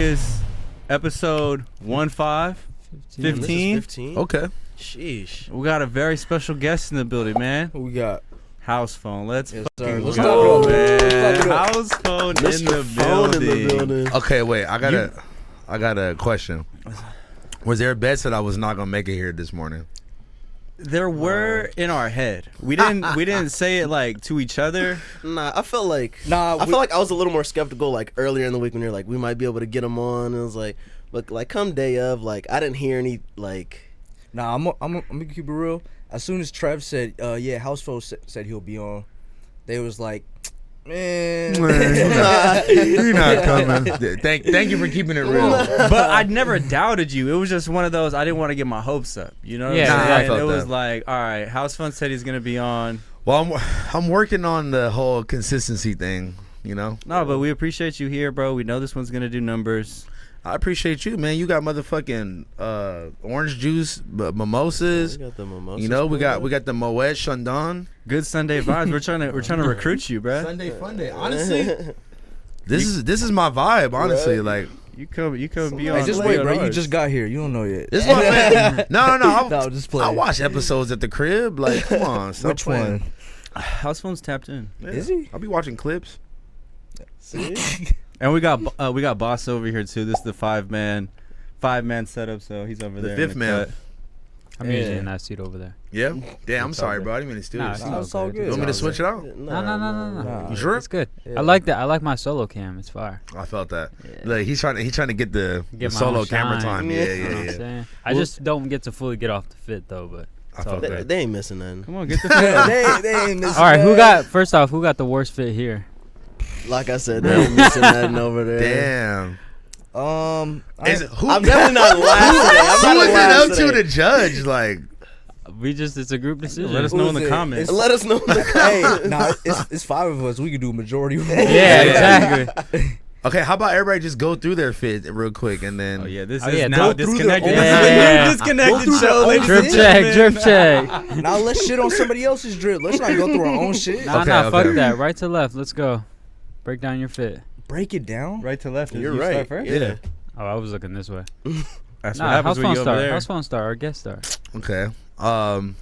is episode 15. 15. Okay. Sheesh. We got a very special guest in the building, man. Who we got? Housephone. Let's Yes, fucking Let's go, talk man. it up. Housephone in Mr. the Phone in the building. Okay, wait. I got a question. Was there bets that I was not gonna make it here this morning? There were in our head. We didn't say it like to each other. Nah, I felt like I felt like I was a little more skeptical like earlier in the week when you're like we might be able to get them on. And it was like, look, like come day of, like I didn't hear any like. Nah, I'm gonna keep it real. As soon as Trev said, yeah, Housephone said he'll be on, they was like, man, You're not coming. Thank you for keeping it real. But I never doubted you. It was just one of those. I didn't want to get my hopes up. You know? What Yeah, I'm saying? I felt it was that. like, all right, Housephone said he's gonna be on. Well, I'm working on the whole consistency thing. You know. No, but we appreciate you here, bro. We know this one's gonna do numbers. I appreciate you, man. You got motherfucking orange juice, mimosas. We got the mimosas. You know, we got the Moet Chandon. Good Sunday vibes. We're trying to recruit you, bro. Sunday fun day. Honestly, this is my vibe. Honestly, like You come be hey, on. just be wait, on bro. You ours. just got here. You don't know yet. this is my man. No. No, just play. I watch episodes at the crib. Like, come on, stop Which playing. one? Housephone's tapped in. Yeah. Is he? I'll be watching clips. See? And we got Boss over here too. This is the five man setup. So he's over The there. fifth in the man. cut. I'm usually in that seat over there. Yeah. Damn, I'm It's sorry, all bro. I didn't mean to steal Nah, your it's seat. all It's all good. good. You want me to switch it out? No. Nah. You sure? It's good. Yeah. I like that. I like my solo cam. It's fire. I felt that. Yeah. Like he's trying to get the Get my solo own camera shine. time. Yeah. Yeah, You know what I'm yeah. saying? I just don't get to fully get off the fit though, but I it's all felt good. that. They ain't missing nothing. Come on, get the they ain't missing All right, that. first off, who got the worst fit here? Like I said, they ain't missing nothing over there. Damn. Is it, who I'm definitely not last today. I'm who not is it last up to today. to judge? Like, It's a group decision. Let us Who know is in the it? comments. Let us know in the Hey, comments. nah, it's five of us. We could do majority. Yeah, exactly. okay, how about everybody just go through their fit real quick and then. Oh yeah, this Oh, is yeah, now go through disconnected. their own- This is a Yeah. new disconnected Go through show, their own ladies Drip and check, gentlemen. drip check. Now let's shit on somebody else's drip. Let's not go through our own shit. Nah, Okay, fuck okay. that. Right to left. Let's go. Break down your fit. Break it down. Right to left. You're you right. Start first? Yeah. Oh, I was looking this way. That's what Nah, happens when Housephone you over star. there. Housephone star. Our guest star. Okay.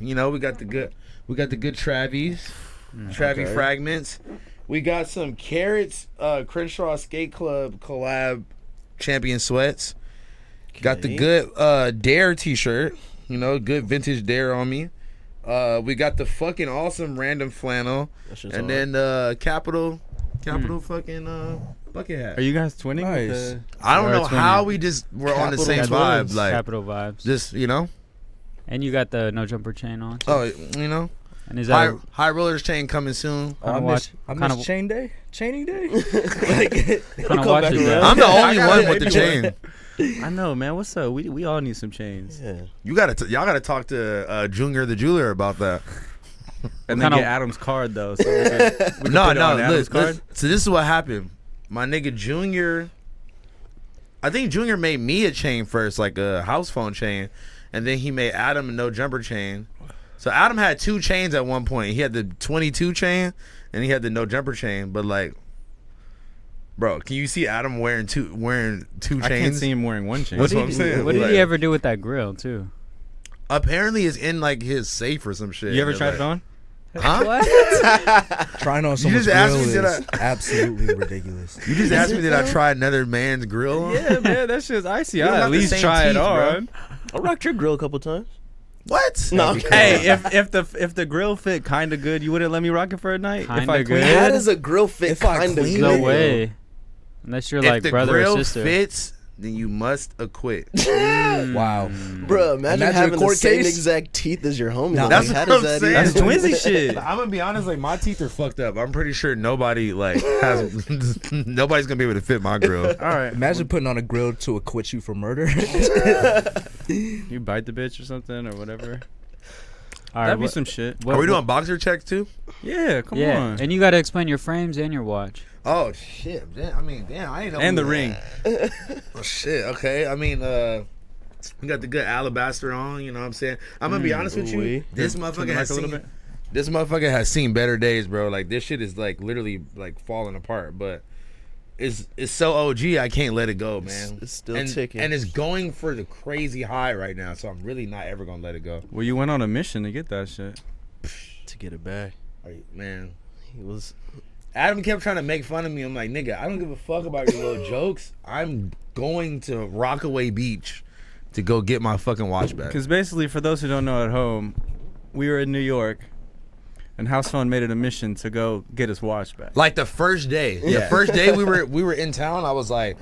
You know, we got the good Travies. Travie Okay. fragments. We got some Carrots Crenshaw Skate Club collab champion sweats. Got the good Dare t-shirt. You know, good vintage Dare on me. We got the fucking awesome random flannel. That shit's And hard. then Capital fucking bucket hat. Are you guys twinning? Nice. With I don't We're know twinning. how we just were on the Capital same twins. vibe. Like Capital vibes. just, you know. And you got the no jumper chain on. too. Oh, you know. And is that High rollers chain coming soon. Oh, I Kinda miss kinda- chaining day. kind Come of watches back that? around. I'm the only got one it. with the chain. I know, man. What's up? We all need some chains. Yeah. Y'all gotta talk to Junior the jeweler about that. And then kinda- get Adam's card though. So we can No, put it on Adam's look, card. so this is what happened. My nigga Junior, I think Junior made me a chain first, like a house phone chain, and then he made Adam a no jumper chain. So Adam had two chains at one point. He had the 22 chain and he had the no jumper chain. But like, bro, can you see Adam wearing two chains? I can't see him wearing one chain. That's what I'm saying. What did Like, he ever do with that grill too? Apparently, it's in like his safe or some shit. You ever Like, tried it on? Huh? Trying on You someone's just asked grill me, did is absolutely ridiculous. You just asked me did I try another man's grill on? Yeah, man. That shit's icy. don't I at have the least same try it teeth, bro. on. I rocked your grill a couple times. What? No. Hey, if the grill fit kind of good, you wouldn't let me rock it for a night. If I Kinda clean good. it? How does a grill fit If I kind of clean good? No way. Unless you're If like the brother or grill sister. fits, then you must acquit. Wow. Bro, imagine Imagine a having the court same case. exact teeth as your homie. Nah, that's how what does I'm that saying. That's even- twinsy shit. I'm gonna be honest, like my teeth are fucked up. I'm pretty sure nobody like has nobody's gonna be able to fit my grill. All right. Imagine putting on a grill to acquit you for murder. You bite the bitch or something or whatever. All right, That'd be what- some shit. what- Are we doing boxer checks too? Yeah, come yeah, on. and you got to explain your frames and your watch. Oh shit! Damn, I didn't know. And the ring. Oh shit! Okay, I mean, we got the good alabaster on. You know what I'm saying? I'm gonna be honest with you. Ooh-wee. This Turn the motherfucker mic has a little seen. bit. This motherfucker has seen better days, bro. Like this shit is like literally like falling apart. But is so OG. I can't let it go, man. It's still ticking. And it's going for the crazy high right now. So I'm really not ever gonna let it go. Well, you went on a mission to get that shit. To get it back. Man, He was. Adam kept trying to make fun of me. I'm like, nigga, I don't give a fuck about your little jokes. I'm going to Rockaway Beach to go get my fucking watch back. Because basically, for those who don't know at home, we were in New York, and Housephone made it a mission to go get his watch back. Like the first day. The first day we were in town, I was like,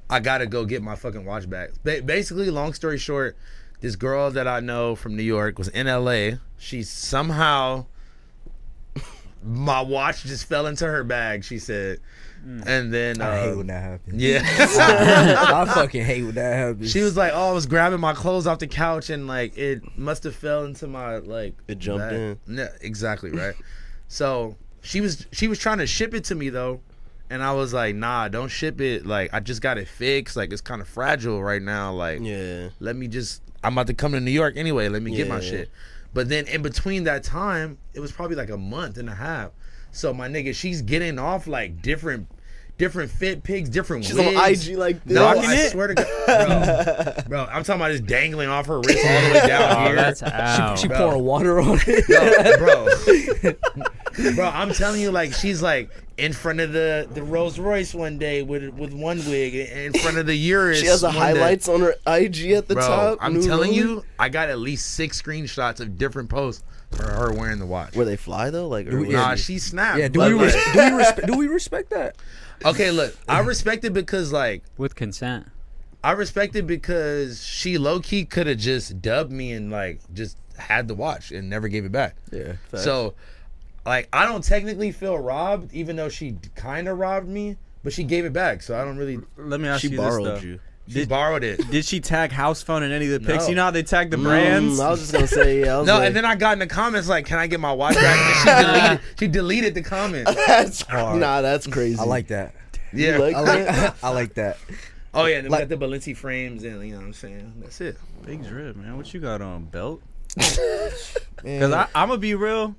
I gotta go get my fucking watch back. Basically, long story short, this girl that I know from New York was in LA. She somehow, my watch just fell into her bag, she said. And then I hate when that happens. yeah. I fucking hate when that happens. She was like, "Oh, I was grabbing my clothes off the couch and like it must have fell into my like." It jumped bag. Yeah, exactly right. So she was trying to ship it to me though, and I was like, "Nah, don't ship it. Like I just got it fixed. Like it's kind of fragile right now. Like let me just. I'm about to come to New York anyway. Let me get my shit." But then in between that time, it was probably like a month and a half. So my nigga, she's getting off like different fit pics, different She's wigs. on IG like this. No, I swear to God, bro, I'm talking about just dangling off her wrist all the way down Oh, here. that's out. she bro. pouring water on it. Bro, I'm telling you, like she's like in front of the Rolls Royce one day with one wig, in front of the Urus. She has the one day. highlights on her IG at the Bro, top. I'm telling you, I got at least 6 screenshots of different posts for her wearing the watch. Were they fly though? Like, Nah, she snapped. Yeah, but, like- do we respect that? Okay, look, I respect it because like With consent. I respect it because she low key could have just dubbed me and like just had the watch and never gave it back. Yeah. Facts. So, like, I don't technically feel robbed, even though she kind of robbed me, but she gave it back. So I don't really. Let me ask she you borrowed this, though. you. She borrowed it. Did she tag Housephone in any of the pics? No. You know how they tag the brands? I was just gonna say. Yeah, I was No, like, and then I got in the comments like, "Can I get my watch back?" And she deleted the comment. that's nah, that's crazy. I like that. Yeah. like I like that. Oh yeah, and then Like- we got the Balenci frames, and you know what I'm saying. That's it. Big drip, man. What you got on, belt? Man. Because I'm going to be real.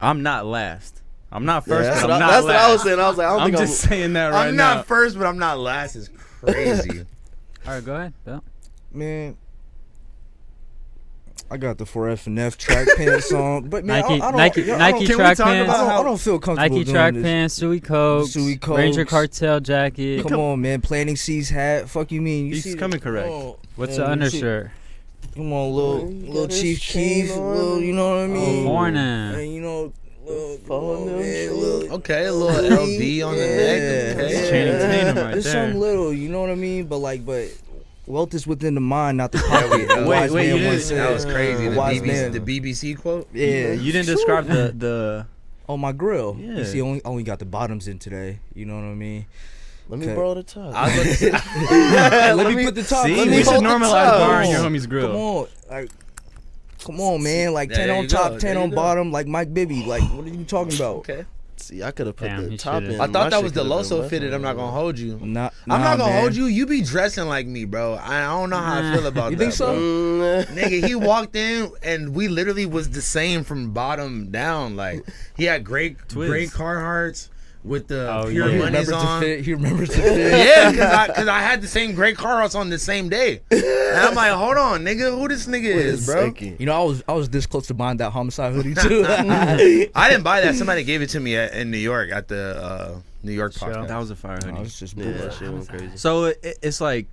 I'm not last. I'm not first, that's but what I'm I- not that's last. what I was saying. I was like, I don't I'm think just saying that right I'm now. not first, but I'm not last. Is crazy. All right, go ahead, Bill. Man, I got the 4F track pants on, but man, Nike, I don't, Nike, I Nike don't, track talk pants. about I don't feel comfortable Nike doing track this. pants, Suey Cokes, Suey Cokes. Ranger Cartel jacket. Come on, man, planting seeds hat. Fuck you mean? You He's see coming the- correct. Come on, What's man, the you see- undershirt? Come on, little You little got his Chief chain Keef, on. little, you know what I mean? Morning. And you know, little, Phone man, them shit. little, Okay, a little LV on the neck. Okay. Channing Tatum right It's there. something little, you know what I mean? But wealth is within the mind, not the pocket. A Wait, wise wait, man you once didn't- said. That was crazy. A The wise BBC, man. the BBC quote. Yeah, You didn't describe the Oh, my grill. Yeah. You see, only got the bottoms in today. You know what I mean? Let me Okay. borrow the top. I was about to say, Let me put the top. See, let we me should hold the normalize top. borrowing your Come homie's on. grill. Come on, come on, man. Like Yeah, 10 there on you go, top, 10 there on you go. bottom, like Mike Bibby. Like, what are you talking about? okay. See, I could have put Damn, the he top should've. in. I My thought that shit was the could've been Loso left fitted. on. I'm not gonna hold you. Nah, I'm not nah, gonna man. hold you. You be dressing like me, bro. I don't know how I feel about You that. think so? bro. Mm, Nigga, he walked in and we literally was the same from bottom down. Like he had great Carhartts with the Oh, pure yeah. He monies remembers the on. fit. He remembers the fit. Yeah, because I had the same great Carhartts on the same day. And I'm like, hold on, nigga, who this nigga is, bro? Second. You know, I was this close to buying that homicide hoodie too. I didn't buy that. Somebody gave it to me in New York at the New York Show. podcast. That was a fire No, hoodie. it's just Yeah, bullshit. that shit went crazy. So it's like,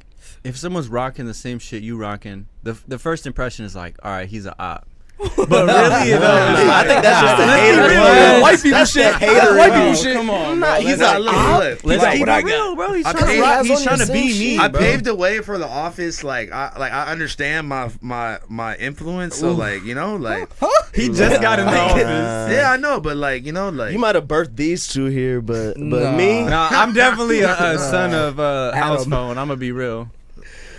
if someone's rocking the same shit you rocking, the first impression is like, all right, he's an op. But really, I think that's just a Let's hater. be real. That's White people That's shit. that hater That's white bro. people shit. Come on, Nah, bro. he's Let's an look, op. look. Let's Like, keep what I it real, bro. He's I trying to paid- rock. he's He's trying to on the be same me, shit. I bro. paved the way for the office. Like I understand my influence. So like like He just got in the office. yeah, I know, but like like You might have birthed these two here, but Nah. me, Nah, I'm definitely a son of Housephone. I'm gonna be real.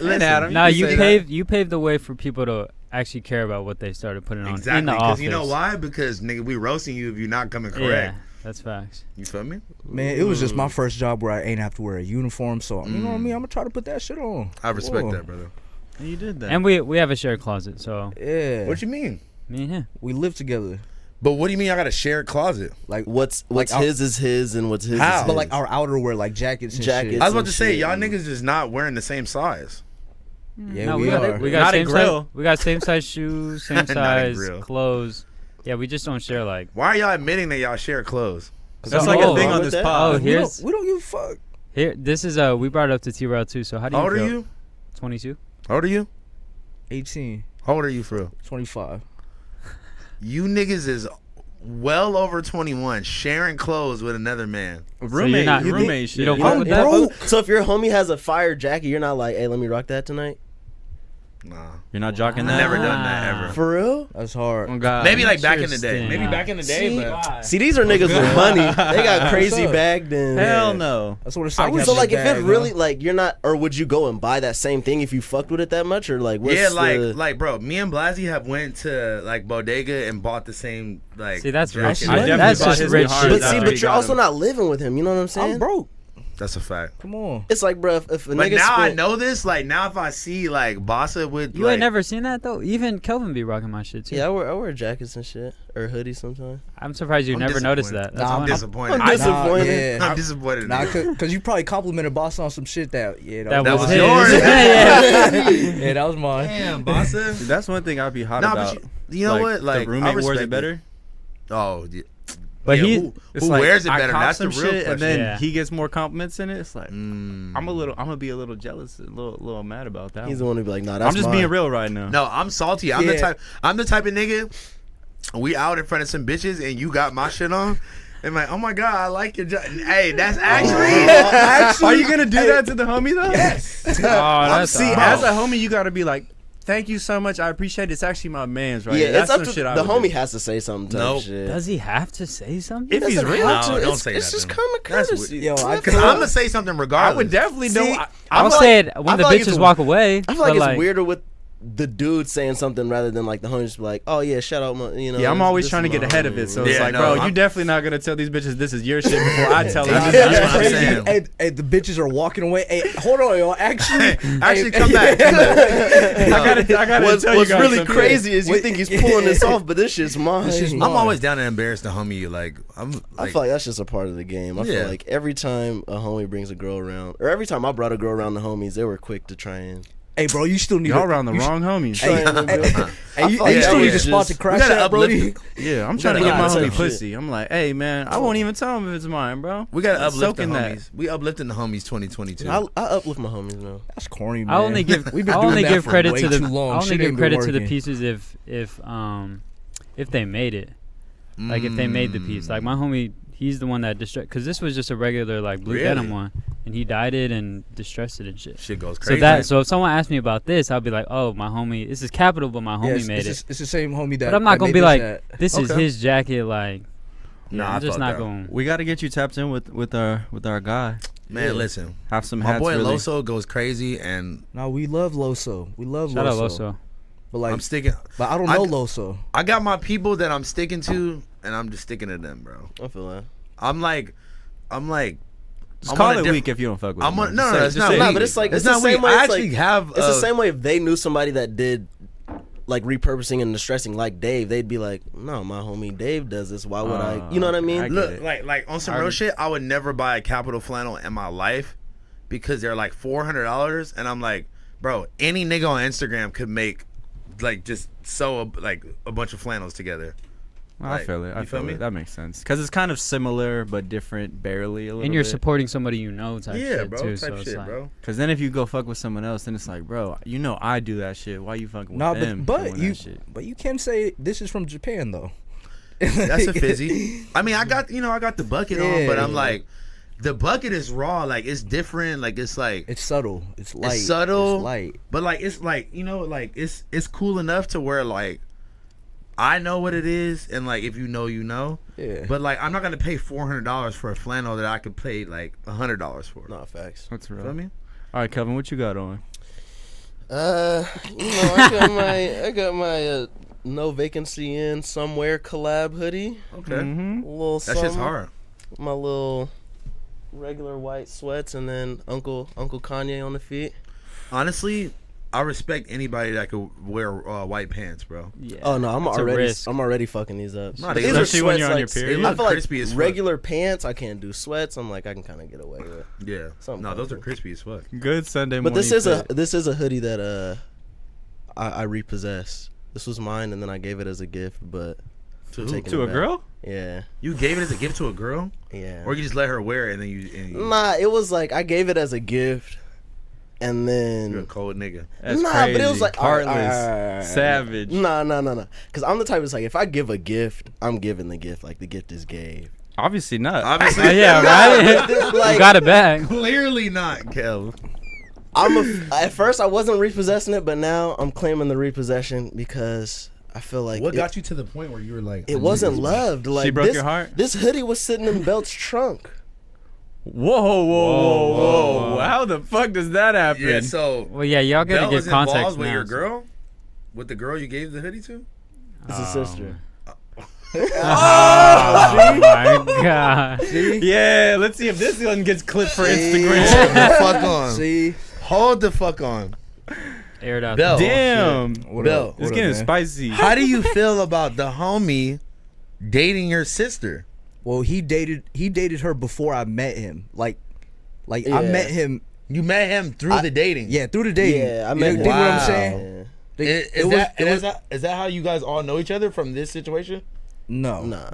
listen, Adam, No, you say paved the way for people to actually care about what they started putting on in exactly the office. because you know why? Because nigga, we roasting you if you're not coming Yeah, correct. that's facts. You feel me? Man, it was just my first job where I ain't have to wear a uniform, so you know what I mean. I'm gonna try to put that shit on. I respect Whoa. that, brother. You did that. And we have a shared closet, so Yeah. What you mean? me and him. We live together. But what do you mean I got a shared closet? Like What's like his is his and what's his How? is but like his. our outerwear, like jackets and Jackets. shit. I was about to and say, shit. y'all niggas is not wearing the same size. Yeah, No, we got are. we got Not a same grill. size. We got same size shoes, same Not a size grill. clothes. Yeah, we just don't share like. Why are y'all admitting that y'all share clothes? That's Oh, like a oh, thing wrong on with this that? pod. Oh, we here's don't give a fuck. here. This is we brought it up to T-Rail too. So how do How you old are feel? you? 22. How old are you? 18, How old are you, for real? 25. You niggas is well over 21 sharing clothes with another man. Roommate, not- you roommate you shit. don't You fuck know, with that? bro. So if your homie has a fire jacket, you're not like, hey, let me rock that tonight. Nah. You're not jocking I've that? never done that ever. For real? That's hard. Uh, Oh, God. Maybe like back in the day. Interesting. Maybe back in the day, See? but See, these are niggas with money. They got crazy What's up? bagged in. Hell no. That's what it's I like. would, so having like a if bag, it huh? really like you're not, or would you go and buy that same thing if you fucked with it that much, or like what's yeah, the, like bro, me and Blasey have went to like bodega and bought the same like. See, that's jacket. rich. I definitely That's bought just his rich behind shit. but that. see, That's but what you're got also him. not living with him. You know what I'm saying? I'm broke. That's a fact. Come on. It's like, bro, if a But nigga now I spent, know this. Like now, if I see like Bossa with You like, ain't never seen that though. Even Kelvin be rocking my shit too. yeah, I wear jackets and shit or hoodies sometimes. I'm surprised you I'm never noticed disappointed. that. That's Nah, I'm funny. disappointed. I'm disappointed. Yeah. I'm disappointed. Nah, nigga. cause you probably complimented Boss on some shit that That was his. yours. yeah. yeah, that was mine. Damn, Bossa. That's one thing I'd be hot Nah, about. but you know what? Like the roommate I wears respect it better. Oh, yeah. But yeah, he- who It's wears it I better? cop That's the some real shit, question. and then Yeah. he gets more compliments in it. It's like Mm. I'm gonna be a little jealous, a little mad about that. He's the one. one to be like, nah, that's I'm just mine. being real right now. No, I'm salty. I'm Yeah. the type of nigga. We out in front of some bitches and you got my shit on. And like, oh my god, I like your hey, that's actually Are you gonna do that to the homie though? yes. Oh, that's See, odd. as a homie, you gotta be like, thank you so much. I appreciate it. It's actually my man's right Yeah, here. That's it's up some to shit I the would homie do. has to say something. Type Nope. shit. Does he have to say something? If he's Doesn't real, have to. No, don't It's, say it's that just then. common That's courtesy. Yo, I I feel I'm like- gonna say something I regardless. would definitely know. See, I'll feel say like- it when I the feel like bitches it's- walk away. I feel like but, it's weirder with the dude saying something rather than like the homie just be like, oh yeah, shout out my, you know. Yeah, I'm always this trying to is get my ahead of homie. it. So Yeah, it's like, no, bro, I'm- you definitely not gonna tell these bitches this is your shit before I tell them. That's this is what I'm your saying. shit. Hey, the bitches are walking away. Hey, hold on, yo. Actually, Actually, hey, come back. Come back. I gotta What's tell you guys really something. crazy is you think he's pulling this off, but this shit's mine. This shit's I'm mine. always down to embarrass the homie. Like I'm. I Like, feel like that's just a part of the game. I Yeah. feel like every time a homie brings a girl around, or every time I brought a girl around the homies, they were quick to try and Hey, bro, you still need Y'all a- around the you wrong homies. try and Hey, I you, feel hey, you like still that need was a spot just- to crash gotta at, uplift Brody. Yeah, I'm trying to gotta get my say homie shit. pussy. I'm like, hey man, I won't even tell him if it's mine, bro. we gotta I'm uplift the soaking that. homies. We uplifting the homies 2022. I uplift my homies now. That's corny, man. I only give We've been I doing only that give for credit way to the too long. I only Shit give ain't been credit to the working. pieces if they made it. Like if they made the piece. Like my homie, he's the one that distressed, because this was just a regular like blue Really? denim one, and he dyed it and distressed it and shit. Shit goes So crazy. so if someone asked me about this, I'll be like, oh, my homie, this is capital, but my Yeah, homie made it. it's the same homie that. But I'm not that gonna made be this like, at- this is Okay. his jacket. Like, Nah, I I'm just felt not that. going. We got to get you tapped in with our guy. Man, Yeah. listen. Have some My hats. boy really. Loso goes crazy, and No, we love Loso. We love Shout out Loso. Loso. But like, I'm sticking. but I don't I- know Loso. I got my people that I'm sticking to, and I'm just sticking to them, bro. I feel that. I'm like. Just I'm call on a it diff- weak if you don't fuck with I'm him. on, man. no, Just it's say- not just say Nah, weak. but it's like- it's it's the not weak. same way I it's actually like- have. It's the same way if they knew somebody that did like repurposing and distressing like Dave, they'd be like, no, my homie Dave does this. Why would I? You know what I mean? I get Look, it. like on some real shit, I would never buy a Capital flannel in my life because they're like $400, and I'm like, bro, any nigga on Instagram could make like just sew a bunch of flannels together. I Like, feel it. I you feel feel me? it. That makes sense. Because it's kind of similar but different, barely a little And you're bit. supporting somebody you know type Yeah, shit bro, too. type So it's shit, like, bro. Because then if you go fuck with someone else, then it's like, bro, you know I do that shit. Why you fucking with No, them? but doing you that shit? but you can say this is from Japan though. That's a fizzy. I mean, I got the bucket on, but I'm Yeah. like, the bucket is raw. Like it's different. Like it's like, It's subtle. It's light. subtle. It's light. but like it's like like it's cool enough to where like I know what it is, and like if you know, you know. Yeah. But like I'm not gonna pay $400 for a flannel that I could pay like $100 for. Nah, facts. What's real? Feel me? All right, Kelvin, what you got on? I got my no vacancy in somewhere collab hoodie. Okay. Mm-hmm. A little That shit's something. hard. My little regular white sweats, and then Uncle Kanye on the feet. Honestly, I respect anybody that could wear white pants, bro. Yeah. Oh no, I'm It's a risk. already fucking these up. Nah, But they- these are especially when sweats, you're on your like, period. They I look feel like crispy as fuck. regular pants, I can't do. Sweats, I'm like I can kind of get away with. Yeah. Something No, those are comfortable. crispy as fuck. Good Sunday But morning. this is a hoodie that I repossessed. This was mine, and then I gave it as a gift. But To I'm who? taking to it a back. girl. Yeah, You gave it as a gift to a girl, yeah. or you just let her wear it and then you Nah, it was like I gave it as a gift, and then you're a cold nigga. That's nah, crazy. but it was like heartless, alright. savage. Nah. Because I'm the type that's like, if I give a gift, I'm giving the gift. Like the gift is gave. Obviously not. Obviously, Yeah, right. Like, You got it back. clearly not, Kev. at first I wasn't repossessing it, but now I'm claiming the repossession because I feel like What got you to the point where you were like, it wasn't loved. Like She broke this, your heart? This hoodie was sitting in Belt's trunk. Whoa. How the fuck does that happen? Yeah, so Well, yeah, y'all gotta Belle give was context involved with now, your so- girl, with the girl you gave the hoodie to. It's a sister. Oh my god. Yeah, let's see if this one gets clipped for Hold Instagram. the fuck on. See, Hold the fuck on. Aired out. Belle. Damn. what Bill, up? It's What getting up, man? spicy. How do you feel about the homie dating your sister? Well, he dated her before I met him. Like I Yeah. met him. You met him through the dating. Yeah, through the dating. Yeah, I You met dig him. what I'm Wow. saying? Yeah. Is that how you guys all know each other from this situation? No. Nah.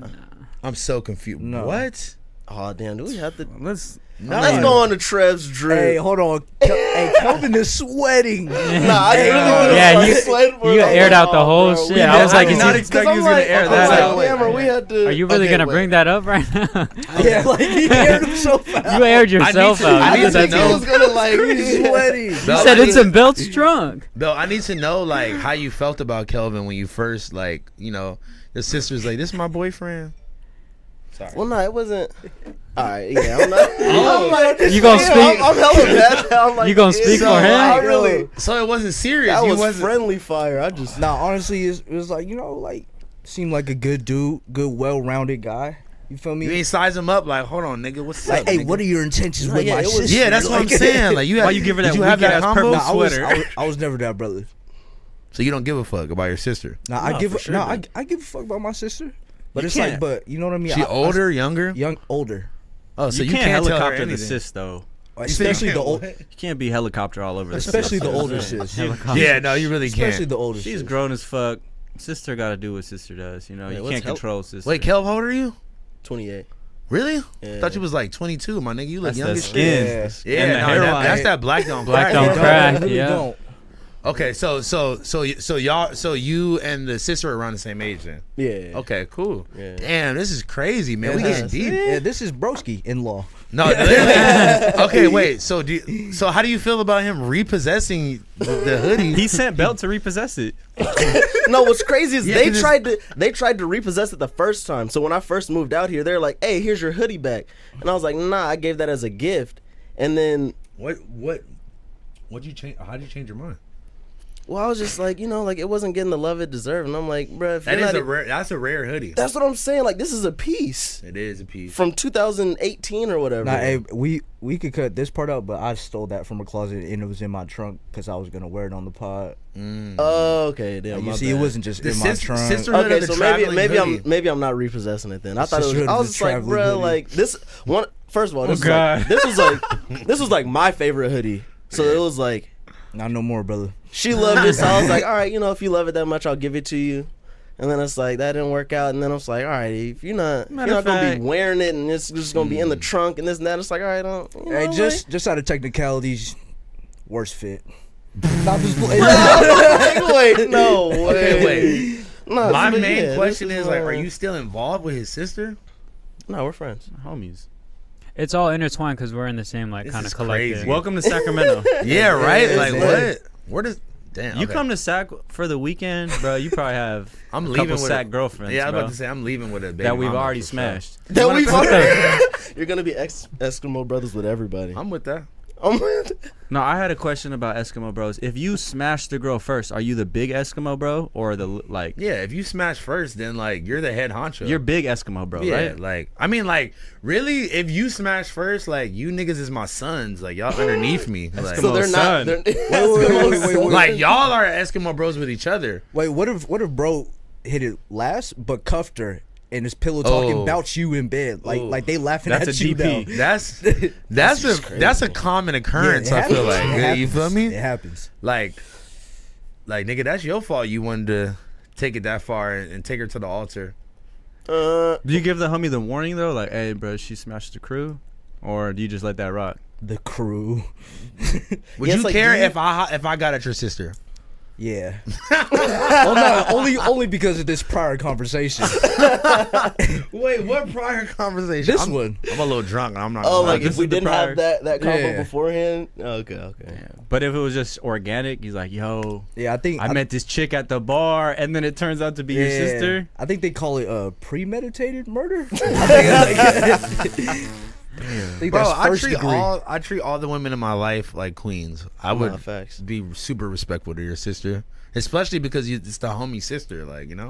I'm so confused. No. What? Oh damn, do we have to? Let's. No. Let's go on to Trev's drip. Hey, hold on. Hey, Kelvin is sweating. Nah, I really wanna Yeah, start you- sweating for you the aired out the whole bro. shit. I was like, I did is not he- expect he was gonna air I'm that like, out. damn, we had to. Are you really Okay, gonna wait. bring that up right now? Yeah, like he aired himself out. You aired yourself to- out. I You need did to that know. He was gonna like. He's sweating. You Bill, said I it's need- in Belt's trunk. Bill, I need to know like how you felt about Kelvin when you first like your sister's like, this is my boyfriend. Sorry. Well, no, it wasn't. All right, yeah, I'm not. Oh. I'm like, You gonna yeah, speak- I'm hella mad. I'm like, You gonna yeah, speak so for him? I really. So it wasn't serious. That you was wasn't. friendly fire. I just. Nah, honestly, it was like, like seemed like a good dude, good, well-rounded guy. You feel me? You ain't size him up like, hold on, nigga, what's Like, up? hey, nigga? what are your intentions with yeah, my it was- sister? Yeah, that's what I'm Like- saying. Like, you had, Why you give her did that you have weak-ass that combo? purple Nah, sweater? I was never that brother. So you don't give a fuck about your sister? Nah, No, I give for sure, I man. give a fuck about my sister, but You it's can't. like, but you know what I mean. She I- older, younger? older, Oh, so you, you can't tell her helicopter the anything. sis though. especially the old, You can't be helicopter all over. especially the sis. older sis. Yeah, no, you really Especially can't. the older. She's sis. grown as fuck. Sister got to do what sister does. You know, Wait, you what's can't hel- control sister. Wait, Kel, how old are you? 28. Really? Yeah. Thought you was like 22, my nigga. You look that's young the as shit. skin. Yeah, And the no, hairline. that's that black don't Black crack. don't They crack. They really Yeah. don't. Okay, so you and the sister are around the same age then. Yeah. Okay, cool. Yeah. Damn, this is crazy, man. Yeah, We getting this- deep. Yeah, this is broski in law. No, literally. Okay, wait. So how do you feel about him repossessing the hoodie? He sent Belt to repossess it. No, what's crazy is Yeah, they 'cause tried to repossess it the first time. So when I first moved out here, they're like, "Hey, here's your hoodie back," and I was like, "Nah, I gave that as a gift." And then, What'd you change? How'd you change your mind? well, I was just like, like it wasn't getting the love it deserved, and I'm like, "Bruh, if That you're is not that's a rare hoodie. That's what I'm saying. Like, this is a piece It is a piece. from 2018 or whatever." Nah, hey, we could cut this part out, but I stole that from a closet and it was in my trunk because I was gonna wear it on the pod. Oh, okay. Damn, Like, my you see, bad. it wasn't just The in my trunk. sisterhood Okay, of the so maybe traveling hoodie. I'm not repossessing it then. I thought it was. Sisterhood I of was the just like, traveling bruh, hoodie. like this one. First of all, this God. this was like my favorite hoodie. So it was like Not no more, brother. she loved it. So I was like, all right, if you love it that much, I'll give it to you. And then it's like that didn't work out. And then I was like, all right, if you're not Matter of gonna fact- be wearing it and it's just gonna be in the trunk and this and that, it's like, all right, Hey, just out of technicalities, worst fit. Not just play. wait, no way. Okay, wait. No, My but main yeah, question this is like, are you still involved with his sister? No, we're friends. Homies. It's all intertwined because we're in the same This kind is of collective. crazy. Welcome to Sacramento. Yeah, right. Yeah, Like yeah. what? Where does? Damn. You okay. come to Sac for the weekend, bro. You probably have I'm a leaving couple with Sac girlfriends, Yeah, I was bro, about to say I'm leaving with a baby that we've mama already for sure. smashed. That You we've wanna- already. You're gonna be Eskimo brothers with everybody. I'm with that. No, I had a question about Eskimo bros. If you smash the girl first, are you the big Eskimo bro or the like? Yeah, if you smash first, then like you're the head honcho. You're big Eskimo bro, yeah, right? like I mean, like really, if you smash first, like you niggas is my sons. Like y'all underneath me. Like, So they're son. not. Wait. like y'all are Eskimo bros with each other. Wait, what if bro hit it last but cuffed her and his pillow talking about you in bed, like they laughing That's at a you DP. now. That's a common occurrence. Yeah, I feel like happens. you feel me? It happens. Like nigga, that's your fault. You wanted to take it that far and take her to the altar. Do you give the homie the warning though, like, hey, bro, she smashed the crew, or do you just let that rock? The crew. Would Yeah, you it's like, care do you- if I got at your sister? Yeah. Oh no, only because of this prior conversation. Wait, what prior conversation? This one. I'm a little drunk. I'm not. Oh, gonna like lie. this if we is the didn't prior- have that combo Yeah. beforehand. Okay. Yeah. But if it was just organic, he's like, yo, Yeah, I think I met this chick at the bar, and then it turns out to be your sister. I think they call it premeditated murder. I think Bro, that's first degree. I treat all the women in my life like queens. I would Nah, facts. be super respectful to your sister, especially because it's the homie sister. Like, you know,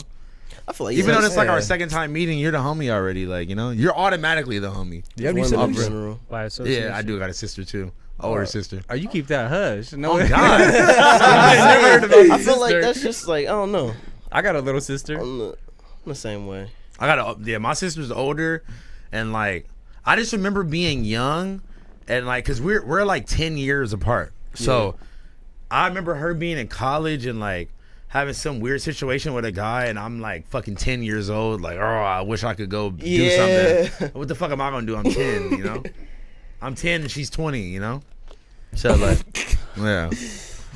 I feel like even though yeah, it's like our yeah. second time meeting, you're the homie already. Like, you know, you're automatically the homie. Do you have any women in siblings? general. By association. Yeah, I do got a sister too, older sister. Oh, you keep that hush. No, Oh God, I feel like that's just like I don't know. I got a little sister. I'm the same way. my sister's older, and like I just remember being young, and like because we're like 10 years apart. So I remember her being in college and like having some weird situation with a guy, and I'm like fucking 10 years old. Like, oh, I wish I could go do something. What the fuck am I gonna do? I'm 10, you know. I'm 10 and she's 20, you know. So like, yeah.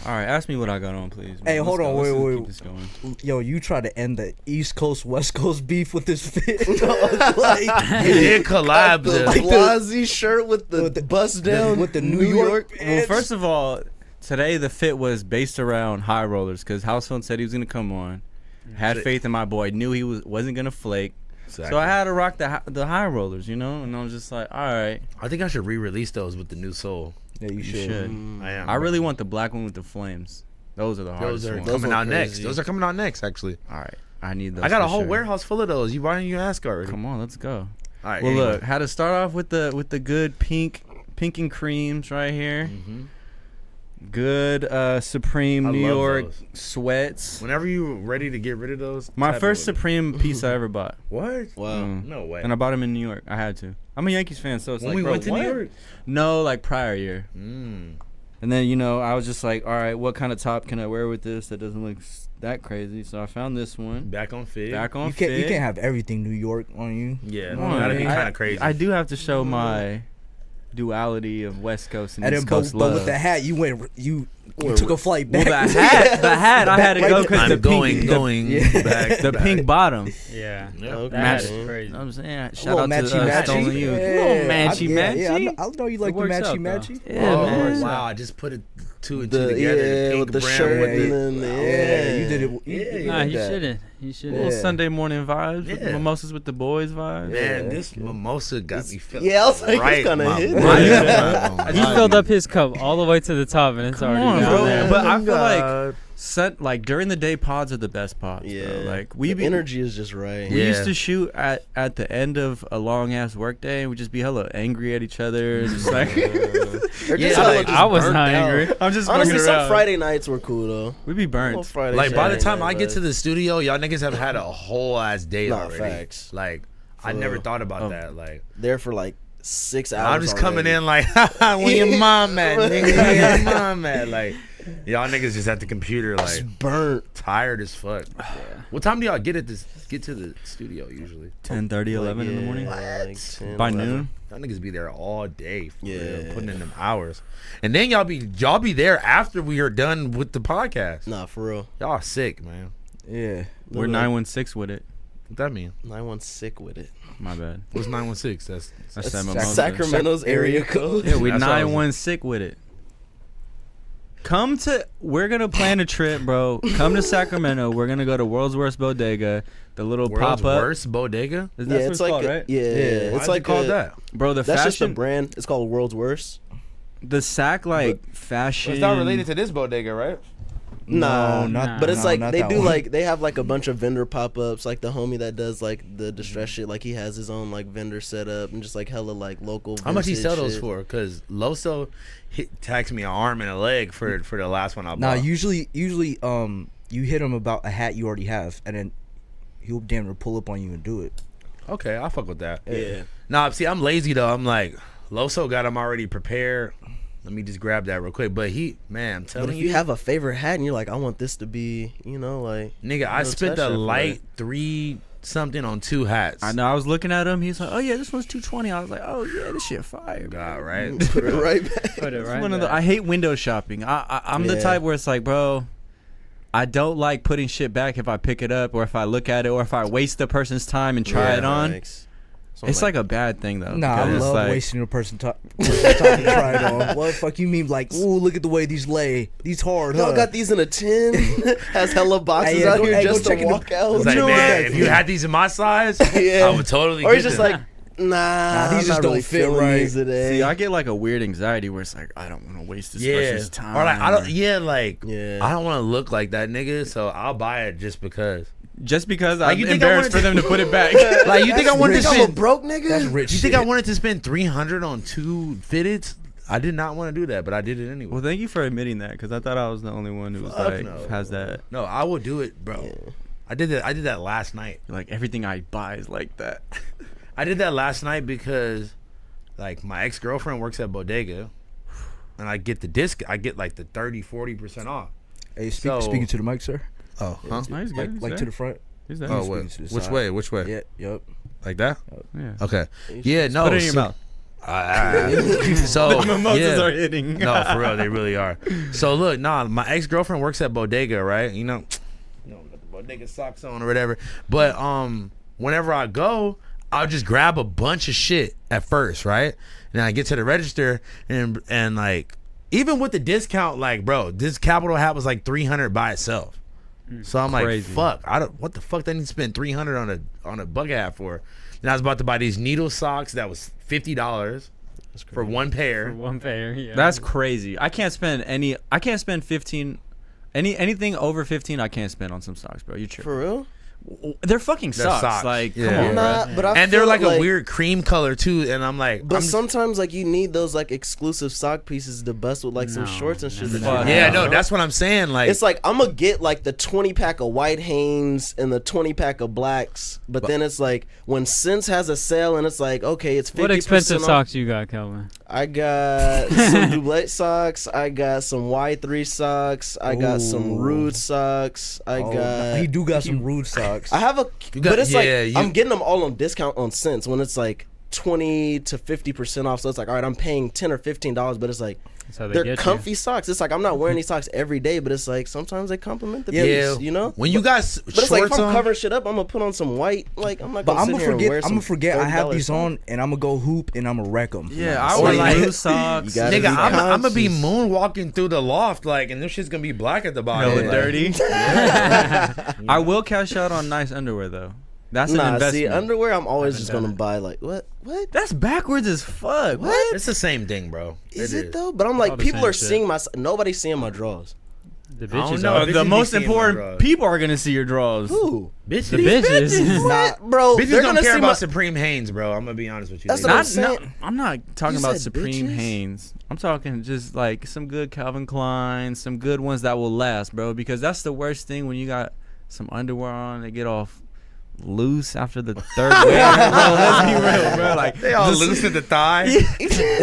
All right, ask me what I got on, please. Hey, Let's hold go. on, Let's wait. keep this going. Yo, you try to end the East Coast West Coast beef with this fit. Like, You did collab The the Blasey shirt with the bust down with the New York. Well, first of all, today the fit was based around high rollers because Housephone said he was gonna come on. Had faith in my boy. Knew he wasn't gonna flake. Exactly. So I had to rock the high rollers, you know. And I was just like, all right. I think I should re-release those with the new soul. Yeah, you You should. should. I am. I really want the black one with the flames. Those are the hardest Those are ones. coming were out next. crazy. Those are coming out next, actually. All right, I need those. I got a for whole sure. warehouse full of those. Why didn't you ask already? Come on, let's go. All right. Well, anyway. look, had to start off with the good pink and creams right here. Mhm. Good Supreme I New love York those. sweats. Whenever you ready to get rid of those, My tap first in with Supreme piece I ever bought. it. What? Wow. No way. And I bought them in New York. I had to. I'm a Yankees fan, so it's When like, we bro, went to what? New York. No, like prior year. Mm. And then, you know, I was just like, all right, what kind of top can I wear with this that doesn't look that crazy? So I found this one. Back on fit. Back on You can't fit. have everything New York on you. Yeah, Come on, that'd be I- kind of crazy. I do have to show my duality of West Coast and And East then, Coast but love. with the hat, you took a flight Well, back. the hat, I had to go because the I'm going Yeah. back. the back. pink bottom. Yeah. Yep. Okay. That Match- is crazy. I'm saying, A shout out little to matchy Stolen matchy. Youth. Yeah. Little matchy Yeah, matchy. I know you like the works matchy out, matchy. though. Yeah, Oh, man. wow! I just put it two and two together. Yeah, The pink with the brown shirt with and the. then Yeah, you did it. You Yeah, did Nah, it you that. shouldn't. You shouldn't. Little Yeah. Sunday morning vibes, with Yeah. mimosas with the boys vibes. Man, Yeah. this mimosa got me feeling. Yeah, I was like, it's right, kinda my hidden. mind. Yeah. He filled up his cup all the way to the top, and it's Come already on, down bro. there. But I feel God. like like during the day pods are the best pods. Yeah. Bro. Like we The be energy is just right. We Yeah. used to shoot at the end of a long ass work day, and we'd just be hella angry at each other. Just like Or just Yeah, hella like, just I was burnt not out. angry. I'm just Honestly, fucking some around. Friday nights were cool though. We be burnt. Well, Friday, Like by the Saturday time I night, get to but- the studio, y'all niggas have had a whole ass day Nah, already. facts. Like I For never real. thought about Oh. that. Like there for like 6 hours. I'm just coming already. in like, when your mom at, nigga, where your mom at? Like y'all niggas just at the computer like Just burnt. tired as fuck. What time do y'all get to the studio usually? 10:30, 11 in the morning. Like 10, By 11. noon. Y'all niggas be there all day, for Yeah. real, putting in them hours, and then y'all be there after we are done with the podcast. Nah, for real. Y'all are sick, man. Yeah. We're 916 with it. What that mean? 9-1 sick with it. My bad. What's 916? That's That's that Sac- mimosa. Sacramento's area code. Yeah, we That's what I was- 9-1 sick with it. We're gonna plan a trip, bro. Come to Sacramento. We're gonna go to World's Worst Bodega, the little World's pop up. Worst bodega. Is Yeah, it's like called, a- right? yeah, Yeah. it's Why'd like you call a, that. Bro, the That's just a fashion. brand. It's called World's Worst. the sack fashion. It's not related to this bodega, right? Nah, not- but it's no, like not they that do one. like they have like a bunch of vendor pop ups. Like the homie that does like the distress shit. Like he has his own like vendor setup and just like hella like local. How much he vintage sell those shit. for? Because Loso taxed me an arm and a leg for the last one I bought. Nah, usually, you hit him about a hat you already have, and then he'll damn near pull up on you and do it. Okay, I'll fuck with that. Yeah. Nah, see, I'm lazy though. I'm like, Loso got him already prepared. Let me just grab that real quick. But I'm telling But if you, you have a favorite hat and you're like, I want this to be, like nigga, I spent the light 3 something on 2 hats. I know. I was looking at him. He's like, "Oh yeah, this one's $220." I was like, "Oh yeah, this shit fire." God, right? Put it right back. Put it It's right one of back. I hate window shopping. I'm the Yeah. type where it's like, bro, I don't like putting shit back if I pick it up or if I look at it or if I waste the person's time and try it on. Thanks. So It's like a bad thing though. Nah, I because it's love like, wasting a person time to try it on. What the fuck you mean? Like, ooh, look at the way these lay. These hard, y'all huh? got these in a tin. Has hella boxes Hey, yeah, out go- here hey, go just check to in the- walk out. It's like, know man, what? if you had these in my size, Yeah. I would totally. Or he's get just them. like, nah, these I'm just not don't really fit feeling right. these today. See, I get like a weird anxiety where it's like I don't want to waste this person's time. Or like I don't. Yeah. I don't want to look like that nigga, so I'll buy it just because. Just because Like, I'm you think I embarrassed wanted for them to put it back. Like you think I wanted to I'm a spend? broke nigga? That's rich You shit. think I wanted to spend $300 on 2 fitteds? I did not want to do that, but I did it anyway. Well, thank you for admitting that because I thought I was the only one who was Fuck like no. has that. No, I will do it, bro. Yeah. I did that last night. Like everything I buy is like that. I did that last night because, like, my ex-girlfriend works at Bodega, and I get the disc. I get like the 30-40% off. Hey, So- speaking to the mic, sir. Oh, huh? No, he's good. He's Like there. to the front. He's there. Oh, Speaking wait. to the Which side. way? Which way? Yeah, yep. Like that? Yeah. Okay. Yeah, no. Put it in your mouth. So The mimosas yeah. are hitting. No, for real, they really are. So look, my ex-girlfriend works at Bodega, right? You know, got the Bodega socks on or whatever. But whenever I go, I'll just grab a bunch of shit at first, right? And I get to the register and like even with the discount, like bro, this Capital hat was like $300 by itself. So I'm Crazy. like, fuck, what the fuck? They need to spend $300 on a bucket hat for. And I was about to buy these needle socks that was $50 for one pair. For one pair, yeah. That's crazy. I can't spend 15. Anything over 15, I can't spend on some socks, bro. You tripping? For real? They're fucking They're socks. socks. Like, Yeah. come on, Nah, bro. but I And they're feel like a weird cream color too. And I'm like, But I'm just- sometimes like you need those like exclusive sock pieces to bust with like some No, shorts and shit. no, that no. you yeah, have, no, bro. that's what I'm saying. Like, It's like I'm gonna get like the 20-pack of white Hanes and the 20-pack of blacks, but then it's like when Sense has a sale and it's like okay, it's 50% What expensive off. socks you got, Kelvin? I got some Doublette socks. I got some Y3 socks. I got some Ooh. Rude socks. I Oh, got. he do got some rude socks. I have a, You got- but it's yeah, like I'm getting them all on discount on Sense when it's like 20 to 50% off. So it's like all right, I'm paying $10 or $15, but it's like That's how they they're get comfy socks. It's like I'm not wearing these socks every day, but it's like sometimes they compliment the yeah, piece, you know. when you got But it's like if shorts I'm on, covering shit up, I'm gonna put on some white. Like I'm not But gonna I'm sit gonna here and forget. wear I'm some gonna forget I have $30 these on, and I'm gonna go hoop and I'm gonna wreck them. Yeah, I Or wear like- blue socks. You gotta nigga, be I'm gonna be conscious. moonwalking through the loft, like, and this shit's gonna be black at the bottom. Hella like- dirty. I will cash out on nice underwear though. That's an Nah, investment. see, underwear I'm always haven't just done gonna it. buy like what? That's backwards as fuck. What? It's the same thing, bro. Is it though? But I'm like, All the people same are shit. seeing my. Nobody's seeing my drawers. The don't bitches know. are. Bitches The be most seeing my important drawers. people are gonna see your drawers. Who? Bitches, The bitches. What, bro? bitches They're don't gonna care see about my. Supreme Hanes, bro. I'm gonna be honest with you. That's They what I'm don't. saying. I'm not talking You about said Supreme bitches? Hanes. I'm talking just like some good Calvin Klein, some good ones that will last, bro. Because that's the worst thing when you got some underwear on, they get off loose after the third wear. Bro, let's be real, bro. Like They all just- loose at the thigh.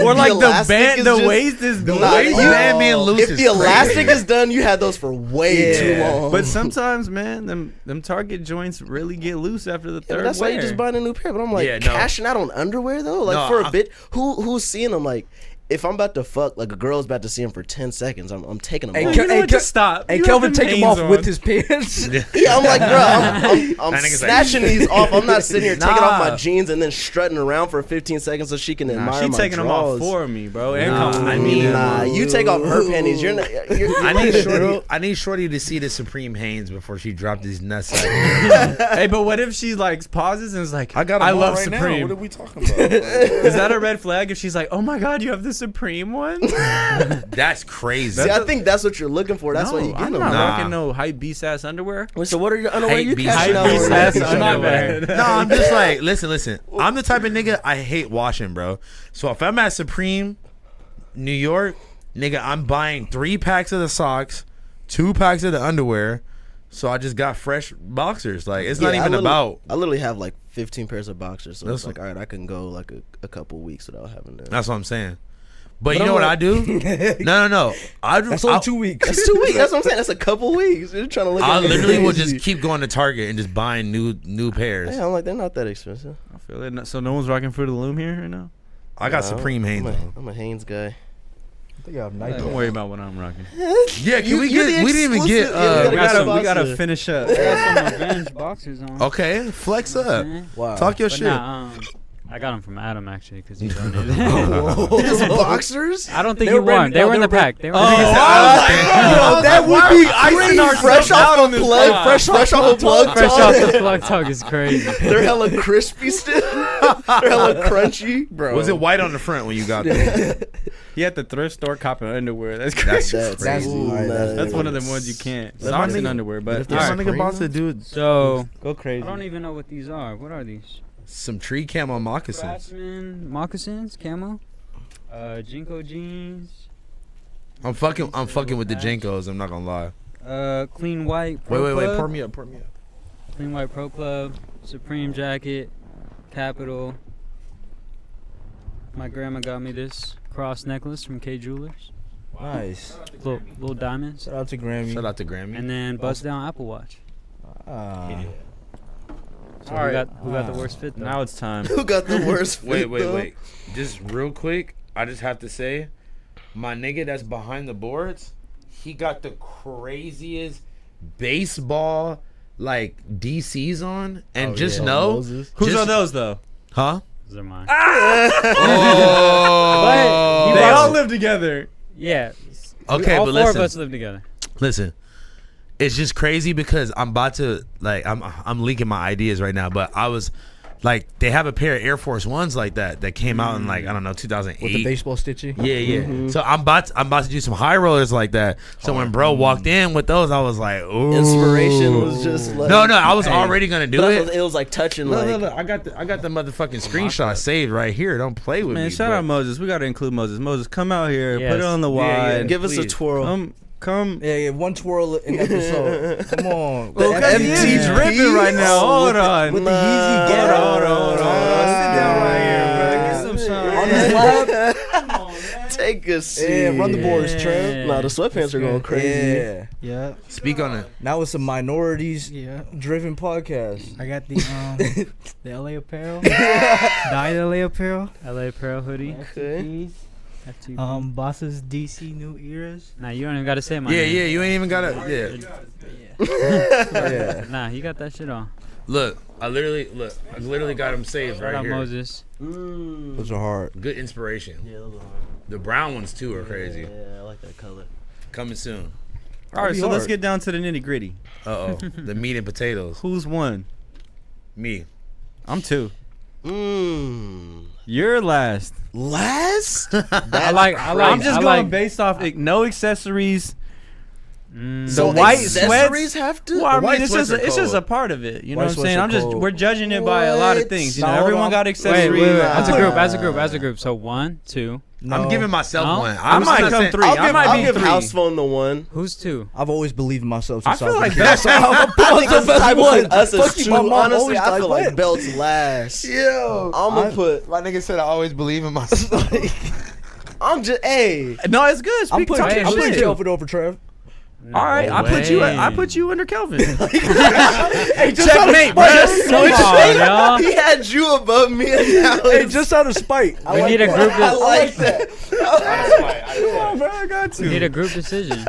or like the elastic band, is the just- waist is Nah, the waist you- band being loose If is the crazy. elastic is done, you had those for way Yeah. too long. But sometimes, man, them Target joints really get loose after the Yeah, but third that's why you wear. just buying a new pair. But I'm like, Yeah, no. cashing out on underwear though, like No, for a I'm- bit. Who's seeing them? Like, if I'm about to fuck, like a girl's about to see them for 10 seconds, I'm taking them Hey, off. You know Hey, what? Just stop. Hey, You Kelvin, have take them him off Hanes with on. his pants. Yeah, I'm like, bro, I'm That nigga's like- snatching these off. I'm not sitting here taking off Nah. my jeans and then strutting around for 15 seconds so she can Nah, admire she my taking them off drawers. for me, bro. And Nah, complimenting I mean, them. Nah, you take off her panties. You're not. You're I need right, Shorty. bro. I need Shorty to see the Supreme Hanes before she dropped these nuts. Out. Hey, but what if she like pauses and is like, I got. I love right Supreme. Now. What are we talking about? Is that a red flag if she's like, oh my god, you have the Supreme ones. That's crazy. See, I think that's what you're looking for. That's why you get I'm them. not Nah. rocking no hype beast ass underwear. Wait, so what are your underwear you beast catching out beast on? ass Like, underwear. No, I'm just like, listen. I'm the type of nigga I hate washing, bro. So if I'm at Supreme, New York, nigga, I'm buying 3 packs of the socks, 2 packs of the underwear. So I just got fresh boxers. Like it's not even about. I literally have like 15 pairs of boxers, so it's Listen. like, all right, I can go like a couple weeks without having them. That's what I'm saying. But you I'm know what like- I do? No. I do. That's only 2 weeks. That's 2 weeks. That's what I'm saying. That's a couple weeks. You're trying to look. I at me literally will crazy. just keep going to Target and just buying new pairs. Yeah, I'm like, they're not that expensive. I feel it. So no one's rocking Fruit of the Loom here right now. I got Nah, Supreme Hanes. I'm a Hanes guy. I think I have Nike. Don't worry about what I'm rocking. Yeah, can we you're get? the We didn't even get. exclusive- yeah, We gotta gotta, we gotta sponsor. finish up. I got some Revenge boxers on. Okay, flex up. Wow. Talk your But shit. nah, I got them from Adam actually because he donated. His boxers? I don't think They he were brand- won. They no, were in they the were pack. They were. Oh, in the pack. that would be icing fresh off a plug. Fresh off a plug. Fresh talk. off the plug talk is crazy. They're hella crispy still. They're hella crunchy, bro. Was it white on the front when you got there? He at the thrift store copping underwear. That's crazy. That's That's crazy. ooh, That's one of them ones you can't. Let Socks my and nigga- underwear, but If there's alright, my nigga boss to do So go crazy. I don't even know what these are. What are these? some tree camo moccasins. Craftsman moccasins, camo, Jinko jeans, I'm fucking with the Jinkos. I'm not gonna lie. clean white. Pro Wait. Club, Pour me up. Clean white Pro Club, Supreme jacket, Capital. My grandma got me this cross necklace from K Jewelers. Nice. Little diamonds. Shout out to Grammy. Shout out to Grammy. And then bust down Apple Watch. So Alright. who got the worst fit though? Now it's time. Who got the worst fit, though? Wait. Just real quick, I just have to say, my nigga that's behind the boards, he got the craziest baseball like DCs on, and just know Moses. Who's just- on those though? Huh? Those are mine. Oh, They all live together. Yeah. Okay, all but four listen. of us live together. Listen, it's just crazy because I'm about to I'm leaking my ideas right now, but I was like, they have a pair of Air Force Ones like that came out in like, I don't know, 2008. With the baseball stitchy. Yeah. So I'm about to do some high rollers like that. So when bro walked in with those, I was like, ooh. Inspiration was just like No, I was already gonna do it. It was like touching like. No, I got the motherfucking screenshot saved right here. Don't play with me. Man, shout bro. out Moses. We gotta include Moses. Moses, come out here. Yes. Put it on the Yeah, wide. Give us a please. twirl. Come. Yeah, one twirl in episode. Come on. Well, The MTG He is MTG dripping right now. Hold on. with the Yeezy get Hold on. Sit down right here, bro. Get some shine. on his lap. Take a seat. Yeah, run the boards, Trev. Yeah. Nah, the sweatpants are going crazy. Yeah. Yeah, Speak on it. Now it's a minorities yeah. driven podcast. I got the LA apparel, dyed LA apparel. LA Apparel hoodie. Okay. FTP. Bosses DC New Eras. Nah, you don't even gotta say my Yeah, name. you ain't even gotta. Yeah. Yeah. Nah, you got that shit on. Look, I literally got them saved Shout right out here. Moses. Those are hard. Good inspiration. Yeah, those are hard. The brown ones too are crazy. Yeah, I like that color. Coming soon. All right, be so let's hard. get down to the nitty gritty. The meat and potatoes. Who's one? Me. I'm two. Mmm. You're last. Last? I like. I'm just I going like, based off no accessories. So The white accessories sweats? have to? Well, I white mean, it's sweats just are it's just a cold. part of it. You know White what I'm sweats saying? are cold. We're judging it by a lot of What? things. You Nah, know, hold everyone on. got Wait, accessories. as a group. So 1, 2. No, I'm giving myself No? one. I might just come saying- three. I'll I give might be three. Housephone the one. Who's 2? I've always believed in myself. I Since feel was like a kid. that's I think that's the type of us as Fuck you, two. my mom Honestly, always I feel like like belts last. Yo. I'm gonna put. My nigga said I always believe in myself. I'm just. Hey. No, it's good. I'm Speak putting talk your Hey, shit. Kelvin over Trev. All right, I put you under Kelvin. Hey, just Checkmate, bro. Come on, y'all. He had you above me. And now Hey, it's- just out of spite. We need a group. I like that. I got We need a group decision.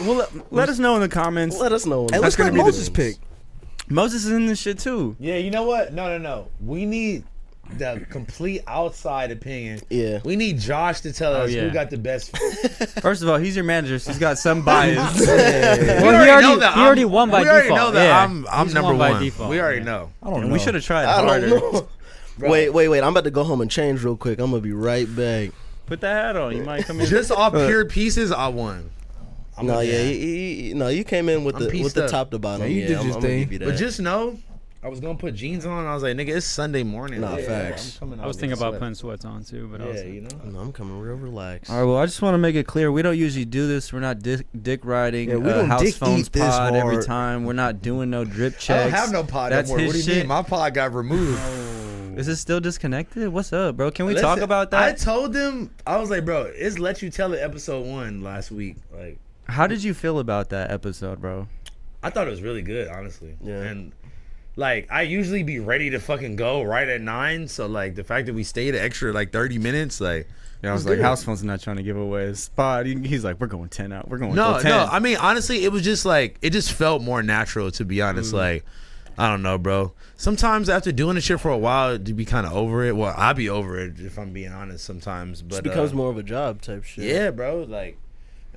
Well, let us know in the comments. Let us know. Hey, let's gonna let be the Moses things. pick. Moses is in this shit too. Yeah, you know what? No. We need the complete outside opinion. Yeah. We need Josh to tell us yeah. who got the best. First of all, he's your manager, so he's got some bias. Well, he already won by we already default. know that Yeah. I'm He's number won by one. default. We already Yeah. know. I don't And know. we should have tried I harder. don't know. Wait. I'm about to go home and change real quick. I'm gonna be right back. Put that hat on. You might come in. Just off pure pieces, I won. No, yeah, you came in with the top to bottom. Yeah, you did your I'm thing. give you that. But just know, I was gonna put jeans on. I was like, nigga, it's Sunday morning. Nah, Like, facts. I'm coming I out was with thinking about sweat. putting sweats on too, but I was Yeah, like, you know. No, I'm coming real relaxed. All right, well, I just want to make it clear we don't usually do this. We're not dick riding. Yeah, we don't House dick Phones eat this pod every hard. time. We're not doing no drip I checks. don't have no pod That's no more. What do his you shit. mean? My pod got removed. Is it still disconnected? What's up, bro? Can we Listen, talk about that? I told them, I was like, bro, it's Let You Tell It episode 1 last week. Like, How did you feel about that episode, bro? I thought it was really good, honestly. Yeah. And like, I usually be ready to fucking go right at 9. So like, the fact that we stayed an extra like 30 minutes, like, Yeah, I was like, House Phone's not trying to give away his spot. He's like, we're going 10 out. We're going no, 10. no. I mean, honestly, it was just like, it just felt more natural, to be honest. Like, I don't know, bro. Sometimes after doing this shit for a while, you be kind of over it. Well, I be over it if I'm being honest sometimes. But It becomes more of a job type shit. yeah, bro. Like,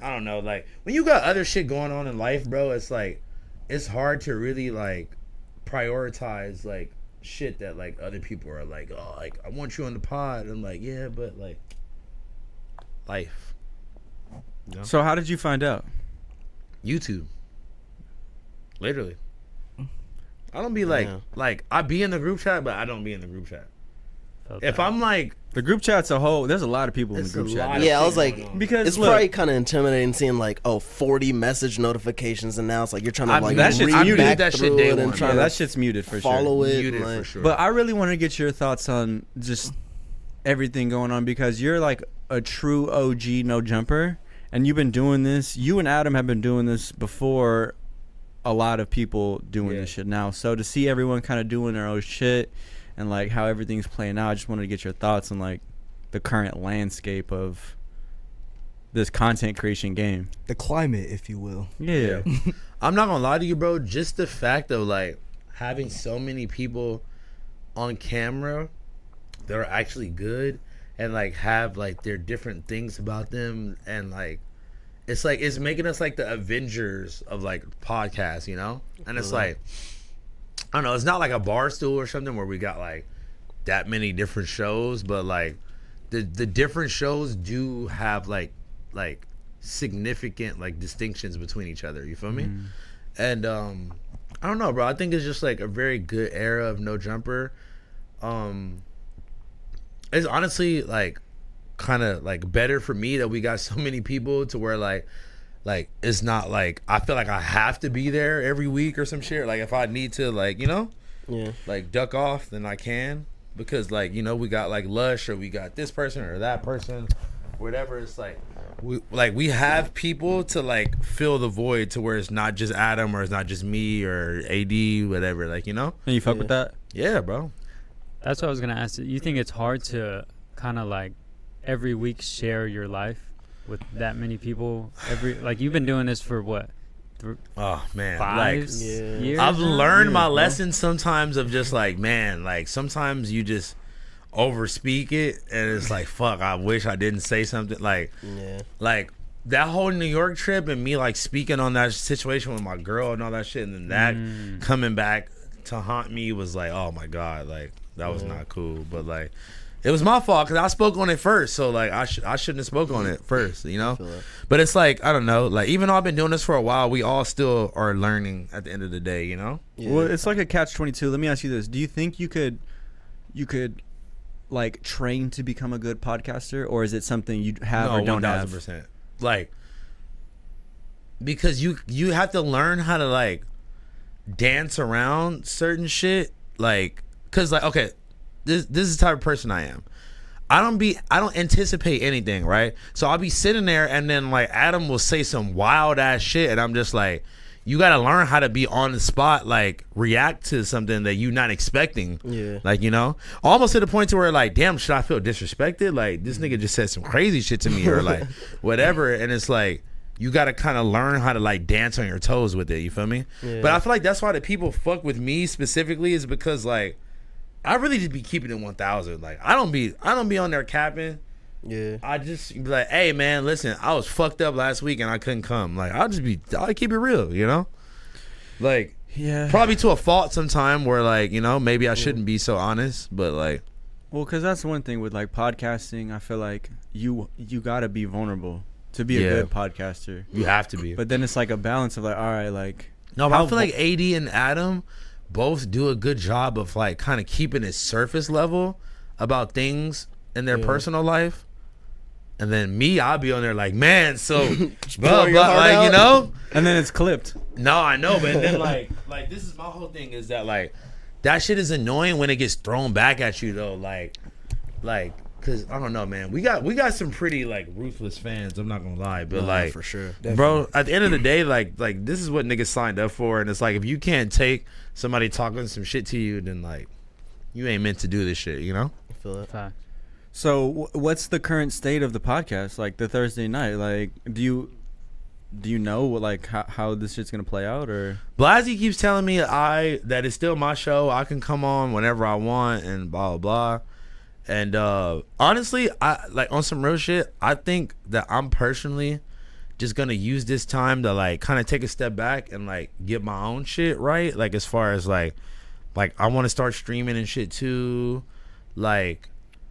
I don't know. Like, when you got other shit going on in life, bro, it's like, it's hard to really like prioritize like shit that like other people are like, oh, like I want you on the pod. I'm like, yeah, but like life. So how did you find out? YouTube. Literally. I don't be like I be in the group chat, but I don't be in the group chat. felt If that. I'm like, The group chat's a whole. There's a lot of people in the It's group a chat. lot now. of Yeah, I was shit like, going on. Because it's look, probably kind of intimidating seeing like 40 message notifications, and now it's like you're trying to I've- like that shit's read muted. back That shit through day it and one. yeah, trying that to shit's muted for sure. follow it. muted like, for sure. But I really want to get your thoughts on just everything going on because you're like a true OG no jumper, and you've been doing this. You and Adam have been doing this before a lot of people doing this shit now. So to see everyone kind of doing their own shit and like how everything's playing out, I just wanted to get your thoughts on like the current landscape of this content creation game. The climate, if you will. Yeah. I'm not gonna lie to you, bro. Just the fact of like having so many people on camera that are actually good and like have like their different things about them, and like it's making us like the Avengers of like podcasts, you know? And it's like, I don't know, it's not like a bar stool or something where we got like that many different shows, but like the different shows do have like significant like distinctions between each other, you feel me? And I don't know, bro, I think it's just like a very good era of No Jumper. It's honestly like kind of like better for me that we got so many people to where like it's not like I feel like I have to be there every week or some shit. Like if I need to, like, you know, yeah. like duck off, then I can, because like, you know, we got like Lush or we got this person or that person, whatever. It's like we have people to like fill the void to where it's not just Adam or it's not just me or AD, whatever, like, you know. And you fuck with that? Yeah, bro. That's what I was gonna ask. You think it's hard to kind of like every week share your life with that many people? Like you've been doing this for what? Oh man, 5 like years. I've now? learned my lesson sometimes of just like, man, like sometimes you just overspeak it and it's like, fuck, I wish I didn't say something. Like like that whole New York trip and me like speaking on that situation with my girl and all that shit, and then that coming back to haunt me was like, oh my god, like that was not cool. But like it was my fault because I spoke on it first, so like I shouldn't have spoke on it first, you know. But it's like, I don't know, like even though I've been doing this for a while, we all still are learning at the end of the day, you know. Well, it's like a catch-22. Let me ask you this: do you think you could like train to become a good podcaster, or is it something you have or don't have? 1000%. Like, because you have to learn how to like dance around certain shit, like, cause like, okay, this is the type of person I am. I don't anticipate anything, right? So I'll be sitting there and then like Adam will say some wild ass shit and I'm just like, you gotta learn how to be on the spot, like react to something that you're not expecting. Yeah. Like, you know, almost to the point to where like, damn, should I feel disrespected? Like this nigga just said some crazy shit to me or like whatever. And it's like, you gotta kind of learn how to like dance on your toes with it. You feel me? Yeah. But I feel like that's why the people fuck with me specifically is because like, I really just be keeping it 1,000. Like I don't be on there capping. Yeah. I just be like, hey man, listen, I was fucked up last week and I couldn't come. Like I'll keep it real, you know? Like Yeah. probably to a fault sometime where like, you know, maybe I shouldn't be so honest, but like Well, because that's one thing with like podcasting. I feel like you gotta be vulnerable to be a good podcaster. You have to be. But then it's like a balance of like, all right, like. No, but I feel like AD and Adam both do a good job of like kind of keeping it surface level about things in their personal life. And then me, I'll be on there like, man, so blah, blah, like, you know? And then it's clipped. No, I know, but then like this is my whole thing is that like that shit is annoying when it gets thrown back at you though, like cause I don't know, man. We got some pretty like ruthless fans, I'm not gonna lie, but like for sure. Bro, at the end of the day, like this is what niggas signed up for, and it's like if you can't take somebody talking some shit to you, then like you ain't meant to do this shit, you know? I feel it. Fact. So what's the current state of the podcast? Like the Thursday night, like do you know like how this shit's gonna play out? Or Blasey keeps telling me that it's still my show. I can come on whenever I want and blah blah blah. And honestly, I like on some real shit. I think that I'm personally just gonna use this time to like kind of take a step back and like get my own shit right. Like as far as like I want to start streaming and shit too. Like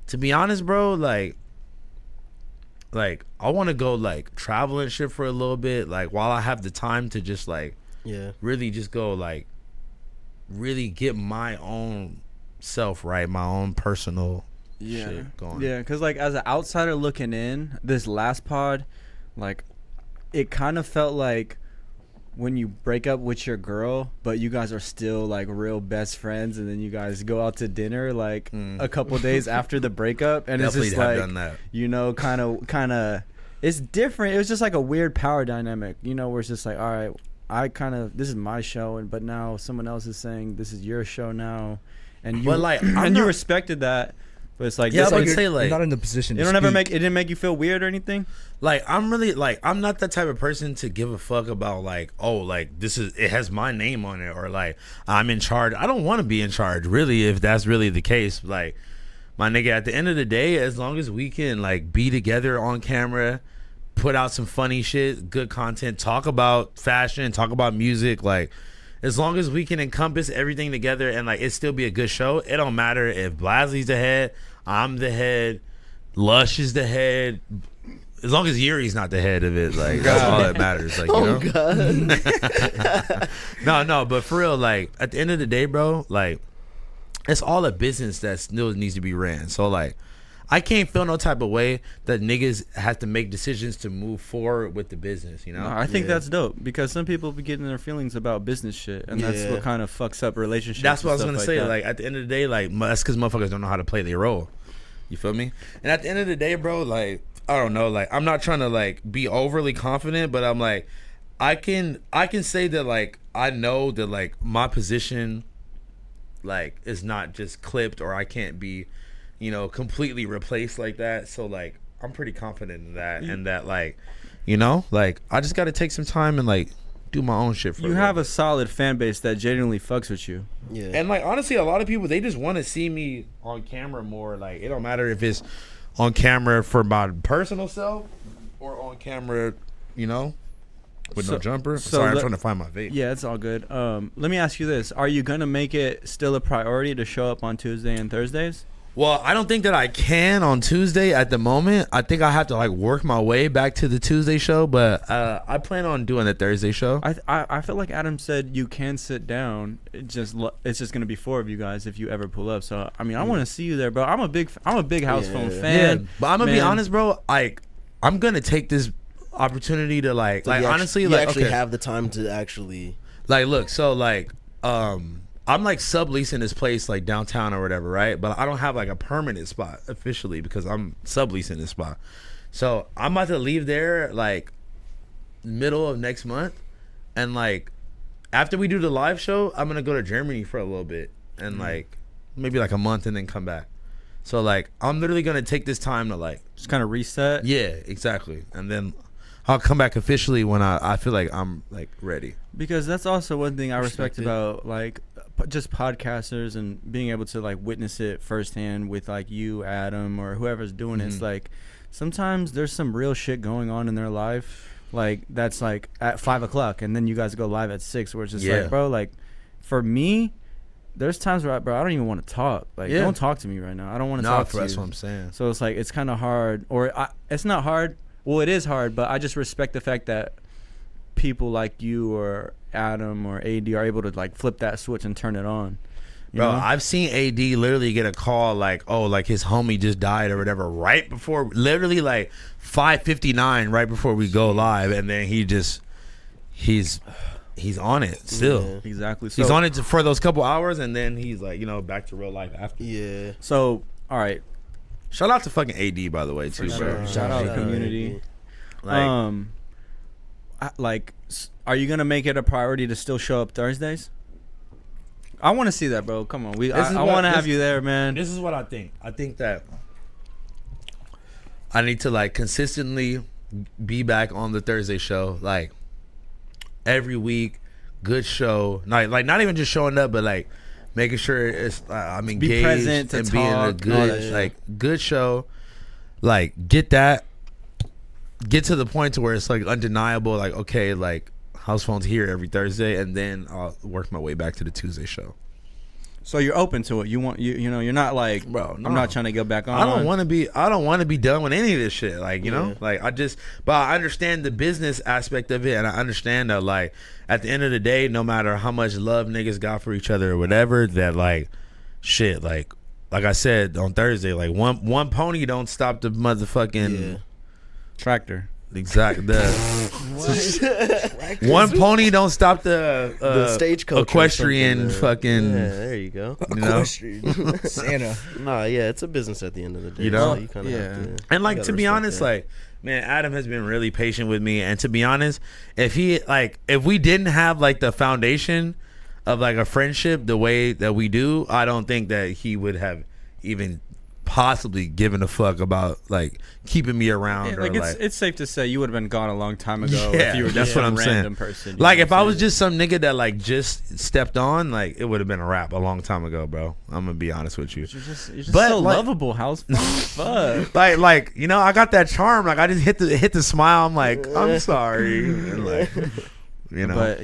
to be honest, bro, like I want to go like travel and shit for a little bit. Like while I have the time to just like really just go like really get my own self right, my own personal shit going. Yeah, because like as an outsider looking in, this last pod, like it kind of felt like when you break up with your girl, but you guys are still like real best friends, and then you guys go out to dinner like a couple days after the breakup, and Definitely it's just have like done that. you know, kind of, it's different. It was just like a weird power dynamic, you know, where it's just like, all right, this is my show, but now someone else is saying this is your show now, and you But like, you respected that. But it's like, Yeah, this, I like would say you're like not in the position. it to don't ever speak. it didn't make you feel weird or anything. like I'm really like I'm not that type of person to give a fuck about like, oh, like it has my name on it, or like I'm in charge. I don't want to be in charge really, if that's really the case. Like my nigga, at the end of the day, as long as we can like be together on camera, put out some funny shit, good content, talk about fashion, talk about music, like as long as we can encompass everything together and like it still be a good show, it don't matter if Blasey's the head, I'm the head, Lush is the head. As long as Yuri's not the head of it, like that's all that matters. Like, you know? No, but for real, like at the end of the day, bro, like it's all a business that still needs to be ran. So like I can't feel no type of way that niggas have to make decisions to move forward with the business, you know? No, I think that's dope, because some people be getting their feelings about business shit, and that's what kind of fucks up relationships. That's what I was and gonna stuff say. that. Like at the end of the day, like that's because motherfuckers don't know how to play their role. You feel me? And at the end of the day, bro, like I don't know, like I'm not trying to like be overly confident, but I'm like I can say that like I know that like my position like is not just clipped, or I can't be, you know, completely replaced like that. So like I'm pretty confident in that, and that like, you know, like I just got to take some time and like do my own shit for you have a solid fan base that genuinely fucks with you. Yeah. And like honestly, a lot of people, they just want to see me on camera more. Like it don't matter if it's on camera for my personal self or on camera, you know, with no jumper. Sorry, I'm trying to find my vape. Yeah, it's all good. Let me ask you this: are you gonna make it still a priority to show up on Tuesday and Thursdays? Well, I don't think that I can on Tuesday at the moment. I think I have to like work my way back to the Tuesday show, but I plan on doing the Thursday show. I feel like Adam said you can sit down. It's just gonna be 4 of you guys if you ever pull up. So I mean, I want to see you there, bro. I'm a big Housephone fan. Yeah, but I'm gonna be honest, bro. Like I'm gonna take this opportunity to like honestly, you like actually okay. have the time to actually Like, look, so like, I'm like subleasing this place like downtown or whatever, right? But I don't have like a permanent spot officially because I'm subleasing this spot. So I'm about to leave there like middle of next month, and like after we do the live show, I'm gonna go to Germany for a little bit and like maybe like a month and then come back. So like I'm literally gonna take this time to like just kind of reset. Yeah, exactly, and then I'll come back officially when I feel like I'm like ready. Because that's also one thing I respect about like just podcasters and being able to like witness it firsthand with like you, Adam, or whoever's doing it. It's like sometimes there's some real shit going on in their life, like that's like at 5 o'clock, and then you guys go live at 6, where it's just like, bro, like for me, there's times where I don't even want to talk. Like, don't talk to me right now. I don't want to talk to you. That's what I'm saying. So it's like, it's kind of hard, or it's not hard. Well, it is hard, but I just respect the fact that people like you or Adam or AD are able to like flip that switch and turn it on. Bro, I've seen AD literally get a call like, oh, like his homie just died or whatever right before, literally like 5:59 right before we go live, and then he's on it still. Yeah. Exactly. So, he's on it for those couple hours, and then he's like, back to real life after. Yeah. So, all right. Shout out to fucking AD, by the way, too, bro. Shout out community. Are you gonna make it a priority to still show up Thursdays? I want to see that, bro. Come on, I want to have you there, man. This is what I think. I think that I need to like consistently be back on the Thursday show, like every week. Good show, like not even just showing up, but like making sure it's I'm engaged, be present to and talk, being a good good show. Like get to the point to where it's like undeniable. Like okay, like Housephone's here every Thursday, and then I'll work my way back to the Tuesday show. So you're open to it. You want you're not like, bro. No. I'm not trying to go back on. I don't want to be done with any of this shit. Like know, like but I understand the business aspect of it, and I understand that like at the end of the day, no matter how much love niggas got for each other or whatever, that like shit, like I said on Thursday, like one pony don't stop the motherfucking tractor. Exactly. One pony don't stop the stagecoach equestrian fucking. Yeah, there you go. Equestrian Santa. Nah, yeah, it's a business at the end of the day. So you kind of have to. And like to be honest, like man, Adam has been really patient with me. And to be honest, if we didn't have like the foundation of like a friendship the way that we do, I don't think that he would have even possibly given a fuck about like keeping me around. Yeah, it's safe to say you would have been gone a long time ago if you were just what some I'm random saying. person. Like if I was just some nigga that like just stepped on, like it would have been a wrap a long time ago, bro. I'm gonna be honest with you. You're just so lovable, Housephone. Fuck. like I got that charm. Like I just hit the smile. I'm like, I'm sorry. And like, But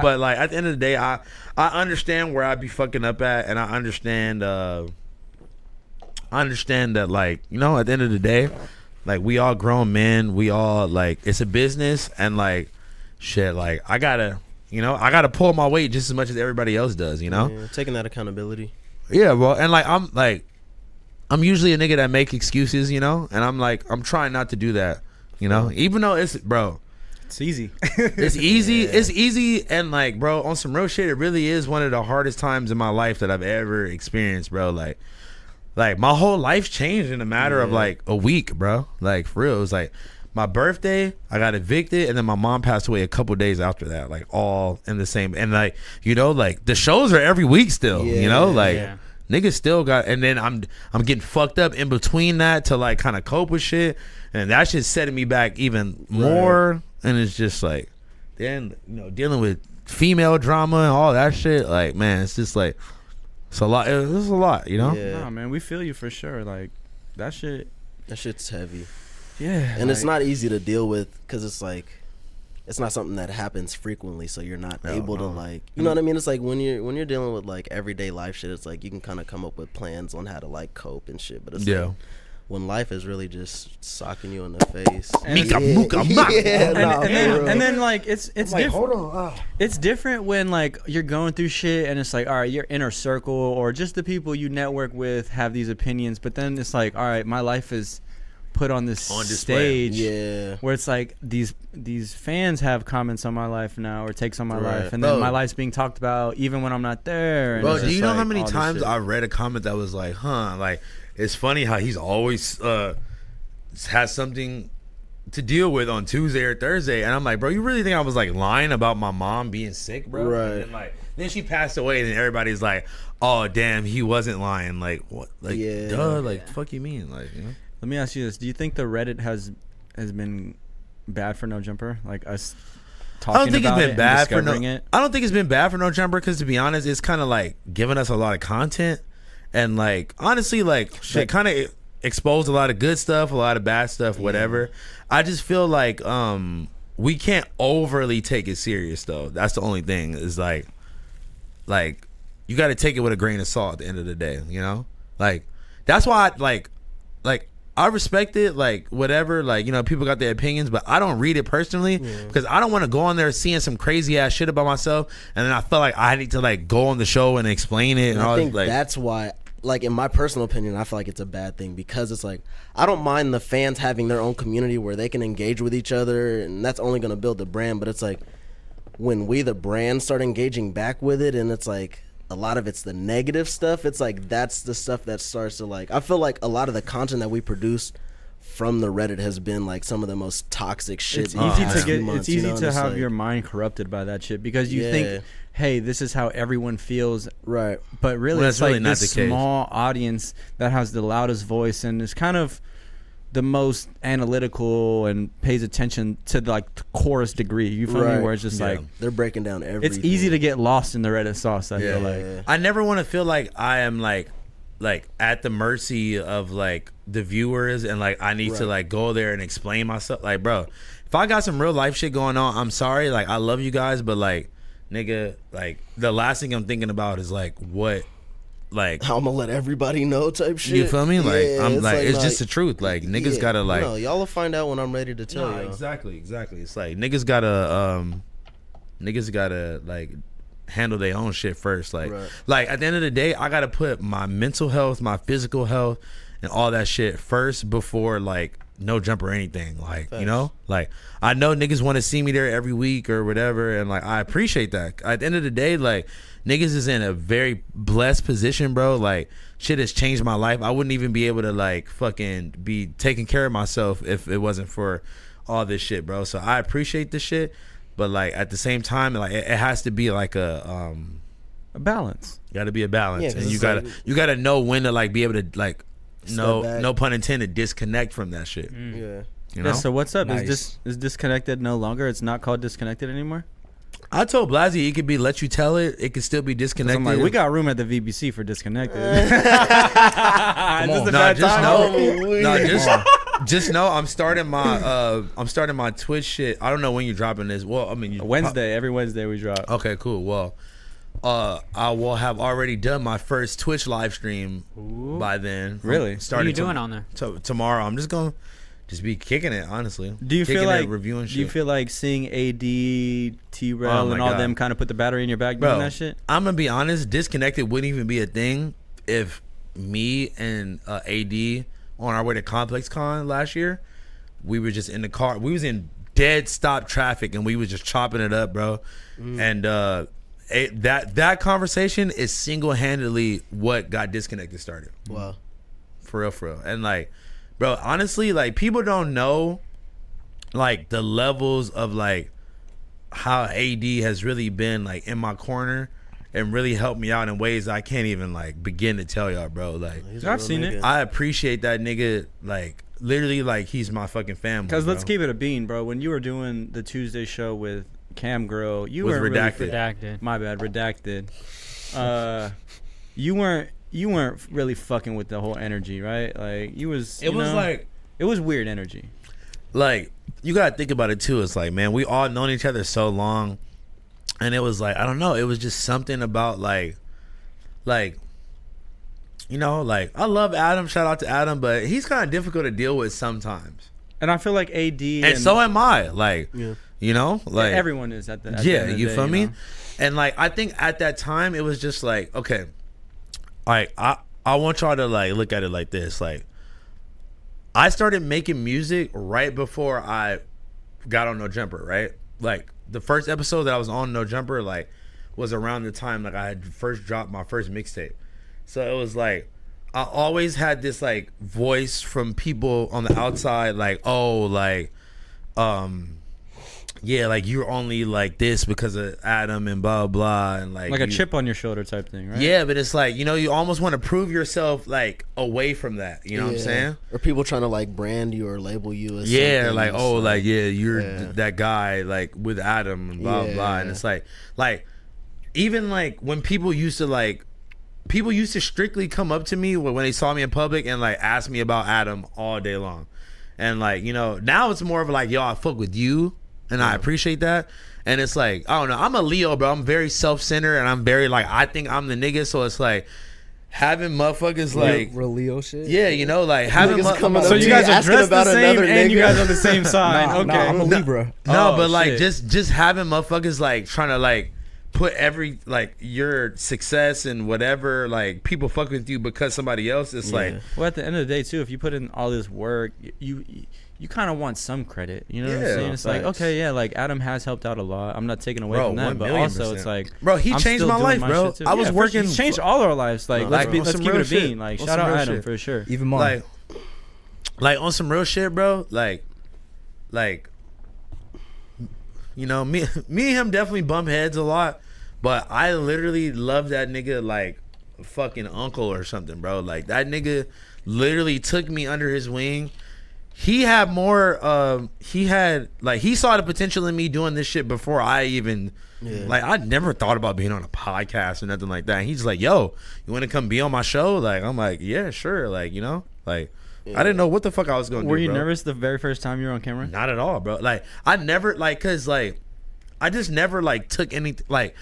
but like at the end of the day, I understand where I'd be fucking up at, and I understand that like at the end of the day, like we all grown men, we all like it's a business, and like shit, like I gotta pull my weight just as much as everybody else does, taking that accountability. Yeah, well, and like I'm usually a nigga that make excuses, and I'm trying not to do that, even though it's easy. It's easy. It's easy, and like, bro, on some real shit, it really is one of the hardest times in my life that I've ever experienced, bro. Like my whole life changed in a matter of like a week, bro. Like for real, it was like my birthday, I got evicted, and then my mom passed away a couple days after that. Like all in the same, and like like the shows are every week still. Niggas still got, and then I'm getting fucked up in between that to like kind of cope with shit, and that shit's setting me back even more. And it's just like, then dealing with female drama and all that shit. Like man, it's just like. It's a lot. It's a lot, Yeah. Nah, man, we feel you for sure. Like that shit's heavy. Yeah, and it's not easy to deal with because it's like it's not something that happens frequently, so you're not able to like you know what I mean. It's like when you're dealing with like everyday life shit, it's like you can kind of come up with plans on how to like cope and shit. But it's like, when life is really just socking you in the face. And then like it's different. Hold on. It's different when like you're going through shit and it's like, all right, your inner circle or just the people you network with have these opinions, but then it's like, all right, my life is put on this stage where it's like these fans have comments on my life now or takes on my life, and then my life's being talked about even when I'm not there. Bro, do you know how many times I read a comment that was like, like it's funny how he's always has something to deal with on Tuesday or Thursday, and I'm like, bro, you really think I was like lying about my mom being sick, bro? Right. And then she passed away, and then everybody's like, oh damn, he wasn't lying. Like what? Like duh. Like fuck you mean? Like Let me ask you this: do you think the Reddit has been bad for No Jumper? Like us talking I don't think about it's been bad for no. it? I don't think it's been bad for No Jumper because to be honest, it's kind of like giving us a lot of content. And like honestly, like shit kind of exposed a lot of good stuff, a lot of bad stuff, whatever. I just feel like we can't overly take it serious though. That's the only thing is like you got to take it with a grain of salt at the end of the day, you know? Like, that's why I respect it, like, whatever, like, you know, people got their opinions, but I don't read it personally because I don't want to go on there seeing some crazy ass shit about myself, and then I feel like I need to, like, go on the show and explain it. And I all think like, that's why, like, in my personal opinion, I feel like it's a bad thing because it's like, I don't mind the fans having their own community where they can engage with each other, and that's only going to build the brand, but it's like, when we, the brand, start engaging back with it, and it's like, a lot of it's the negative stuff. It's like that's the stuff that starts to like. I feel like a lot of the content that we produce from the Reddit has been like some of the most toxic shit. It's easy to get. Months, It's easy to have like, your mind corrupted by that shit because you think, hey, this is how everyone feels, right? But really, Well, it's that's really like not this the case. small audience that has the loudest voice and is kind of the most analytical and pays attention to like the chorus degree. You feel me? Right. Where it's just like they're breaking down everything. it's easy to get lost in the Reddit sauce. I feel like. I never want to feel like I am like at the mercy of like the viewers and like I need to like go there and explain myself. Like, bro, if I got some real life shit going on, I'm sorry. Like, I love you guys, but like, nigga, like the last thing I'm thinking about is like what. Like, I'm gonna let everybody know type shit. You feel me? Like, Yeah, I'm like, it's like, just the truth. Like, niggas gotta like. No, y'all will find out when I'm ready to tell you. Exactly. It's like niggas gotta like handle their own shit first. Like, like at the end of the day, I gotta put my mental health, my physical health, and all that shit first before like no jump or anything. Like, you know, like I know niggas want to see me there every week or whatever, and like I appreciate that. At the end of the day, like. Niggas is in a very blessed position, bro. Like, shit has changed my life. I wouldn't even be able to, like, fucking be taking care of myself if it wasn't for all this shit, bro. So I appreciate this shit. But, like, at the same time, like, it has to be, like, a balance. Got to be a balance. Yeah, and you gotta know when to, like, be able to, like, no pun intended, disconnect from that shit. Yeah. You know? Yeah, so what's up? Nice. Is Disconnected no longer? It's not called Disconnected anymore? I told Blasey it could be let you tell it. It could still be disconnected. I'm like, we got room at the VBC for Disconnected. Just know I'm starting my Twitch shit. I don't know when you're dropping this. Well, I mean Wednesday. Every Wednesday we drop. Okay, cool. Well, I will have already done my first Twitch live stream by then. Really? What are you doing on there? Tomorrow. I'm just gonna be kicking it, honestly. Do you feel like reviewing shit? Do you feel like seeing AD, T-Rail, and all them kind of put the battery in your back doing that shit? I'm gonna be honest. Disconnected wouldn't even be a thing if me and AD on our way to Complex Con last year, we were just in the car. We was in dead stop traffic and we was just chopping it up, bro. And that conversation is single-handedly what got Disconnected started. Wow. For real. And like, bro, honestly, like, people don't know like the levels of like how AD has really been like in my corner and really helped me out in ways I can't even like begin to tell y'all, bro. Like, I've seen it. I appreciate that nigga. Like, literally, like, he's my fucking family. Because let's keep it a bean, bro. When you were doing the Tuesday show with Cam Girl, you were Redacted. My bad, redacted. You weren't really fucking with the whole energy, right? Like, it was weird energy. Like, you gotta think about it too. It's like, man, we all known each other so long, and it was like, I don't know, it was just something about like, you know, like, I love Adam. Shout out to Adam, but he's kind of difficult to deal with sometimes. And I feel like AD and so am I. Like, you know, like, everyone is at the end of the you day, feel me? know? And like, I think at that time it was just like, okay, like, I want y'all to like look at it like this. Like, I started making music right before I got on No Jumper, right? Like, the first episode that I was on No Jumper, like, was around the time like I had first dropped my first mixtape. So it was like, I always had this like voice from people on the outside, like, oh, like, yeah, like, you're only like this because of Adam and blah blah, and like a chip on your shoulder type thing, right? Yeah, but it's like, you know, you almost want to prove yourself like away from that. You know what I'm saying? Or people trying to like brand you or label you as like, oh, like, yeah, you're that guy like with Adam and blah blah, and it's like even like when people used to strictly come up to me when they saw me in public and like ask me about Adam all day long, and like, you know, now it's more of like, yo, I fuck with you. and I appreciate that. And it's like, I don't know, I'm a Leo, bro. I'm very self-centered, and I'm very like, I think I'm the nigga. So it's like having motherfuckers like real Leo shit. yeah, you know, like having Niggas coming up So to you guys are asking dressed the about same, another and you nigga. guys are the same sign. Nah, Okay. I'm a Libra. no, Oh, but like shit. just having motherfuckers like trying to like put every like your success and whatever, like people fuck with you because somebody else. It's like Well, at the end of the day, too, if you put in all this work, you kind of want some credit. You know what I'm Yeah, saying? It's like, facts. okay, yeah, like Adam has helped out a lot. I'm not taking away Bro, from that, but 1,000,000%. also it's like, bro, he I'm changed still my doing life, my bro. shit, too. I was Yeah, for working. sure. He's changed all our lives. Like, Like, let's on keep some it real a bean. shit. Like, On shout some out real Adam shit. for sure. Even mine. Like on some real shit, bro. Like, you know, me and him definitely bump heads a lot, but I literally love that nigga like a fucking uncle or something, bro. Like that nigga literally took me under his wing. He had more. He saw the potential in me doing this shit before I even. Yeah. Like I never thought about being on a podcast or nothing like that. And he's like, "Yo, you want to come be on my show?" Like I'm like, "Yeah, sure." Like, you know, like I didn't know what the fuck I was gonna do. Were you bro. nervous the very first time you were on camera? Not at all, bro. Like I never like, cause like I just never like took any like.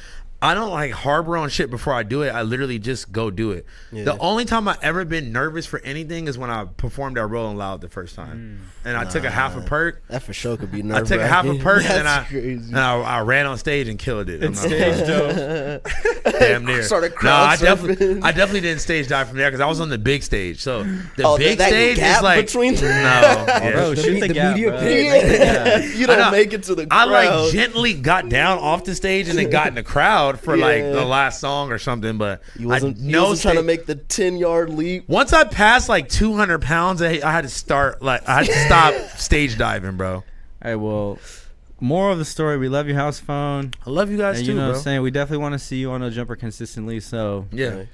I don't like harbor on shit before I do it. I literally just go do it. Yeah. The only time I ever been nervous for anything is when I performed at Rolling Loud the first time, and I took a half a perk. That for sure could be I nerve. took a half a perk, and then crazy. I ran on stage and killed it. I'm not Stage lying. dope. Damn near. Started No, crowd I surfing. definitely didn't stage dive from there because I was on the big stage. So the Oh, big that stage gap is like between the- no, yeah. Bro, shoot the the gap, media bro. pit. Yeah. You I know. don't make it to the I crowd. like gently got down off the stage and then got in the crowd for like Yeah. the last song or something. But You wasn't, I you know wasn't trying to sta- make the 10-yard leap. Once I passed like 200 pounds, I had to start like I had to stop stage diving, bro. All right, well, moral of the story, we love your house phone. I love you guys And too, you know bro. what I'm saying? We definitely want to see you on a jumper consistently, so Yeah. Nice.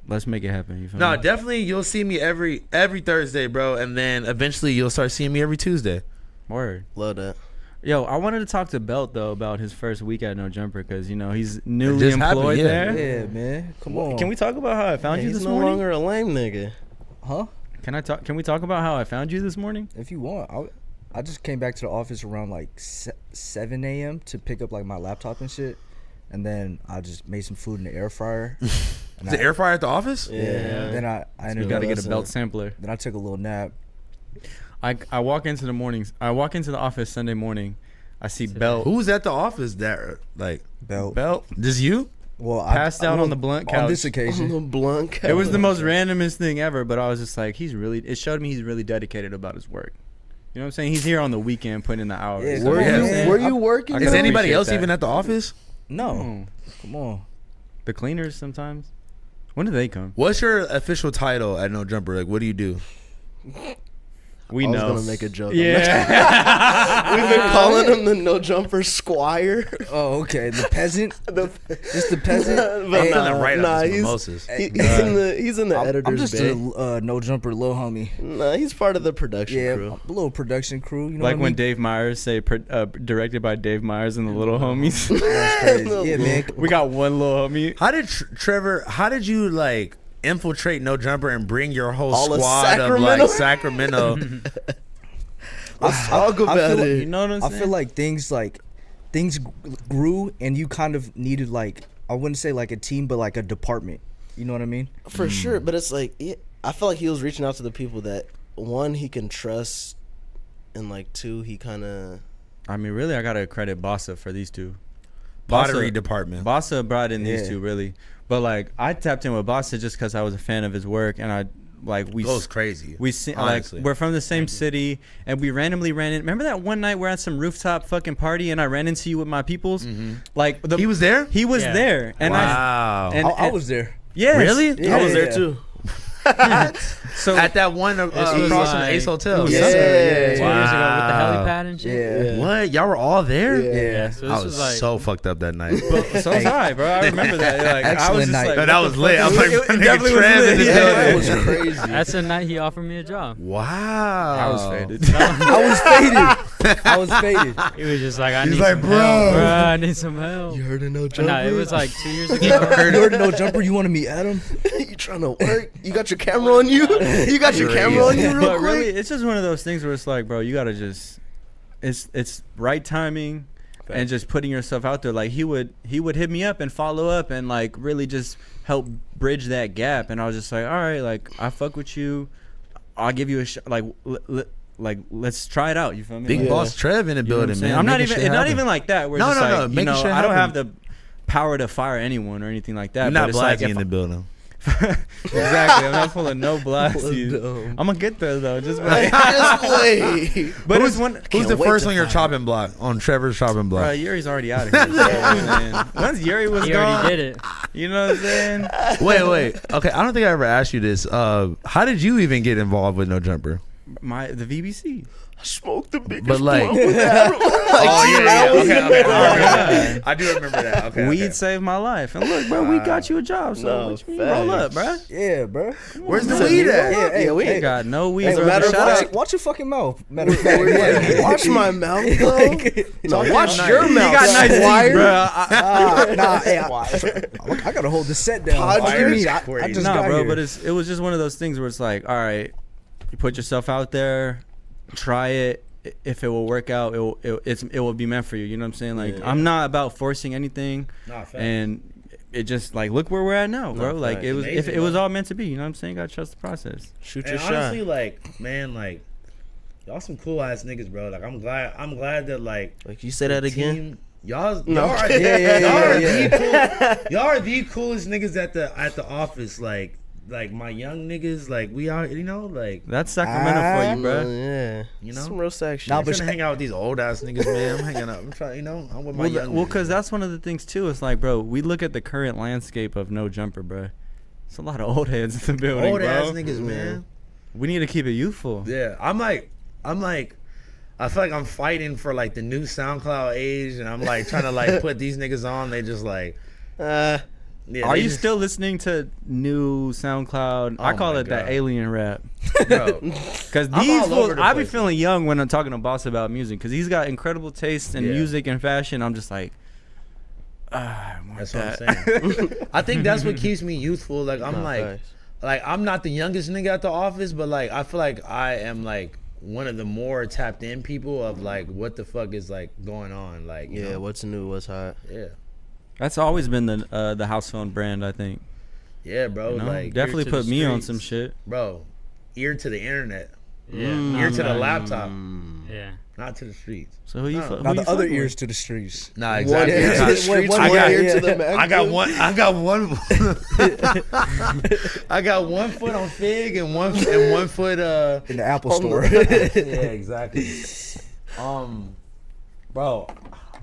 let's make it happen. You feel No, me? definitely you'll see me every Thursday, bro, and then eventually you'll start seeing me every Tuesday. Word. Love that. Yo, I wanted to talk to Belt, though, about his first week at No Jumper, because, you know, he's newly just happened, employed yeah. there. Yeah, man. Come on. Can we talk about how I found Yeah, you he's this no morning? longer a lame nigga. Huh? Can we talk about how I found you this morning? If you want, I just came back to the office around like 7 a.m. to pick up like my laptop and shit, and then I just made some food in the air fryer. And Is the air fryer at the office? Yeah. Then I ended You got to up. get a Belt sampler. Then I took a little nap. I walk into the mornings. I walk into the office Sunday morning. I see Belt Who's at the office there? Like Belt. Belt just you? Well, passed out on the blunt couch. on this On occasion. the blunt couch. It was the most randomest thing ever, but I was just like, it showed me he's really dedicated about his work. You know what I'm saying? He's here on the weekend putting in the hours. Yeah, You come know Were what I'm on, saying? you, were you working? I Is gotta anybody appreciate else that. even at the office? No, Oh. come on. The cleaners sometimes. When do they come? What's your official title at No Jumper? Like, what do you do? We I was know. gonna make a joke. Yeah. We've been calling him the No Jumper Squire. Oh, okay. The peasant. The- Just the peasant. But Hey, I'm feeling right nah, out this he's- mimosas. He's in the I'm editor's just bay. a no jumper little homie. Nah, he's part of the production Yeah, crew. a little production crew. You know Like what I when mean? Dave Myers say directed by Dave Myers and the Little Homies. That's crazy. Yeah, man. We got one little homie. How did Trevor? How did you like infiltrate No Jumper and bring your whole All of squad of like Sacramento? Let's talk I about feel like- it. You know what I'm I saying? feel like things grew, and you kind of needed like, I wouldn't say like a team, but like a department. You know what I mean? For sure, but it's like I feel like he was reaching out to the people that one he can trust, and like two he kind of. I mean, really, I gotta credit Bossa for these two. Pottery department. Bossa brought in these Yeah. two, really. But like, I tapped in with Bossa just because I was a fan of his work, and we Goes crazy. We see, like, honestly. we're from the same city, and we randomly ran in. Remember that one night we're at some rooftop fucking party, and I ran into you with my peoples. Like He was there. he was Yeah. there, and Wow. I was there. yes. Really? Yeah, I was there yeah. too. So At that one was across from like- Ace Hotel. Yeah. 2 years ago with the Wow. helipad and shit. Yeah. What? Y'all were all there? Yeah. Yeah, so this I was was like so fucked up that night. so was I, bro. I remember that. Like, I was Excellent just night. like, No, what that the was fuck lit. is I was this? like, It nigga definitely was Trev in lit. this Yeah, That building. was crazy. that's the night he offered me a job. Wow. I was faded. I was faded. I was faded. He was just like, I He's need like, some "Bro." help, bro. I need some help. You heard of No But Jumper? no, it was like 2 years You ago. heard no jumper. You want to meet Adam? You trying to work? You got your camera on you? You got your camera on you real But quick? really, it's just one of those things where it's like, bro, you gotta just it's right timing and just putting yourself out there. Like he would hit me up and follow up and like really just help bridge that gap. And I was just like, all right, like I fuck with you. I'll give you a shot. Like let's try it out. You feel me? Big Like, boss Trev in the you know what building, I'm saying? man. I'm not Making even. shit It's not happen. even like that. We're No, just no, no, like, you making know, shit I don't have happen. the power to fire anyone or anything like that. You're but not it's like Blackie if in the building. exactly. I'm not pulling no blacks. Dumb. I'm gonna get there though. Just wait. Just wait. But Who's it's one. Who's the wait first to on your fire. chopping block? On Trevor's chopping block. Bro, Yuri's already out of here. So, once Yuri was He gone, already did it. you know what I'm saying? Wait. Okay, I don't think I ever asked you this. How did you even get involved with No Jumper? The VBC. Smoke the biggest. But like, blunt with that. Okay. I do remember that. Okay. Weed saved my life. And look, bro, we got you a job. So No, what you mean? Roll up, bro. Yeah, bro. Where's the So weed you at? roll up? Yeah, we We ain't got no weed. Hey, bro. matter of Shout fact, out- Watch your fucking mouth. Matter of fact, Watch my mouth, bro. No, watch nice. your You mouth. got nice Squire. teeth, bro. Hey, I gotta hold the set down. Pod's What do you mean? I crazy. just Nah, got bro, here. but it was just one of those things where it's like, all right, you put yourself out there, try it. If it will work out, it will be meant for you. You know what I'm saying? Like, Yeah. I'm not about forcing anything, and it just like look where we're at now, bro. Like facts. it was, if Amazing, it was bro. all meant to be. You know what I'm saying? Gotta trust the process. Shoot And your shot. honestly, like, man, like, y'all some cool ass niggas, bro. Like, I'm glad that like Like you say that again. team, y'all No. are y'all are the coolest niggas at the office. Like my young niggas, like we are, you know, like That's Sacramento for you, bro. Yeah, You know? some real sex shit. Nah, I'm but trying to hang out with these old ass niggas, man. I'm hanging out. I'm trying, you know, I'm with my Well, young. well, niggas, because bro. that's one of the things too. It's like, bro, we look at the current landscape of No Jumper, bro. It's a lot of old heads in the building, old bro. ass niggas, man. We need to keep it youthful. Yeah, I'm like, I feel like I'm fighting for like the new SoundCloud age, and I'm like trying to like put these niggas on. They just like, yeah, Are they you just- still listening to new SoundCloud? I Oh call my it that God. alien rap. bro? Because I'm these all over fools, the I be place. feeling young when I'm talking to Boss about music. Because he's got incredible taste in Yeah. music and fashion. I'm just like, I want That's that. what I'm saying. I think that's what keeps me youthful. Like I'm like I'm not the youngest nigga at the office, but like I feel like I am like one of the more tapped in people of like what the fuck is like going on. Like you yeah, know? what's new? What's hot? Yeah, That's always been the Housephone brand, I think. yeah, bro. You know? Like Definitely ear to put the me on streets. some shit. bro. Ear to the internet, Yeah. ear to the nah, laptop, Yeah. not to the streets. So who you? Nah. who Now you the other fucking ears with? to the streets. Nah, One exactly. ear to I the got- streets, I one got- ear yeah. to the Mac. I got one foot on Fig and one foot In the Apple Store. yeah, exactly. Bro,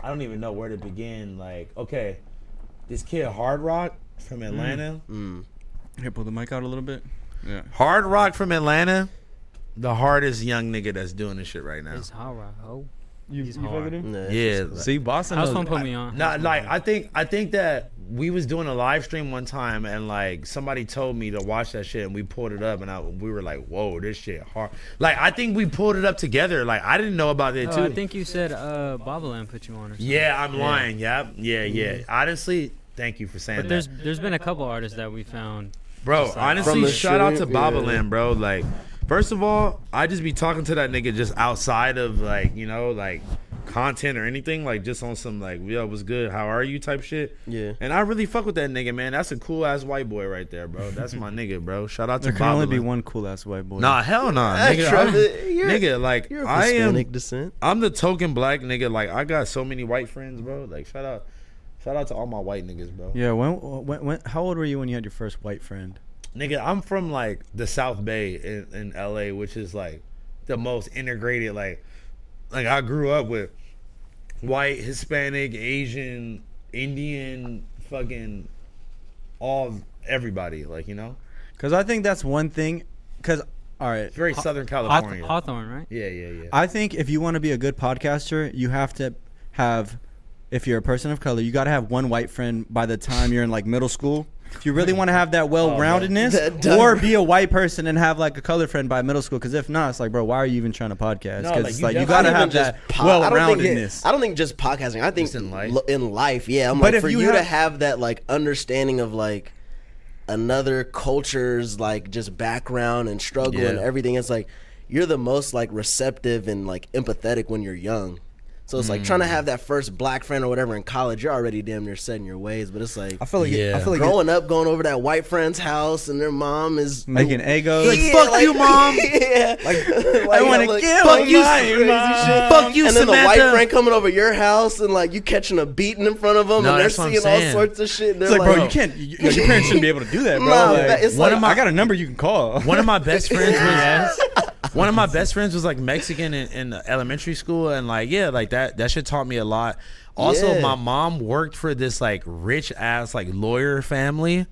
I don't even know where to begin. Like, okay, this kid Hard Rock from Atlanta. Here, pull the mic out a little bit. Yeah. Hard Rock from Atlanta, the hardest young nigga that's doing this shit right now. It's hard, ho. You He's hard. Nah, Yeah, See, Boston. House knows- phone put me on. Not like I think that we was doing a live stream one time and like somebody told me to watch that shit and we pulled it up and we were like, whoa, this shit hard. Like I think we pulled it up together. Like I didn't know about it too. I think you said Bobbleland put you on or something. Yeah, I'm lying. Yep. Yeah. Honestly, thank you for saying But that. there's been a couple artists that we found. Bro, Just like- honestly, From the shout out to street, Bobbleland, bro. Like, first of all, I just be talking to that nigga just outside of like, you know, like content or anything, like just on some like, yo, what's good? How are you? Type shit. Yeah. And I really fuck with that nigga, man. That's a cool ass white boy right there, bro. That's my nigga, bro. Shout out to There can only be Bobbleland. one cool ass white boy. Nah, hell nah, Hey, nigga. Trevor, Nigga, like You're of I am. Hispanic descent. I'm the token black nigga. Like I got so many white friends, bro. Like shout out to all my white niggas, bro. Yeah. When? How old were you when you had your first white friend? Nigga, I'm from like the South Bay in LA, which is like the most integrated. Like I grew up with white, Hispanic, Asian, Indian, fucking everybody. Like you know, Because I think that's one thing. Because all right, it's very Southern California. Hawthorne, right? Yeah. I think if you want to be a good podcaster, you have to have, if you're a person of color, you got to have one white friend by the time you're in like middle school. If you really want to have that well-roundedness, or be a white person and have like a colored friend by middle school. Because if not, it's like, bro, why are you even trying to podcast? No, Because like, it's you like you definitely- got to have Even that just well-roundedness. I don't think just podcasting. I think Just in life? in life, yeah. I'm But like if for you you to have- have that like understanding of like another culture's like just background and struggle and Yeah. everything. It's like you're the most like receptive and like empathetic when you're young. So it's like trying to have that first black friend or whatever in college, you're already damn near set in your ways. But it's like I feel like growing up, going over that white friend's house and their mom is making egos. Like, fuck you, mom. Yeah, I want to kill fuck you, mom. Fuck you, and then Samantha. the white friend coming over your house and like you catching a beating in front of them No, and they're that's what I'm seeing all saying. sorts of shit. And It's they're like, bro, you can't. Your parents shouldn't be able to do that, bro. Nah, Like, it's one like of my- I got a number you can call. One of my best friends was one of my best friends was like Mexican in elementary school, and like like that shit taught me a lot. Also, Yeah. my mom worked for this like rich ass like lawyer family,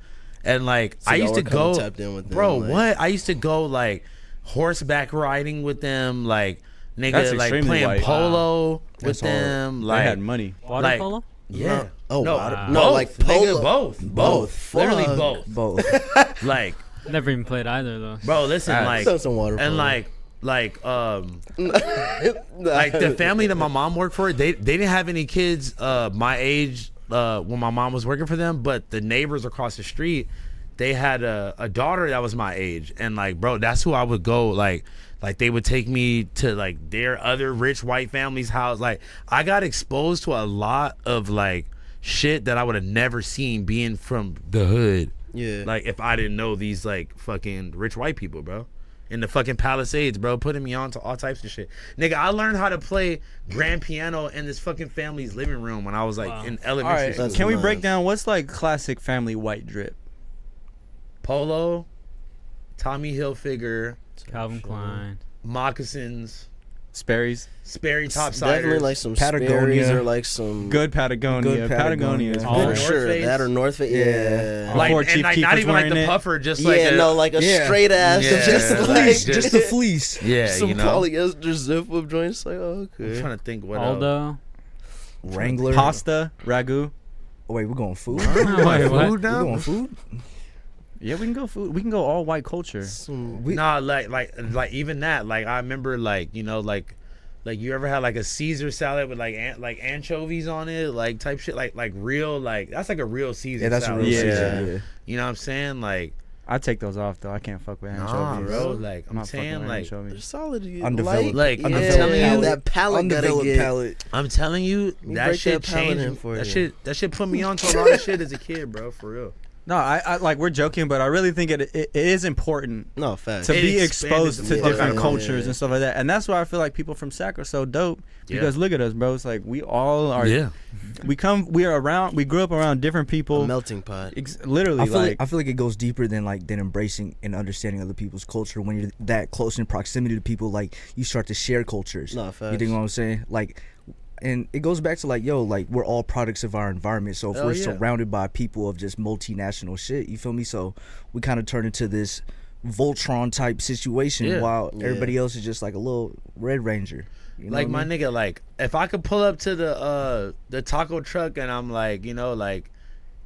and like So I y'all used to were kinda go, tapped in with them, bro. like- What I used to go like horseback riding with them, like That's nigga, like extremely playing white. polo with That's hard. them. They Like had money. Water like- polo? yeah. Oh, no, water- both, no, like nigga, polo. both, literally Fuck. both. Like, Never even played either though. bro, listen, Facts. like, Some water and polo. like like the family that my mom worked for, they didn't have any kids my age when my mom was working for them, but the neighbors across the street, they had a daughter that was my age, and like, bro, that's who I would go like they would take me to like their other rich white family's house. Like, I got exposed to a lot of like shit that I would have never seen being from the hood. Yeah. Like, if I didn't know these like fucking rich white people, bro. In the fucking Palisades, bro, putting me on to all types of shit. Nigga, I learned how to play grand piano in this fucking family's living room when I was like in All elementary right, school. That's can we nice. break down what's like classic family white drip? Polo, Tommy Hilfiger, Calvin Klein. moccasins, Sperry's. Sperry topsiders. Definitely like some Patagonia. Sperry's or like some Good Patagonia. Good Patagonia is Patagonia. Oh, good. North sure Face. that or North Face. Yeah. All like, four and Chief like Keef not was even like wearing the it. puffer, just Yeah, like a, no, like a Yeah. straight ass, Yeah, just like, like just the fleece. yeah, some you know. polyester zip up joints. Like, oh, I'm okay. trying to think what else. Aldo. Wrangler. Pasta, ragu. Oh, wait, we're going food. Wait, what? Food We're now? going food. Yeah, we can go food. We can go all white culture. Some, Nah, like even that. Like, I remember, like, you know, like you ever had like a Caesar salad with like anchovies on it, like type shit, like real, like that's like a real Caesar. Yeah, that's a salad. real Yeah. Caesar. Yeah. You know what I'm saying? Like, I take those off though. I can't fuck with anchovies. nah, bro. Like, I'm not fucking saying, with like, they're anchovies. solid. Undeveloped. Like, yeah, I'm telling you, that palate gotta Undeveloped get. palate. I'm telling you, You that break shit that palate in changed. for That you. shit put me onto a lot of shit as a kid, bro. For real. No, I like we're joking, but I really think it is important No, facts. to It be expanded exposed the to fuck different out of it. cultures Yeah. and stuff like that. And that's why I feel like people from Sac are so dope. Yeah. Because look at us, bro. It's like we all are. Yeah. We grew up around different A people. melting pot. Literally, I feel like like, I feel like it goes deeper than embracing and understanding other people's culture. When you're that close in proximity to people, like you start to share cultures. No, You facts. think what I'm saying? Like, and it goes back to like, yo, like we're all products of our environment. So if Hell we're yeah. surrounded by people of just multinational shit, you feel me? So we kind of turn into this Voltron type situation Yeah. while Yeah. everybody else is just like a little Red Ranger. You know Like, what my I mean? nigga, like, if I could pull up to the taco truck and I'm like, you know, like,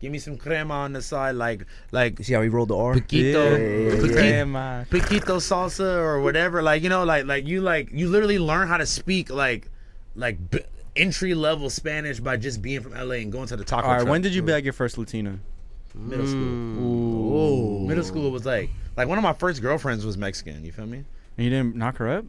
give me some crema on the side, like You see how he rolled the R? piquito, Grandma. piquito salsa or whatever, like, you know, like you literally learn how to speak like entry level Spanish by just being from LA and going to the taco All right, truck. when did you bag your first Latina? Middle school. Ooh. Middle school was like one of my first girlfriends was Mexican. You feel me? And you didn't knock her up?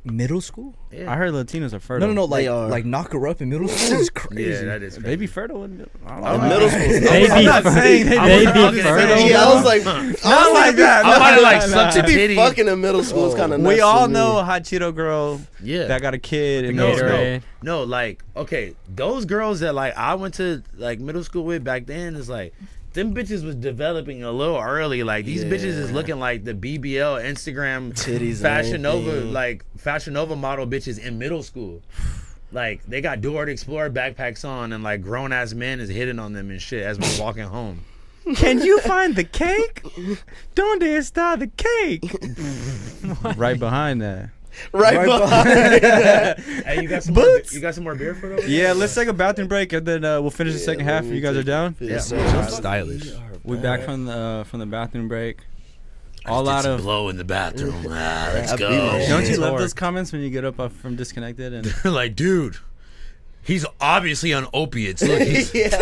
Middle school? Yeah. I heard Latinos are fertile. No, They are. like knock her up in middle school is crazy. Yeah, that is crazy. They be fertile in I don't Oh, know. Middle school. They I'm be not saying they they be be fucking fertile. saying- Yeah, I was like, Not like that. I might have like Nah, sucked nah. a to titty. be fucking in middle school is kind of. We all know a hot Cheeto girl Yeah. that got a kid and No, goes, Gatorade. no, like, okay, those girls that like I went to like middle school with back then is like them bitches was developing a little early. Like these bitches is looking like the BBL Instagram Titties and Fashion Nova, everything. like Fashion Nova model bitches in middle school. Like they got Door Explorer backpacks on and like grown ass men is hitting on them and shit as we're walking home. Can you find the cake? Donde está the cake? Right behind that. right behind. Hey, you got some Boots. more, you got some more beer for those? Yeah, let's take a bathroom break and then we'll finish the second half. If you guys are down, Yeah, stylish. we're back from the bathroom break. All out of. blow in the bathroom. Let's That'd be my Don't you shit. love those comments when you get up from disconnected and like, dude, He's obviously on opiates. Look, he's he's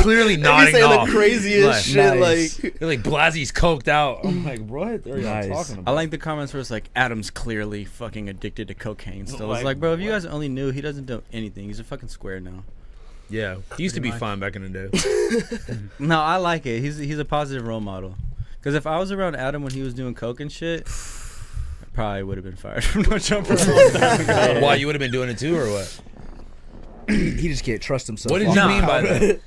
clearly nodding saying off. the craziest Like, shit. nice. Like, They're like Blasy's coked out. I'm like, what are y'all Nice. talking I about? like the comments where it's like Adam's clearly fucking addicted to cocaine still. It's Like, like, bro, if you guys only knew, he doesn't do anything. He's a fucking square now. Yeah, he used to be much. fun back in the day. No, I like it. He's a positive role model. Because if I was around Adam when he was doing coke and shit, I probably would have been fired from No Jumper. Why, you would have been doing it too, or what? He just can't trust himself. What did off you the mean by powder. that?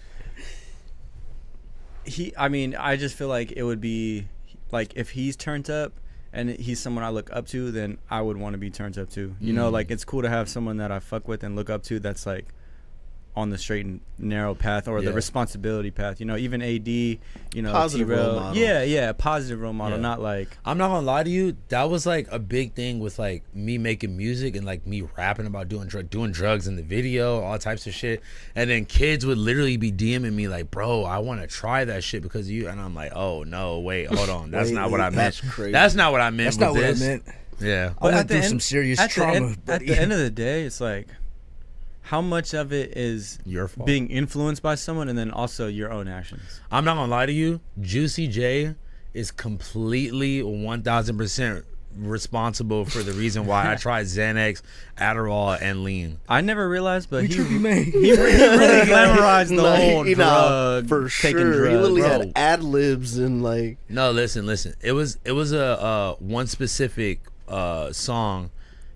I mean, I just feel like it would be like if he's turned up and he's someone I look up to, then I would want to be turned up too. You know, like it's cool to have someone that I fuck with and look up to that's like on the straight and narrow path or the responsibility path. You know, even AD, you know, Positive role T-Rail. model. Yeah, positive role model, Yeah. not like I'm not gonna lie to you. That was like a big thing with like me making music and like me rapping about doing drugs in the video, all types of shit. And then kids would literally be DMing me like, "Bro, I want to try that shit because of you." And I'm like, "Oh no, wait, hold on. That's not what I meant. that's crazy. That's not what I meant. That's not with what I this." meant. Yeah. I went at the through end- some serious at trauma. At the end of the day, it's like how much of it is Your fault. being influenced by someone and then also your own actions. I'm not gonna lie to you. Juicy J is completely 1,000% responsible for the reason why I tried Xanax, Adderall, and lean. I never realized, but We he trippy, man. really glamorized the Nah, whole nah, drug for taking sure. drugs. He literally bro. had ad libs and like. No, listen. It was a one specific song,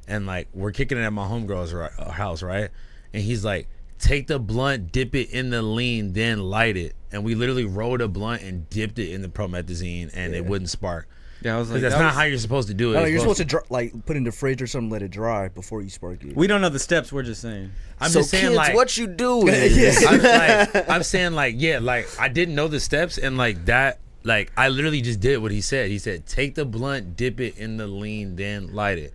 and like we're kicking it at my homegirl's house, right? And he's like, take the blunt, dip it in the lean, then light it. And we literally rolled a blunt and dipped it in the promethazine, and it wouldn't spark. Yeah, I was like, Because that's that not was- how you're supposed to do it. No, You're you're supposed to like put in the fridge or something, let it dry before you spark it. We don't know the steps. We're just saying. I'm So just saying, kids, like, what you do is I'm saying, like, yeah, like I didn't know the steps, and like that, like I literally just did what he said. He said, take the blunt, dip it in the lean, then light it.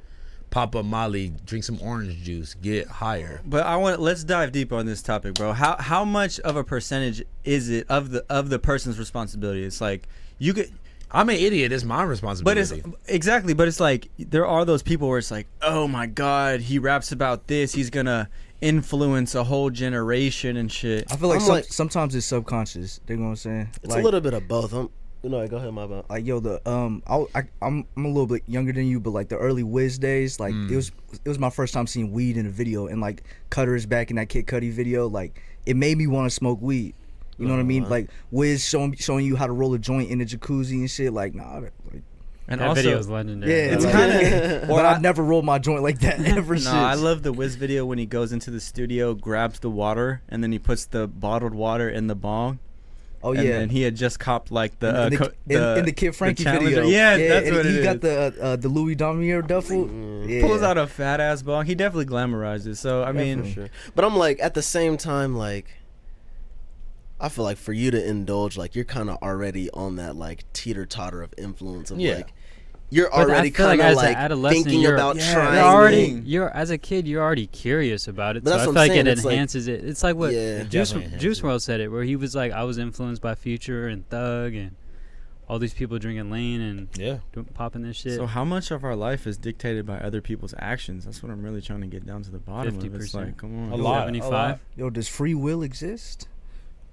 Pop a Molly, drink some orange juice, get higher. But let's dive deeper on this topic, bro. How much of a percentage is it of the person's responsibility? It's like you could. I'm an idiot. It's my But responsibility. it's exactly. But it's like there are those people where it's like, oh my god, he raps about this. He's gonna influence a whole generation and shit. I feel like, I'm like- sometimes it's subconscious. You know what I'm saying? it's Like, a little bit of both. Go ahead, my bad. like yo, I'm a little bit younger than you, but like the early Wiz days, like it was my first time seeing weed in a video, and like Cutter's back in that Kid Cudi video, like it made me want to smoke weed. You know what I mean? Like Wiz showing you how to roll a joint in a jacuzzi and shit. Like nah, like, And That also, video is legendary. yeah, it's like- kind of. But I've never rolled my joint like that ever since. No, I love the Wiz video when he goes into the studio, grabs the water, and then he puts the bottled water in the bong. Oh and, yeah, and he had just copped like the in the Kid Frankie Challenger. video. Yeah, that's and what it he is. got the Louis Damier duffel. Yeah. Pulls out a fat ass bong. He definitely glamorized it. So I mean, For sure. But I'm like, at the same time, like, I feel like for you to indulge, like, you're kind of already on that like teeter totter of influence of Yeah. like, you're But I already feel like kind of as an like adolescent, thinking you're- about yeah, trying. You're already things. you're as a kid you're already curious about it. But So that's I what feel I'm like saying, it it's like- enhances it. It's like what Yeah. It Juice definitely enhances Juice it. WRLD said it, where he was like, I was influenced by Future and Thug and all these people drinking lean and Yeah. popping this shit. so how much of our life is dictated by other people's actions? That's what I'm really trying to get down to the bottom of. It's 50%. like, come on, A lot. 75. Yo, does free will exist,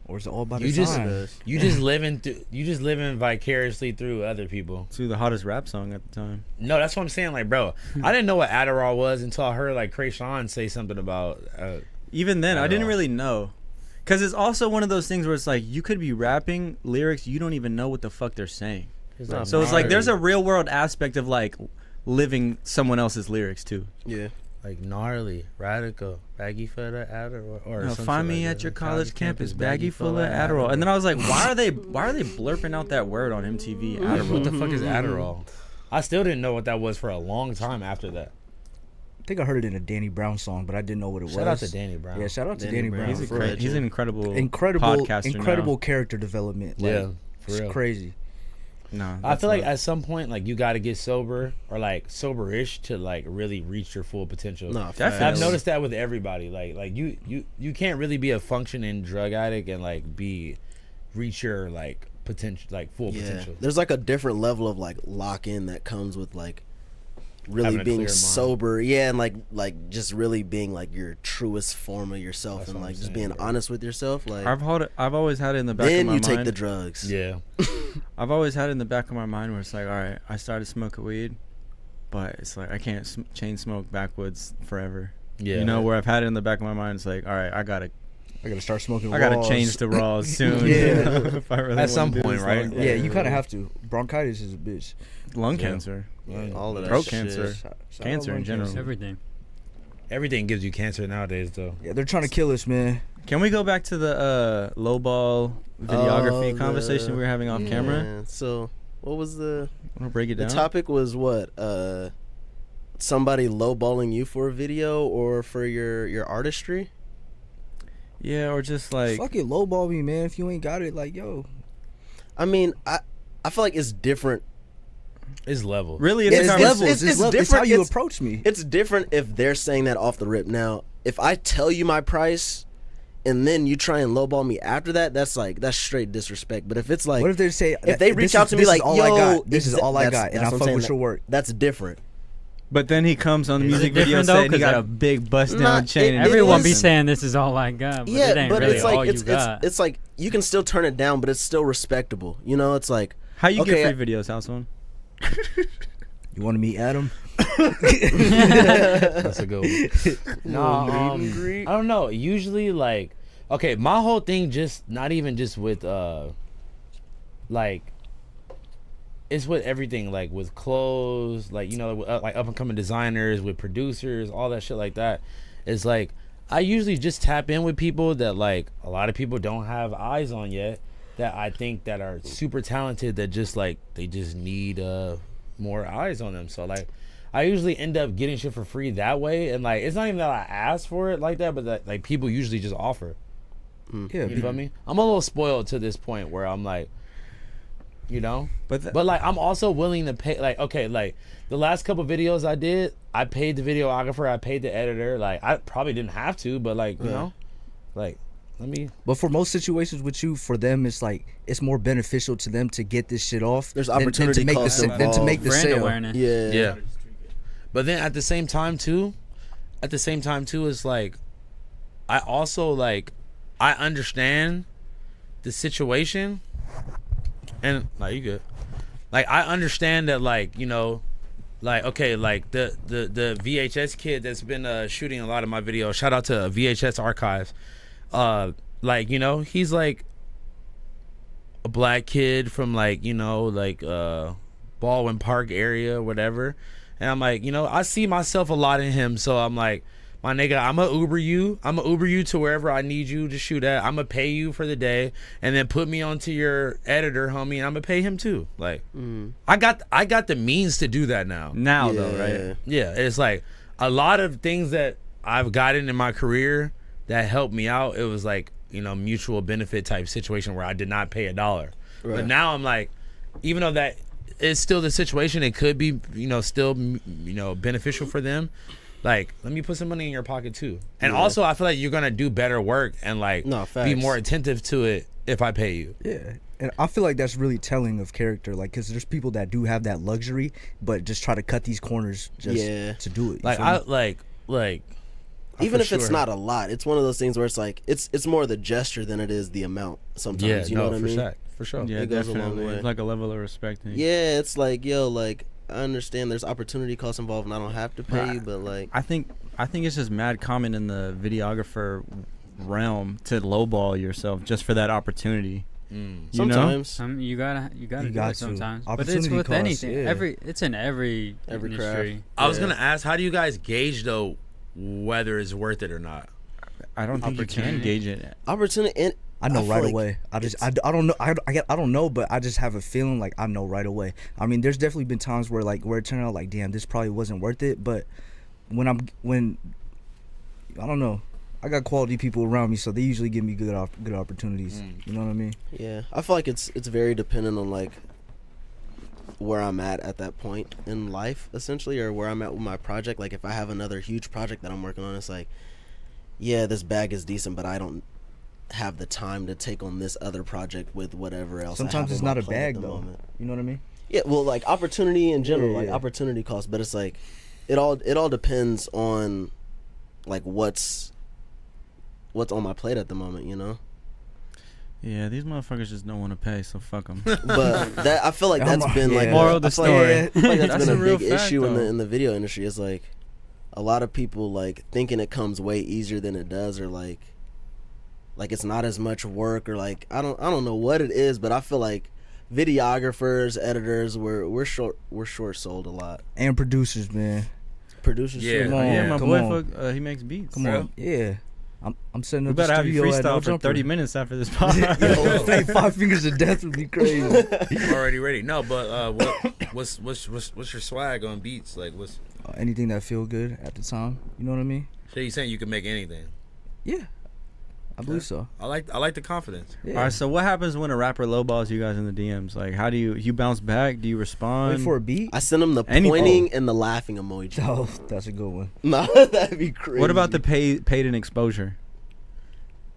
or is it all by You just design? you just living vicariously through other people. to the hottest rap song at the time. No, that's what I'm saying. Like, bro, I didn't know what Adderall was until I heard like Krayshawn say something about. Even then, I didn't Adderall. really know. Because it's also one of those things where it's like, you could be rapping lyrics, you don't even know what the fuck they're saying. So it's like, there's a real world aspect of like living someone else's lyrics too. Yeah. like gnarly, radical, baggy for the Adderall, or No, some find shit me like at that. your college campus, baggy full of Adderall. And then I was like, why are they blurping out that word on MTV? Adderall. What the fuck is Adderall? I still didn't know what that was for a long time after that. I think I heard it in a Danny Brown song, but I didn't know what it was. Shout out to Danny Brown. Yeah, shout out to Danny Danny Brown. Brown. He's, For real. he's an incredible incredible podcaster character development. Like, Yeah, for it's real. crazy. No, I feel like at some point, like you got to get sober or like sober-ish to like really reach your full potential. No, Definitely. I've noticed that with everybody. Like you can't really be a functioning drug addict and like reach your like potential, like full Yeah. potential. There's like a different level of like lock in that comes with like really Having a clear being mind. sober, and like just really being like your truest form of yourself, That's and what like I'm just saying, being bro. honest with yourself. Like I've always had it in the back of then my you mind. take the drugs. Yeah. I've always had it in the back of my mind where it's like, all right, I started smoking weed, but it's like I can't chain smoke backwoods forever. Yeah. You know, where I've had it in the back of my mind, it's like, all right, I gotta start smoking. I gotta raws. change to raws soon. Yeah. If I really At wanna some do point, this right? long. Yeah, you kind of have to. Bronchitis is a bitch. Lung Yeah. cancer, All of that throat shit. cancer, cancer in general. Everything. Everything gives you cancer nowadays, though. Yeah, they're trying to kill us, man. Can we go back to the lowball videography conversation we were having off camera? Yeah, so what was the Wanna break it the down? topic? Was what somebody lowballing you for a video or for your artistry? Yeah, or just like Fuck it, lowball me, man. If you ain't got it, like, yo. I mean, I feel like it's different. It's level. really It's it's, a levels. conversation. It's it's levels. It's different. how you It's- approach me. It's different if they're saying that off the rip. Now, if I tell you my price and then you try and lowball me after that, that's straight disrespect. But if it's like, What if they say if they reach out to me like, all yo, I got. This is all I that's- got, and that's I what I'm fuck saying, with your work. that's different. But then he comes on the Is it music video different, though? set and he 'Cause got I- a big bust down Nah, chain. and Everyone be is- saying this is all I got, but it Yeah, ain't but really it's all like you got. it's like you can still turn it down, but it's still respectable. You know, it's like How you okay, get free videos, Housephone? You want to meet Adam? That's a good one. No, greet. I don't know. Usually, like, okay, my whole thing just not even just with like, it's with everything, like with clothes, like, you know, like up and coming designers, with producers, all that shit like that. It's like I usually just tap in with people that like a lot of people don't have eyes on yet, that I think that are super talented, that just like they just need more eyes on them. So like I usually end up getting shit for free that way, and like it's not even that I ask for it like that, but that like people usually just offer. Yeah, You feel me? I'm a little spoiled to this point where I'm like, you know, But but like I'm also willing to pay. Like, okay, like the last couple videos I did, I paid the videographer, I paid the editor. Like I probably didn't have to, but like you know, like let me. But for most situations with you, for them, it's like it's more beneficial to them to get this shit off. There's than opportunity to make costs the than to involved. make the Brand sale. awareness. Yeah. But then at the same time too, it's like I also like I understand the situation, and like you good. Like I understand that, like, you know, like okay, like the VHS kid that's been shooting a lot of my videos. Shout out to VHS Archives. Like, you know, he's like a black kid from like, you know, like Baldwin Park area, whatever. And I'm like, you know, I see myself a lot in him, so I'm like, my nigga, I'ma Uber you to wherever I need you to shoot at. I'ma pay you for the day, and then put me onto your editor, homie, and I'ma pay him too. Like, I got the means to do that now. now though, right? Yeah, it's like a lot of things that I've gotten in my career that helped me out. It was like, you know, mutual benefit type situation where I did not pay $1. Right. But now I'm like, even though that is still the situation, it could be, you know, still, you know, beneficial for them. Like, let me put some money in your pocket too. And also, I feel like you're gonna do better work and like No, be facts. more attentive to it if I pay you. Yeah, and I feel like that's really telling of character. Like, because there's people that do have that luxury, but just try to cut these corners just to do it. You Like feel me? like Even for if it's sure. not a lot, it's one of those things where it's like it's more the gesture than it is the amount. Sometimes, yeah, you know no, what I for mean? sure, for sure. Yeah, It goes a long definitely. way. It's like a level of respect thing. Yeah, it's like, yo, like I understand there's opportunity costs involved, and I don't have to pay Right. you, but like, I think it's just mad common in the videographer realm to lowball yourself just for that opportunity. You know? sometimes You gotta You do got it to. sometimes. But it's Opportunity with costs, anything. yeah. It's in every Every industry. I was Yeah. gonna ask, how do you guys gauge though whether it's worth it or not? I don't think you can Opportunity. gauge it. opportunity. And I know feel right like away. I don't know. I don't know, but I just have a feeling like I know right away. I mean, there's definitely been times where it turned out like, damn, this probably wasn't worth it. But when I don't know, I got quality people around me, so they usually give me good opportunities. You know what I mean? Yeah, I feel like it's very dependent on like where I'm at that point in life, essentially, or where I'm at with my project. Like if I have another huge project that I'm working on, it's like, yeah, this bag is decent, but I don't have the time to take on this other project with whatever else. I Sometimes have it's on my not a plate at bag the though. moment. You know what I mean? Yeah, well, like opportunity in general, Yeah, like yeah. opportunity cost, but it's like it all depends on like what's on my plate at the moment, you know. Yeah, these motherfuckers just don't want to pay, so fuck them. But that I feel like that's been like Moral of the I feel like- story. I feel like that's That's been a a real big fact, issue though. in the video industry. Is like a lot of people like thinking it comes way easier than it does, or like it's not as much work, or like I don't know what it is, but I feel like videographers, editors, we're short sold a lot. And producers, man. Producers, Yeah. Come on, Yeah, my come boy, on. he makes beats. Come bro. on, yeah. I'm setting We up the better have you studio at No freestyle for Jumper. 30 minutes after this pod. Yo, play 5 Fingers of Death would be crazy. I'm already ready. No, but what's your swag on beats? Like, what's Anything that feel good at the time, you know what I mean? so you saying you can make anything? Yeah, I believe so. I like the confidence. Yeah. All right, so what happens when a rapper lowballs you guys in the DMs? Like, how do you bounce back? Do you respond? Wait for a beat. I send them the Anything. pointing and the laughing emoji. Oh, that's a good one. Nah, that'd be crazy. What about the paid in exposure?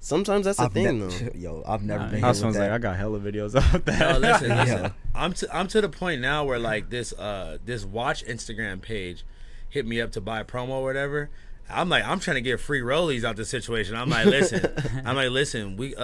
Sometimes that's a thing though. I've never been House here with like, I that. got hella videos of that. No, listen. Yeah. I'm to the point now where like this watch Instagram page hit me up to buy a promo or whatever. I'm trying to get free rollies out the situation. I'm like, listen, we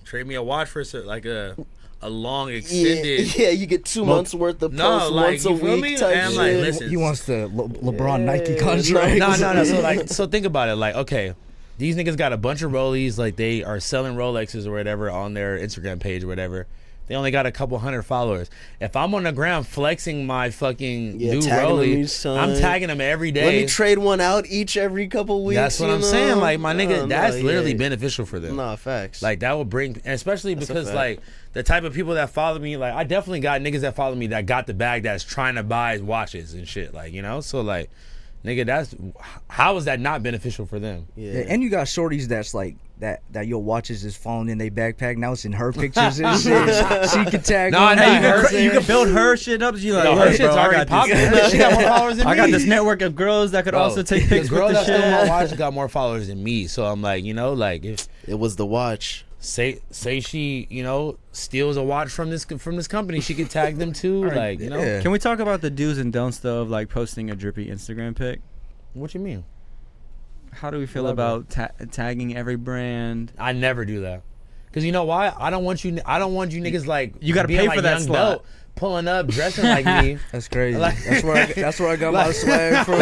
trade me a watch for a long extended. Yeah, you get 2 months worth of No, posts like, once a you feel week me? type And I'm shit. like, listen. He wants the LeBron Yeah. Nike contract. No. So think about it. Like, okay, these niggas got a bunch of rollies. Like, they are selling Rolexes or whatever on their Instagram page or whatever. They only got a couple hundred followers. If I'm on the ground flexing my fucking new tagging them rollie, each time. I'm tagging them every day. Let me trade one out every couple weeks. That's what you I'm know? saying. Like, my nigga, No, that's literally yeah. beneficial for them. Nah, facts. Like, that would bring, and especially That's a because fact. like the type of people that follow me, like I definitely got niggas that follow me that got the bag that's trying to buy watches and shit, like, you know. So like, nigga, how is that not beneficial for them? Yeah, and you got shorties that's like that your watches is falling in their backpack. Now it's in her pictures and shit. She can tag No, on. I know, Hey, her you can build her shit up. You like, No, look, her shit's bro, I already got popping. this. She got more followers than I got me. this network of girls that could Bro, also take pics the girl with the that stole my shit. watch got more followers than me. So I'm like, you know, like if it was the watch. say she, you know, steals a watch from this company, she could tag them too. Like, you know, Yeah. Can we talk about the do's and don'ts though of like posting a drippy Instagram pic? what you mean? How do we feel about tagging every brand? I never do that. Cause you know why? I don't want you niggas like You gotta being pay like for that Young slot. Belt, pulling up, dressing like me. That's crazy. Like- That's where I got my swag from.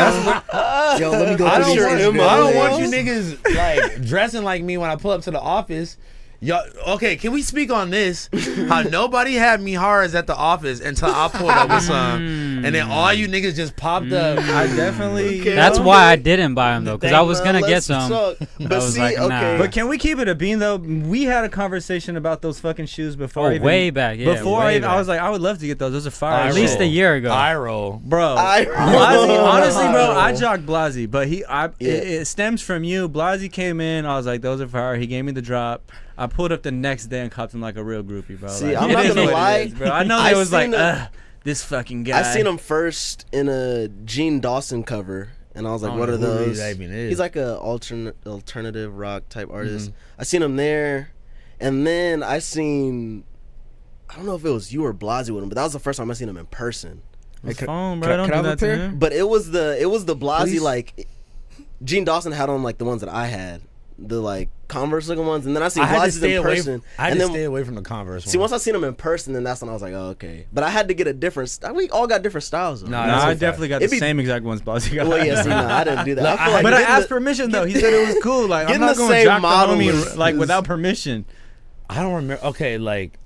Yo, let me go I through don't, these want, lists, I don't man. want you niggas like dressing like me when I pull up to the office. Yo, okay, can we speak on this? How nobody had me hard at the office until I pulled up with some, and then all you niggas just popped up. I definitely. Okay. That's why I didn't buy them though, because I was gonna get Let's some. talk. I But was see, like, nah. okay. But can we keep it a bean though? We had a conversation about those fucking shoes before. Oh, I even, way back, yeah. Before way I back. was like, I would love to get those. Those are fire. at least a year ago. Eye roll. Bro, I- Blasey, honestly, bro, I- I jocked Blasey, but Yeah. it stems from you. Blasey came in, I was like, those are fire. He gave me the drop. I pulled up the next day and copped him like a real groupie, bro. See, like, I'm it not is gonna what it lie. is, bro. I know I they was like, seen a- this fucking guy. I seen him first in a Gene Dawson cover, and I was like, I "What are don't know who those?" that even is. He's like a alternative rock type artist. Mm-hmm. I seen him there, and then I don't know if it was you or Blasey with him, but that was the first time I seen him in person. His Hey, phone, can bro. I- Don't can I do have that a to pair? him. But it was the Blasey Please? like Gene Dawson had on like the ones that I had, the like Converse looking ones, and then I seen I had to Blasey's stay in away. person. I had and to then stay away from the Converse. see one. once I seen him in person, then that's when I was like, oh okay. But I had to get a different. We all got different styles. Though. Nah, No, that's a I fact. definitely got It'd the be- same exact ones Blasey got. Well, yeah, see, no, I didn't do that. I feel like But I getting asked the- permission though. He said it was cool. Like I'm getting not the going to same jock the model homie like is- without permission. I don't remember. Okay, like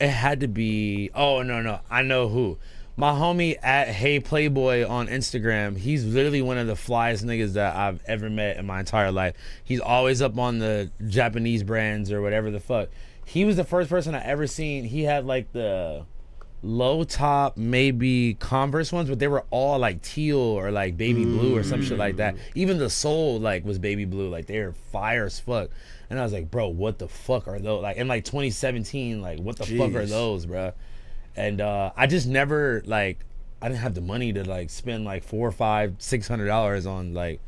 it had to be. Oh no, I know who. My homie at Hey Playboy on Instagram. He's literally one of the flyest niggas that I've ever met in my entire life. He's always up on the Japanese brands or whatever the fuck. He was the first person I ever seen. He had like the low top maybe Converse ones, but they were all like teal or like baby blue or some shit like that. Even the sole like was baby blue. Like they were fire as fuck. And I was like, bro, what the fuck are those? Like in like 2017, like what the fuck are Jeez. those, bro? And I just never like I didn't have the money to like spend like $400, $500, $600 on like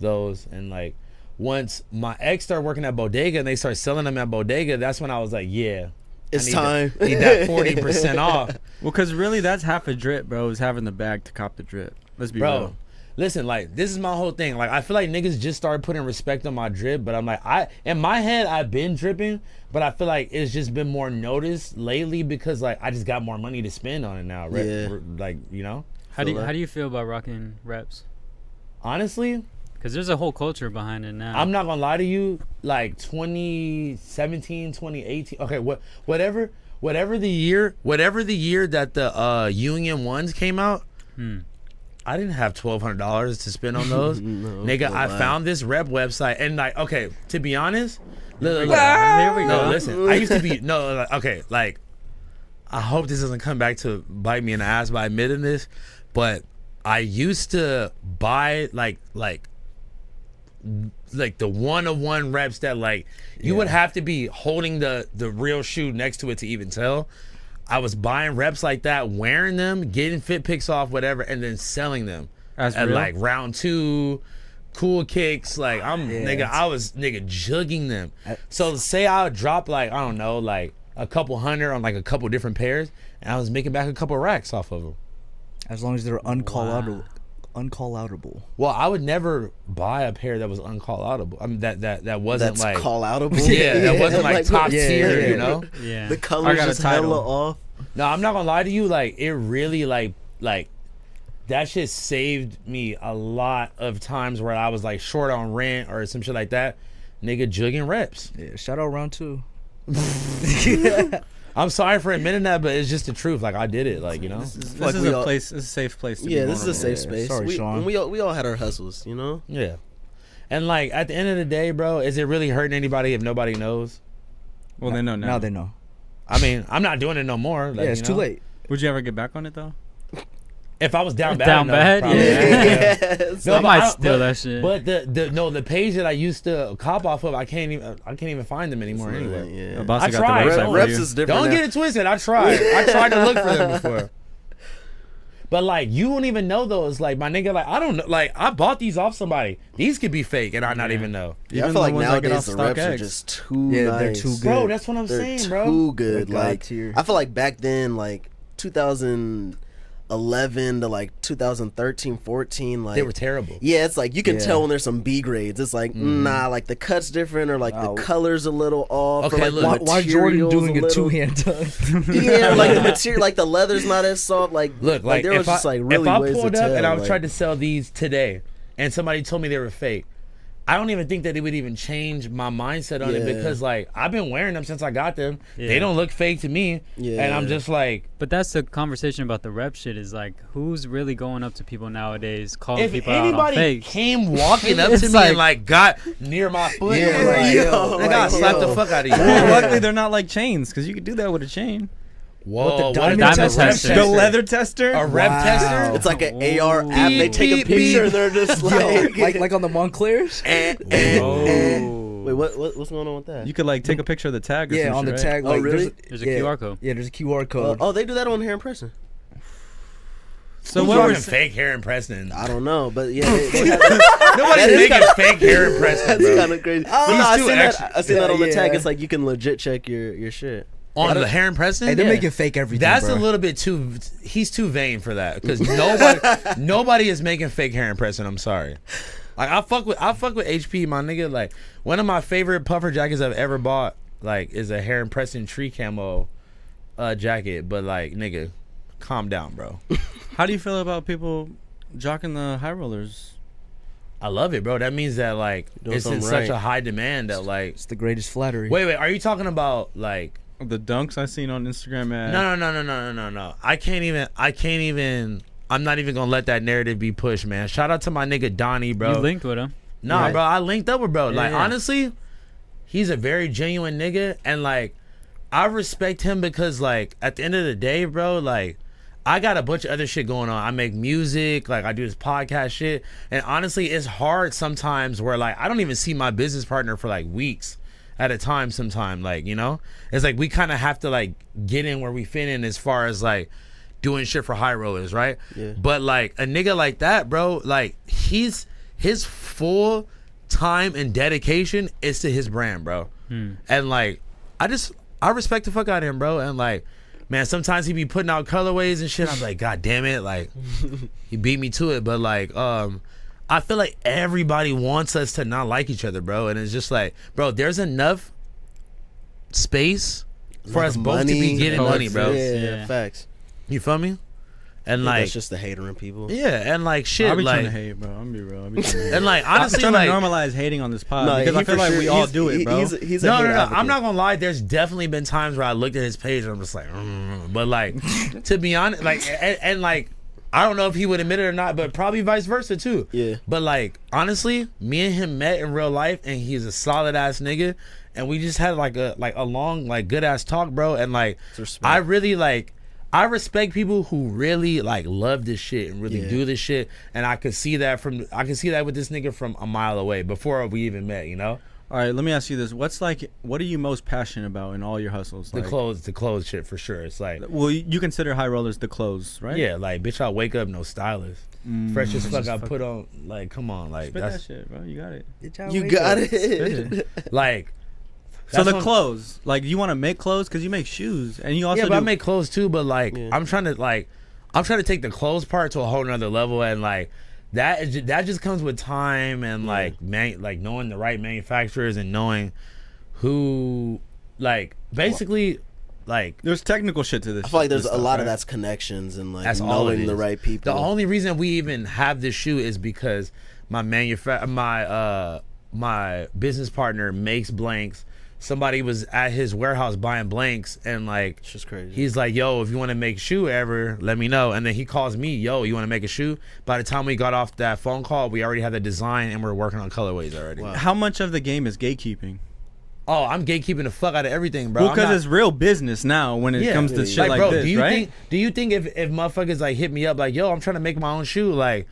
those. And like once my ex started working at Bodega and they started selling them at Bodega, that's when I was like, yeah, It's time. Need that 40% off. Well, because really, that's half a drip, bro, is having the bag to cop the drip. Let's be Bro, real. listen, like, this is my whole thing. Like, I feel like niggas just started putting respect on my drip, but I'm like, in my head, I've been dripping, but I feel like it's just been more noticed lately because, like, I just got more money to spend on it now, right? Yeah. Like, you know? How do you feel about rocking reps? Honestly, Because there's a whole culture behind it now. I'm not gonna lie to you, like 2017, 2018, okay, whatever the year that the Union ones came out, I didn't have $1,200 to spend on those. No, Nigga, no I lie. found this rep website and like, okay, to be honest, Here we look, go. no, listen, I used to be like, I hope this doesn't come back to bite me in the ass by admitting this, but I used to buy like the one-on-one reps that like you would have to be holding the real shoe next to it to even tell. I was buying reps like that, wearing them, getting fit pics off, whatever, and then selling them That's at real? like round 2, cool kicks. Like I was jugging them. So say I would drop like, I don't know, like a couple hundred on like a couple different pairs, and I was making back a couple racks off of them. As long as they're uncall-outable. Well, I would never buy a pair that was uncall-outable. I mean, that wasn't That's like call-outable. Yeah, that wasn't like top tier, yeah. you know. Yeah. The I colors got a just title. hella off. No, I'm not gonna lie to you. Like, it really like that shit saved me a lot of times where I was like short on rent or some shit like that. Nigga, jugging reps. Yeah, shout out round 2. I'm sorry for admitting that, but it's just the truth. Like, I did it. Like, you know. This is Like a we all- place. This is a safe place to be Yeah, this is a vulnerable. safe space. Sorry, Sean. We all had our hustles, you know. Yeah. And like at the end of the day, bro, is it really hurting anybody if nobody knows? Well, they know now. Now they know. I mean, I'm not doing it no more. Like, Yeah, it's you too know? late. Would you ever get back on it though? If I was down bad, Down enough, bad? probably. Yeah. No, I but might I- steal but- that shit. But the page that I used to cop off of, I can't even find them anymore anyway. Yeah. Bossy I got tried. the website Rep- for Reps you. is different. Don't now. get it twisted. I tried. I tried to look for them before. But like, you won't even know those. Like, my nigga, like, I don't know. Like, I bought these off somebody. These could be fake, and I not even know. Yeah, I Even feel like the ones that get nowadays off the reps are StockX. just too Yeah, nice. they're too good. Bro, that's what I'm They're saying, too bro. good. They're god Like, tier. I feel like back then, like 2011 to like 2013, 14, like They were terrible. yeah, it's like you can Yeah. tell when there's some B grades. It's like nah, like the cut's different or like Oh. the color's a little off. Okay, or, like, look. the Why Jordan material's doing a little- two-hand dunk? Yeah, like the material, like the leather's not as soft. Like Look, like, there was if just I, like really if I ways pulled to up tell, and I was like, trying to sell these today, and somebody told me they were fake, I don't even think that it would even change my mindset on it Yeah. because like I've been wearing them since I got them. Yeah. They don't look fake to me, Yeah. and I'm just like, But that's the conversation about the rep shit is like, who's really going up to people nowadays, calling if people out on anybody fakes? came walking up to It's me like- and like got near my foot, Yeah, and was like, yo, nigga, I like, slapped the yo. fuck out of you. Well, luckily they're not like chains because you could do that with a chain. Whoa, the what a diamond tester. tester. The leather tester. A rep Wow. tester? it's like an AR app. They Beep, take a beep, picture beep. and they're just like on the Montclairs? Wait, what's going on with that? You could like take a picture of the tag. Or Yeah, some on the shit, right? tag. Oh, Like, really? There's a yeah, QR code. Yeah, there's a QR code. Oh, they do that on Hair in Person. So Who's what rocking we're fake hair in Preston? I don't know, but yeah, they have Nobody's That is making kinda- fake hair in Preston, that's bro. kind of crazy. But He's no, I too seen extra. that. I seen that on the tag. Yeah. It's like you can legit check your shit. On the hair in Preston? Hey, they're Yeah. making fake everything. That's bro. a little bit too. He's too vain for that because nobody is making fake hair in Preston. I'm sorry. Like I fuck with HP, my nigga. Like one of my favorite puffer jackets I've ever bought, like, is a hair in Preston tree camo jacket. But like, nigga, calm down, bro. How do you feel about people jocking the high rollers? I love it, bro. That means that like Doing it's in something such right. a high demand that like. It's the greatest flattery. Wait, are you talking about like? The dunks I seen on Instagram. No. I can't even. I'm not even gonna let that narrative be pushed, man. Shout out to my nigga Donnie, bro. You linked with him. Nah, Right. bro, I linked up with bro. Like, yeah. honestly, he's a very genuine nigga, and like, I respect him because, like, at the end of the day, bro, like, I got a bunch of other shit going on. I make music, like, I do this podcast shit, and honestly, it's hard sometimes where, like, I don't even see my business partner for like weeks at a time. Sometime, like, you know, it's like we kind of have to like get in where we fit in as far as like doing shit for high rollers, right? Yeah. But like a nigga like that, bro, like his full time and dedication is to his brand, bro. And like I I respect the fuck out of him, bro. And like, man, sometimes he be putting out colorways and shit. I'm like, God damn it, like he beat me to it. But like, I feel like everybody wants us to not like each other, bro. And it's just like, bro, there's enough space for us both to be getting money, bro. Yeah, facts. You feel me? And Yeah, like, that's just the hater in people. yeah, and like shit, I'll be trying like, to hate, bro. I'm gonna be real. I'll be trying to hate. and like, honestly, I'm like, trying to normalize hating on this pod No, because he I feel for like sure- we all he's- do it, bro. He's a no, hater no, no. advocate. I'm not gonna lie. There's definitely been times where I looked at his page and I'm just like, but like, to be honest, like, and like, I don't know if he would admit it or not, but probably vice versa too. Yeah. But like, honestly, me and him met in real life, and he's a solid ass nigga, and we just had like a long, like, good ass talk, bro. And like, It's respect. I really like. I respect people who really like love this shit and really Yeah. do this shit, and I could see that with this nigga from a mile away before we even met, you know. All right, let me ask you this: what are you most passionate about in all your hustles? The clothes shit for sure. It's like, Well, you consider high rollers the clothes, right? yeah, like, bitch, I wake up no stylist, fresh as fuck. I fuck- put on, like, come on, like, Spit that that's shit, bro. You got it. You got Spit it. it. like. So that's the what- clothes, like, you want to make clothes because you make shoes, and you also yeah, but I do- make clothes too. But like, Yeah. I'm trying to take the clothes part to a whole nother level, and like that just comes with time and like knowing the right manufacturers and knowing who, like, basically, like, There's technical shit to this. I feel like there's this a stuff, lot right? of that's connections and like that's all it knowing the is. right people. The only reason we even have this shoe is because my my business partner makes blanks. Somebody was at his warehouse buying blanks, and like, It's just crazy. he's like, yo, if you want to make a shoe ever, let me know. And then he calls me, yo, you want to make a shoe? By the time we got off that phone call, we already had the design and we're working on colorways already. Wow. How much of the game is gatekeeping? Oh, I'm gatekeeping the fuck out of everything, bro. Well, I'm because not- it's real business now when it Yeah. comes to Yeah, shit like bro, this, right? do you think if motherfuckers like hit me up like, yo, I'm trying to make my own shoe, like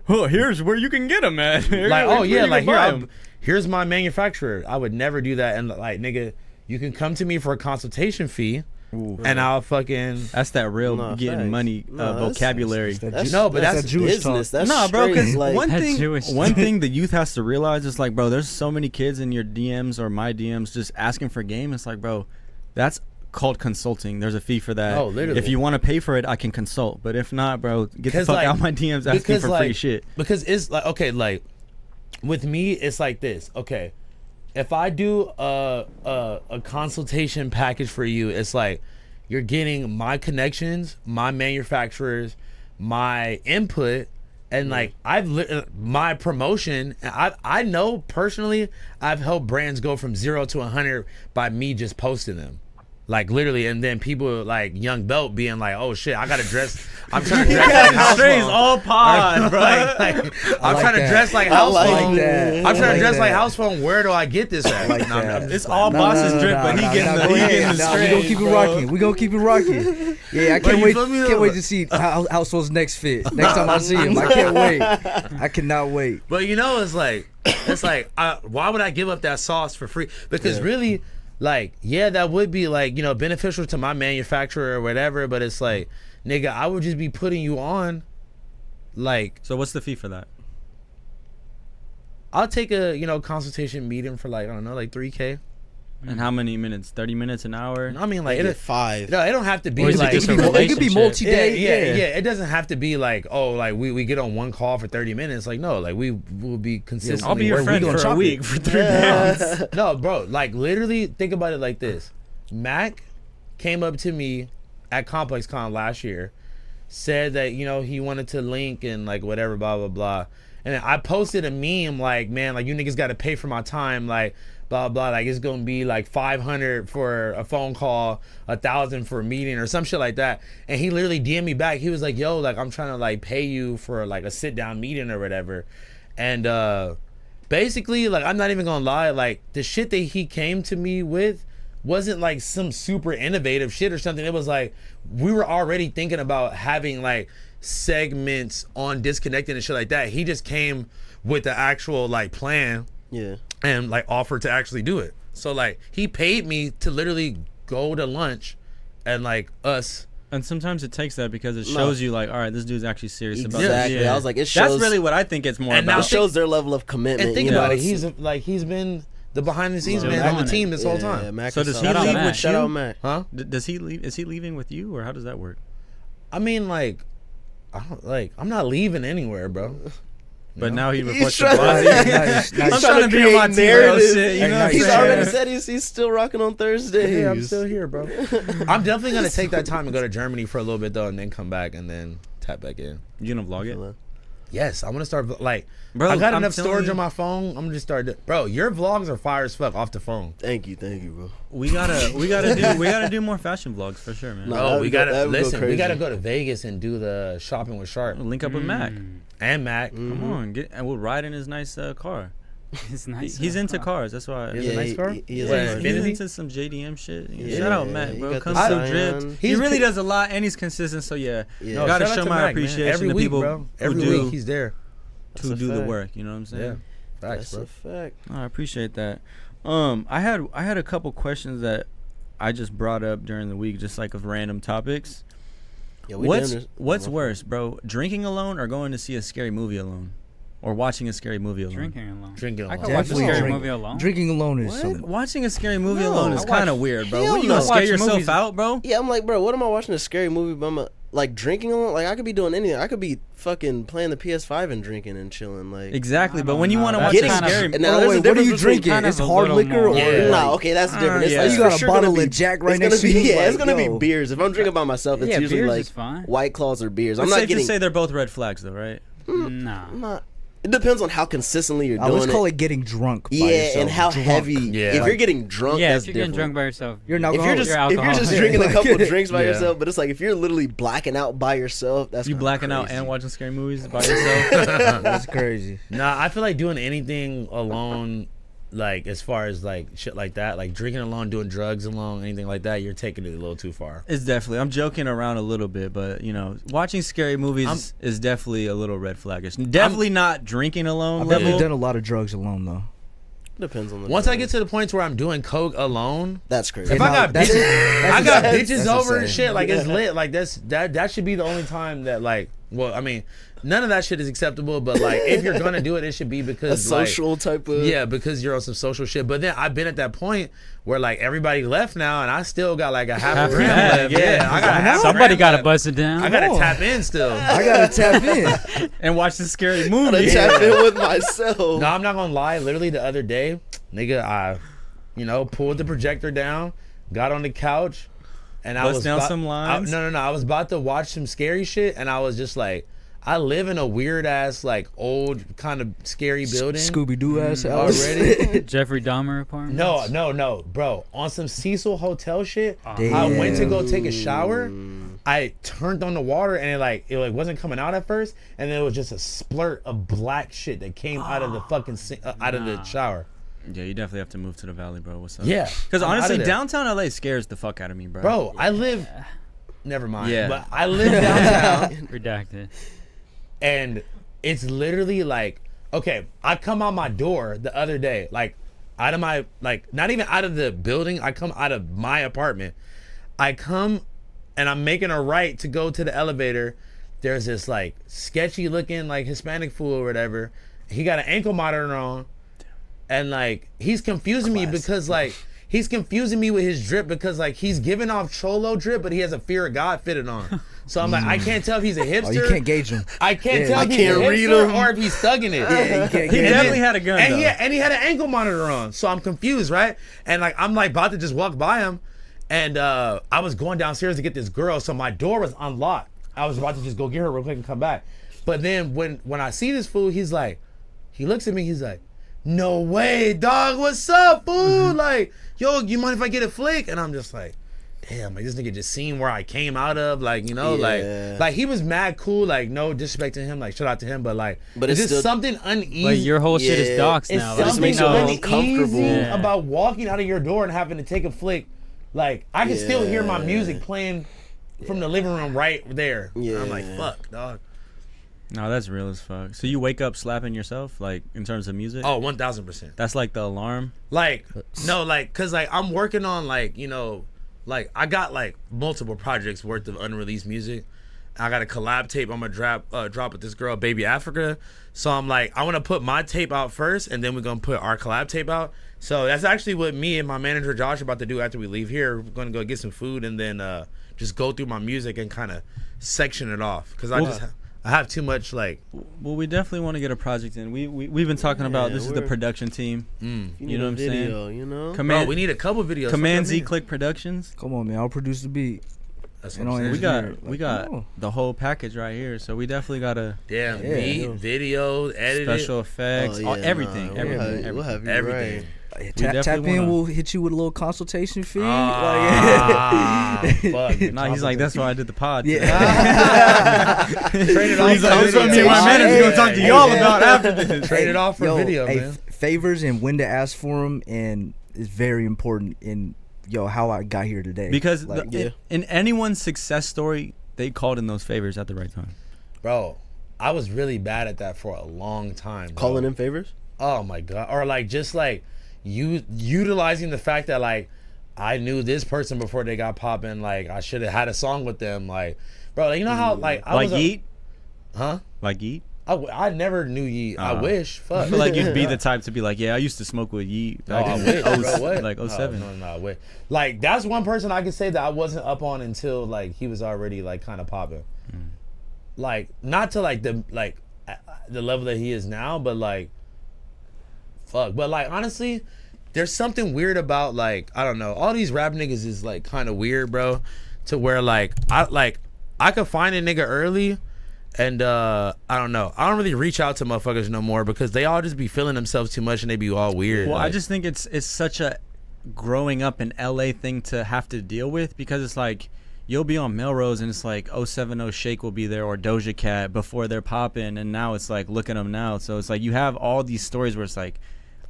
Oh, here's where you can get them at. like, oh yeah, like, here, here's my manufacturer. I would never do that. And like, nigga, you can come to me for a consultation fee, and I'll fucking. That's that real Nah, getting facts. money Nah, that's- vocabulary. That's, No, but that's that Jewish business. talk. That's Nah, bro, straight, because like, one That's thing, Jewish. one thing the youth has to realize is like, bro, there's so many kids in your DMs or my DMs just asking for game. It's like, bro, that's called consulting. There's a fee for that. Oh, literally. If you want to pay for it, I can consult. But if not, bro, get the 'Cause, fuck like, out my DMs asking because, for like, free shit. Because it's like, okay, like, with me, it's like this. Okay, if I do a consultation package for you, it's like you're getting my connections, my manufacturers, my input, and like my promotion. I know personally, I've helped brands go from 0 to 100 by me just posting them. Like, literally, and then people like Young Belt being like, "Oh shit, I gotta dress. I'm trying to dress like Strays Housephone." all pod, bro. I'm like trying to that. dress like I like Housephone. that. I'm I trying to like dress like that. Housephone. Where do I get this at? like No, I'm that. just It's like- all boss's drip, but he getting the go he ahead. getting the Nah, we strays, gonna keep it bro. rocking. We gonna keep it rocking. Yeah, I But can't you wait. feel me, Can't though? wait to see Household's next fit. Next time I see him, I can't wait. I cannot wait. But you know, it's like why would I give up that sauce for free? Because really, like, yeah, that would be like, you know, beneficial to my manufacturer or whatever. But it's like, nigga, I would just be putting you on. Like, So what's the fee for that? I'll take a, you know, consultation meeting for like, I don't know, like $3K. And how many minutes? 30 minutes, an hour? I mean, like, get it 5. no, it don't have to be Or is it like just a It could be relationship? multi-day. Yeah. It doesn't have to be like, oh, like we get on one call for 30 minutes. Like, no, like we will be consistently. I'll be your working. friend gonna for a chop week it. for 3 pounds. No, bro, like literally think about it like this. Mac came up to me at Complex Con last year, said that, you know, he wanted to link and like whatever, blah, blah, blah. And then I posted a meme like, man, like, you niggas got to pay for my time, like, blah, blah, like, it's going to be like 500 for a phone call, 1,000 for a meeting or some shit like that. And he literally DM'd me back. He was like, yo, like, I'm trying to like pay you for like a sit down meeting or whatever. And basically, like, I'm not even gonna lie, like, the shit that he came to me with wasn't like some super innovative shit or something. It was like we were already thinking about having like segments on Disconnected and shit like that. He just came with the actual like plan Yeah. and like offered to actually do it. So like he paid me to literally go to lunch and like us. And sometimes it takes that because it shows you like, all right, this dude's actually serious about this. Exactly. I was like, it shows. That's really what I think it's more And about. now it shows their level of commitment. And think you know, about it, it's- he's been the behind the scenes Still man on the doing team it. this whole time. Mac So is does he solid. leave Shout with Shout you? out Mac. Huh? Does he leave? Is he leaving with you, or how does that work? I mean, like, I'm not leaving anywhere, bro. But now he He's reports to trying- Blasey. He's I'm trying trying to to be on my create team. narrative. Shit, you know what I'm He's saying? already said he's still rocking on Thursdays. Yeah, I'm still here, bro. I'm definitely gonna take that time and go to Germany for a little bit though, and then come back and then tap back in. You gonna vlog it? Yes, I want to start like. Bro, I got I'm enough telling storage you. on my phone. I'm gonna just start. Bro, your vlogs are fire as fuck off the phone. Thank you, bro. We gotta do more fashion vlogs for sure, man. No. Oh, that we would go- gotta that would go listen. We crazy. gotta go to Vegas and do the shopping with Shark Link up with Mac. and Mac. Come on, and we'll ride in his nice car. It's nice. He's into cars. That's why. He has a nice car? He is He's, What, a nice Infinity? into some JDM shit. Yeah, Shout out Mac, he bro. got Comes the through Zion. drips. He He's really pi- does a lot, and he's consistent. So yeah, Yeah. No, gotta shout out show to my Mac, man. appreciation every to week, people bro. who Every do week he's there. That's to a do the fact. work. You know what I'm saying? Yeah, facts, That's bro. a fact. I appreciate that. I had a couple questions that I just brought up during the week, just like of random topics. Yeah, we What's down there- what's worse, bro? Drinking alone or going to see a scary movie alone, or watching a scary movie alone? Drinking alone. Drinking I alone. could watch a Definitely scary drink- movie alone. Drinking alone is What? something. Watching a scary movie No. alone is I kind of watch- weird, bro. Hell What, you no. gonna scare Watch yourself movies- out, bro? Yeah, I'm like, bro, what am I watching a scary movie? But I'm like drinking alone. Like I could be doing anything. I could be fucking playing the PS5 and drinking and chilling. Like Exactly, I but don't when you know. want to That's watch a Getting- scary, and Now, now there's a wait, what are difference you between drinking? kind It's of a hard little liquor or more- Yeah. No, okay, that's different. It's yeah. like You got for a sure bottle gonna of be- Jack right it's gonna next to be, you, Yeah, like, it's gonna yo. be beers. If I'm drinking by myself, it's Yeah, usually beers like is fine. White Claws or beers. I'm it's not safe getting. to say they're both red flags, though, right? Nah. I'm not. It depends on how consistently you're I doing let's call it getting drunk. By Yeah, yourself. and how Drunk. heavy. Yeah. If Like- you're getting drunk, Yeah, that's if you're getting different. drunk by yourself. You're an If you're just alcoholic. You're if you're just alcoholic. drinking a couple Like- drinks by Yeah. yourself, but it's like if you're literally blacking out by yourself, that's You kinda blacking out crazy. and watching scary movies by yourself. That's crazy. Nah, I feel like doing anything alone, like as far as like shit like that, like drinking alone, doing drugs alone, anything like that, you're taking it a little too far. It's definitely. I'm joking around a little bit, but you know, watching scary movies is definitely a little red flaggish. Definitely not drinking alone. I've level. definitely done a lot of drugs alone though. Depends on the. Once I drug. get to the point where I'm doing coke alone, that's crazy. if Yeah, I no, got that's- bitches, I got that's bitches insane. over and shit, like it's lit. Like that should be the only time that like. Well, I mean, none of that shit is acceptable, but like if you're gonna do it, it should be a because like, social type of. yeah, because you're on some social shit. But then I've been at that point where like everybody left now, and I still got like a half Half a gram bag, left. Yeah, I got a half a Somebody gram got to left. bust it down. I gotta on. tap in still. I gotta tap in. and watch the scary I'm movie. gonna tap in with myself. No, I'm not gonna lie. Literally the other day, nigga, I, pulled the projector down, got on the couch, and I Bust was down about- some lines? No. I was about to watch some scary shit, and I was just like, I live in a weird ass, like old kind of scary building. Scooby Doo ass house. Already? Jeffrey Dahmer apartment. No, bro. On some Cecil Hotel shit, Damn. I went to go take a shower. I turned on the water and it wasn't coming out at first, and then it was just a splurt of black shit that came out of the fucking out of the shower. Yeah, you definitely have to move to the valley, bro. What's up? Yeah, Because I'm honestly, outta there. downtown LA scares the fuck out of me, bro. Bro, I live. Never mind. Yeah. But I live downtown, Redacted. and it's literally like, okay, I come out my door the other day, like out of my, like not even out of the building. I come out of my apartment. I come, and I'm making a right to go to the elevator. There's this like sketchy looking like Hispanic fool or whatever. He got an ankle monitor on, and like he's confusing me because like. He's confusing me with his drip because like he's giving off cholo drip, but he has a fear of God fitted on. So I'm like, I can't tell if he's a hipster. Oh, you can't gauge him. I can't Yeah, tell I if he's can't a read hipster him. or if he's thugging it. Yeah, you can't He gauge And him. definitely had a gun, and though. and he had an ankle monitor on, so I'm confused, right? And like I'm like about to just walk by him, and I was going downstairs to get this girl, so my door was unlocked. I was about to just go get her real quick and come back, but then when I see this fool, he looks at me, he's like, "No way, dog, what's up, fool? Like, yo, you mind if I get a flick?" And I'm just like, damn, like this nigga just seen where I came out of, like, Yeah. like he was mad cool, like no disrespect to him, like shout out to him, but like, But it's it's just still- something uneasy. Like your whole shit is Yeah, doxed It's now. just something makes you no, uncomfortable. uneasy Yeah. about walking out of your door and having to take a flick. Like I can still hear my Yeah. music playing from the living room right there. Yeah. I'm like, fuck, dog. No, that's real as fuck. So you wake up slapping yourself, like in terms of music? Oh, 1000%. That's like the alarm. Like no, like cause like I'm working on like like I got like multiple projects worth of unreleased music, I got a collab tape I'm gonna drop with this girl, Baby Africa. So I'm like, I want to put my tape out first, and then we're gonna put our collab tape out. So that's actually what me and my manager Josh are about to do after we leave here. We're gonna go get some food and then just go through my music and kind of section it off because I have too much like. Well, we definitely want to get a project in. We've been talking about this is the production team. You know what I'm saying? You know, Bro, we need a couple videos. Command Z Click Productions. Come on, man. I'll produce the beat. That's what I'm saying. We got the whole package right here, so we definitely gotta beat, video, edit, special effects, everything. We'll have you everything. right. Tap in. We'll hit you with a little consultation fee. Fuck. Nah, he's like, that's why I did the pod. Yeah. Trade it off. He's like, that's what me and my manager's gonna talk to y'all about after this. Trade it off for video, man. Favors and when to ask for them, and it's very important in how I got here today. Because in anyone's success story, they called in those favors at the right time. Bro, I was really bad at that for a long time. Bro. Calling in favors? Oh my god. Or like just like you utilizing the fact that like I knew this person before they got popping, like I should have had a song with them, like bro, like, you know how like I like was Yeet? Huh? Like Yeet? I never knew Yeet. I wish. Fuck. I feel like you'd be the type to be like, yeah, I used to smoke with Yeet back I in wish, bro, what? like 07. No, I wish. Like that's one person I could say that I wasn't up on until like he was already like kind of popping. Like not to like the level that he is now, but like fuck. But like honestly, there's something weird about like I don't know. All these rap niggas is like kind of weird, bro. To where I could find a nigga early. And I don't know. I don't really reach out to motherfuckers no more because they all just be feeling themselves too much and they be all weird. Well, like, I just think it's such a growing up in LA thing to have to deal with because it's like you'll be on Melrose and it's like 070 Shake will be there or Doja Cat before they're popping, and now it's like look at them now. So it's like you have all these stories where it's like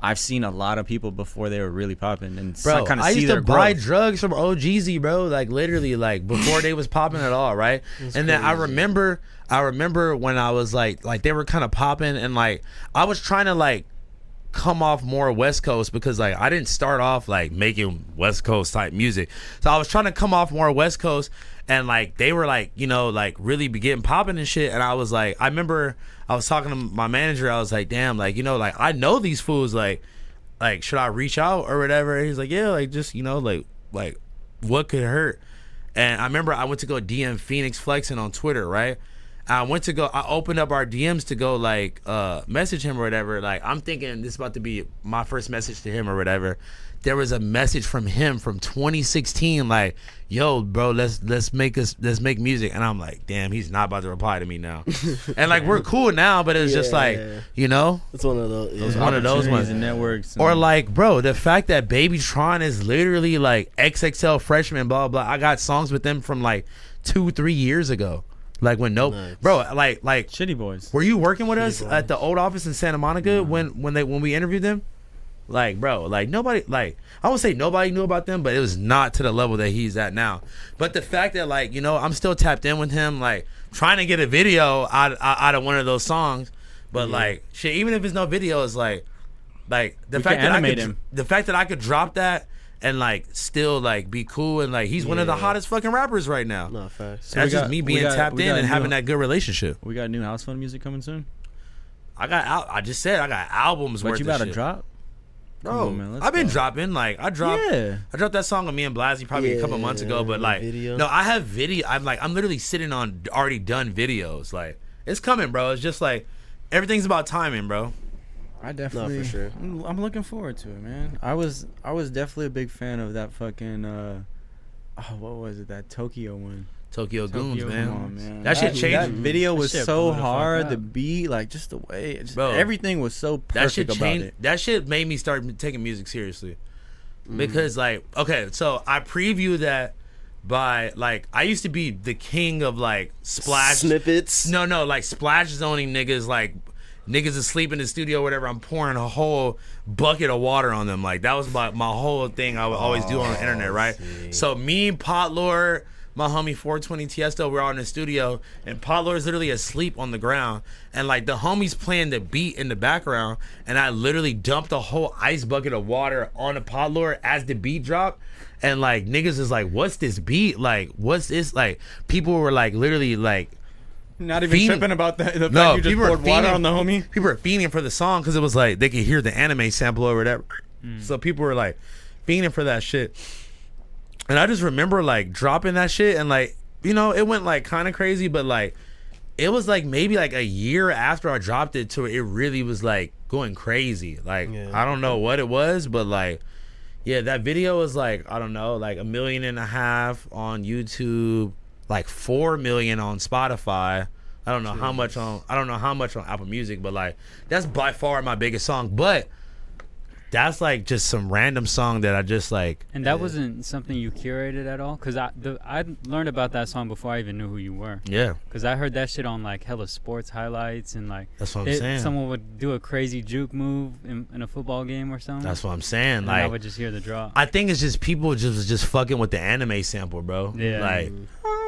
I've seen a lot of people before they were really popping, and bro, kind of I see used to their buy growth. drugs from OGZ, bro. Like literally, like before they was popping at all, right? And then I remember when I was like they were kind of popping, and like I was trying to like come off more West Coast because like I didn't start off like making West Coast type music, so I was trying to come off more West Coast, and like they were like like really be getting popping and shit, and I was like I remember I was talking to my manager, I was like damn, like like I know these fools, like should I reach out or whatever? And he's like yeah, like just like what could hurt? And I remember I went to go DM Phoenix Flexing on Twitter, right? I opened up our DMs to go like message him or whatever. Like I'm thinking this is about to be my first message to him or whatever. There was a message from him from 2016 like, yo bro, let's make music. And I'm like, damn, he's not about to reply to me now. And like we're cool now, but it's just like it's one of those one of those ones. And networks or like bro, the fact that Baby Tron is literally like XXL freshman blah blah. I got songs with them from like 2-3 years ago. Like when nice. Bro, like Shitty Boys. Were you working with us at the old office in Santa Monica when we interviewed them? Like, bro, like nobody, like I would say nobody knew about them, but it was not to the level that he's at now. But the fact that like I'm still tapped in with him, like trying to get a video out of one of those songs, but like shit, even if it's no video, it's like the fact that I could drop that and like still like be cool and like he's one of the hottest fucking rappers right now. No, facts. So that's just me being tapped in and having that good relationship. We got new Housephone music coming soon. I just said I got albums But worth you of about to shit. drop? Bro, man, I've been go. dropping. Like I dropped that song with me and Blasey probably a couple months ago. But like, video. no, I have video. I'm literally sitting on already done videos. Like it's coming, bro. It's just like everything's about timing, bro. I definitely, for sure. I'm looking forward to it, man. I was definitely a big fan of that fucking what was it? That Tokyo one. Tokyo Goons, Come man. on, man. That shit changed. That video was shit so blew the fuck hard. up. The beat, like just the way, Bro, everything was so perfect That shit about changed. it. That shit made me start taking music seriously. Because like, okay, so I previewed that by like I used to be the king of like splash snippets. No, like splash zoning niggas, like niggas asleep in the studio or whatever. I'm pouring a whole bucket of water on them. Like that was my whole thing I would always do on the internet, right? So me, Pot Lord, my homie 420 Tiesto were all in the studio, and Pablo is literally asleep on the ground, and like the homies playing the beat in the background, and I literally dumped a whole ice bucket of water on the Pablo as the beat dropped, and like niggas is like, what's this beat? Like, what's this? Like, people were like literally like. Not even Fiend- tripping about that. The No, fact you just people were poured water fiending- on the homie. People were fiending for the song because it was like they could hear the anime sample or whatever. So people were like fiending for that shit. And I just remember like dropping that shit and like, you know, it went like kind of crazy, but like it was like maybe like a year after I dropped it to it really was like going crazy. Like I don't know what it was, but like yeah, that video was like, I don't know, like 1.5 million on YouTube, like 4 million on Spotify. I don't know how much on Apple Music, but like that's by far my biggest song. But that's like just some random song that I just like. And that wasn't something you curated at all? Because I learned about that song before I even knew who you were. Yeah, Because I heard that shit on like hella sports highlights and like that's what I'm saying. someone would do a crazy juke move in a football game or something. That's what I'm saying. and I Like would just hear the drop. I think it's just people just fucking with the anime sample, bro. Yeah. Like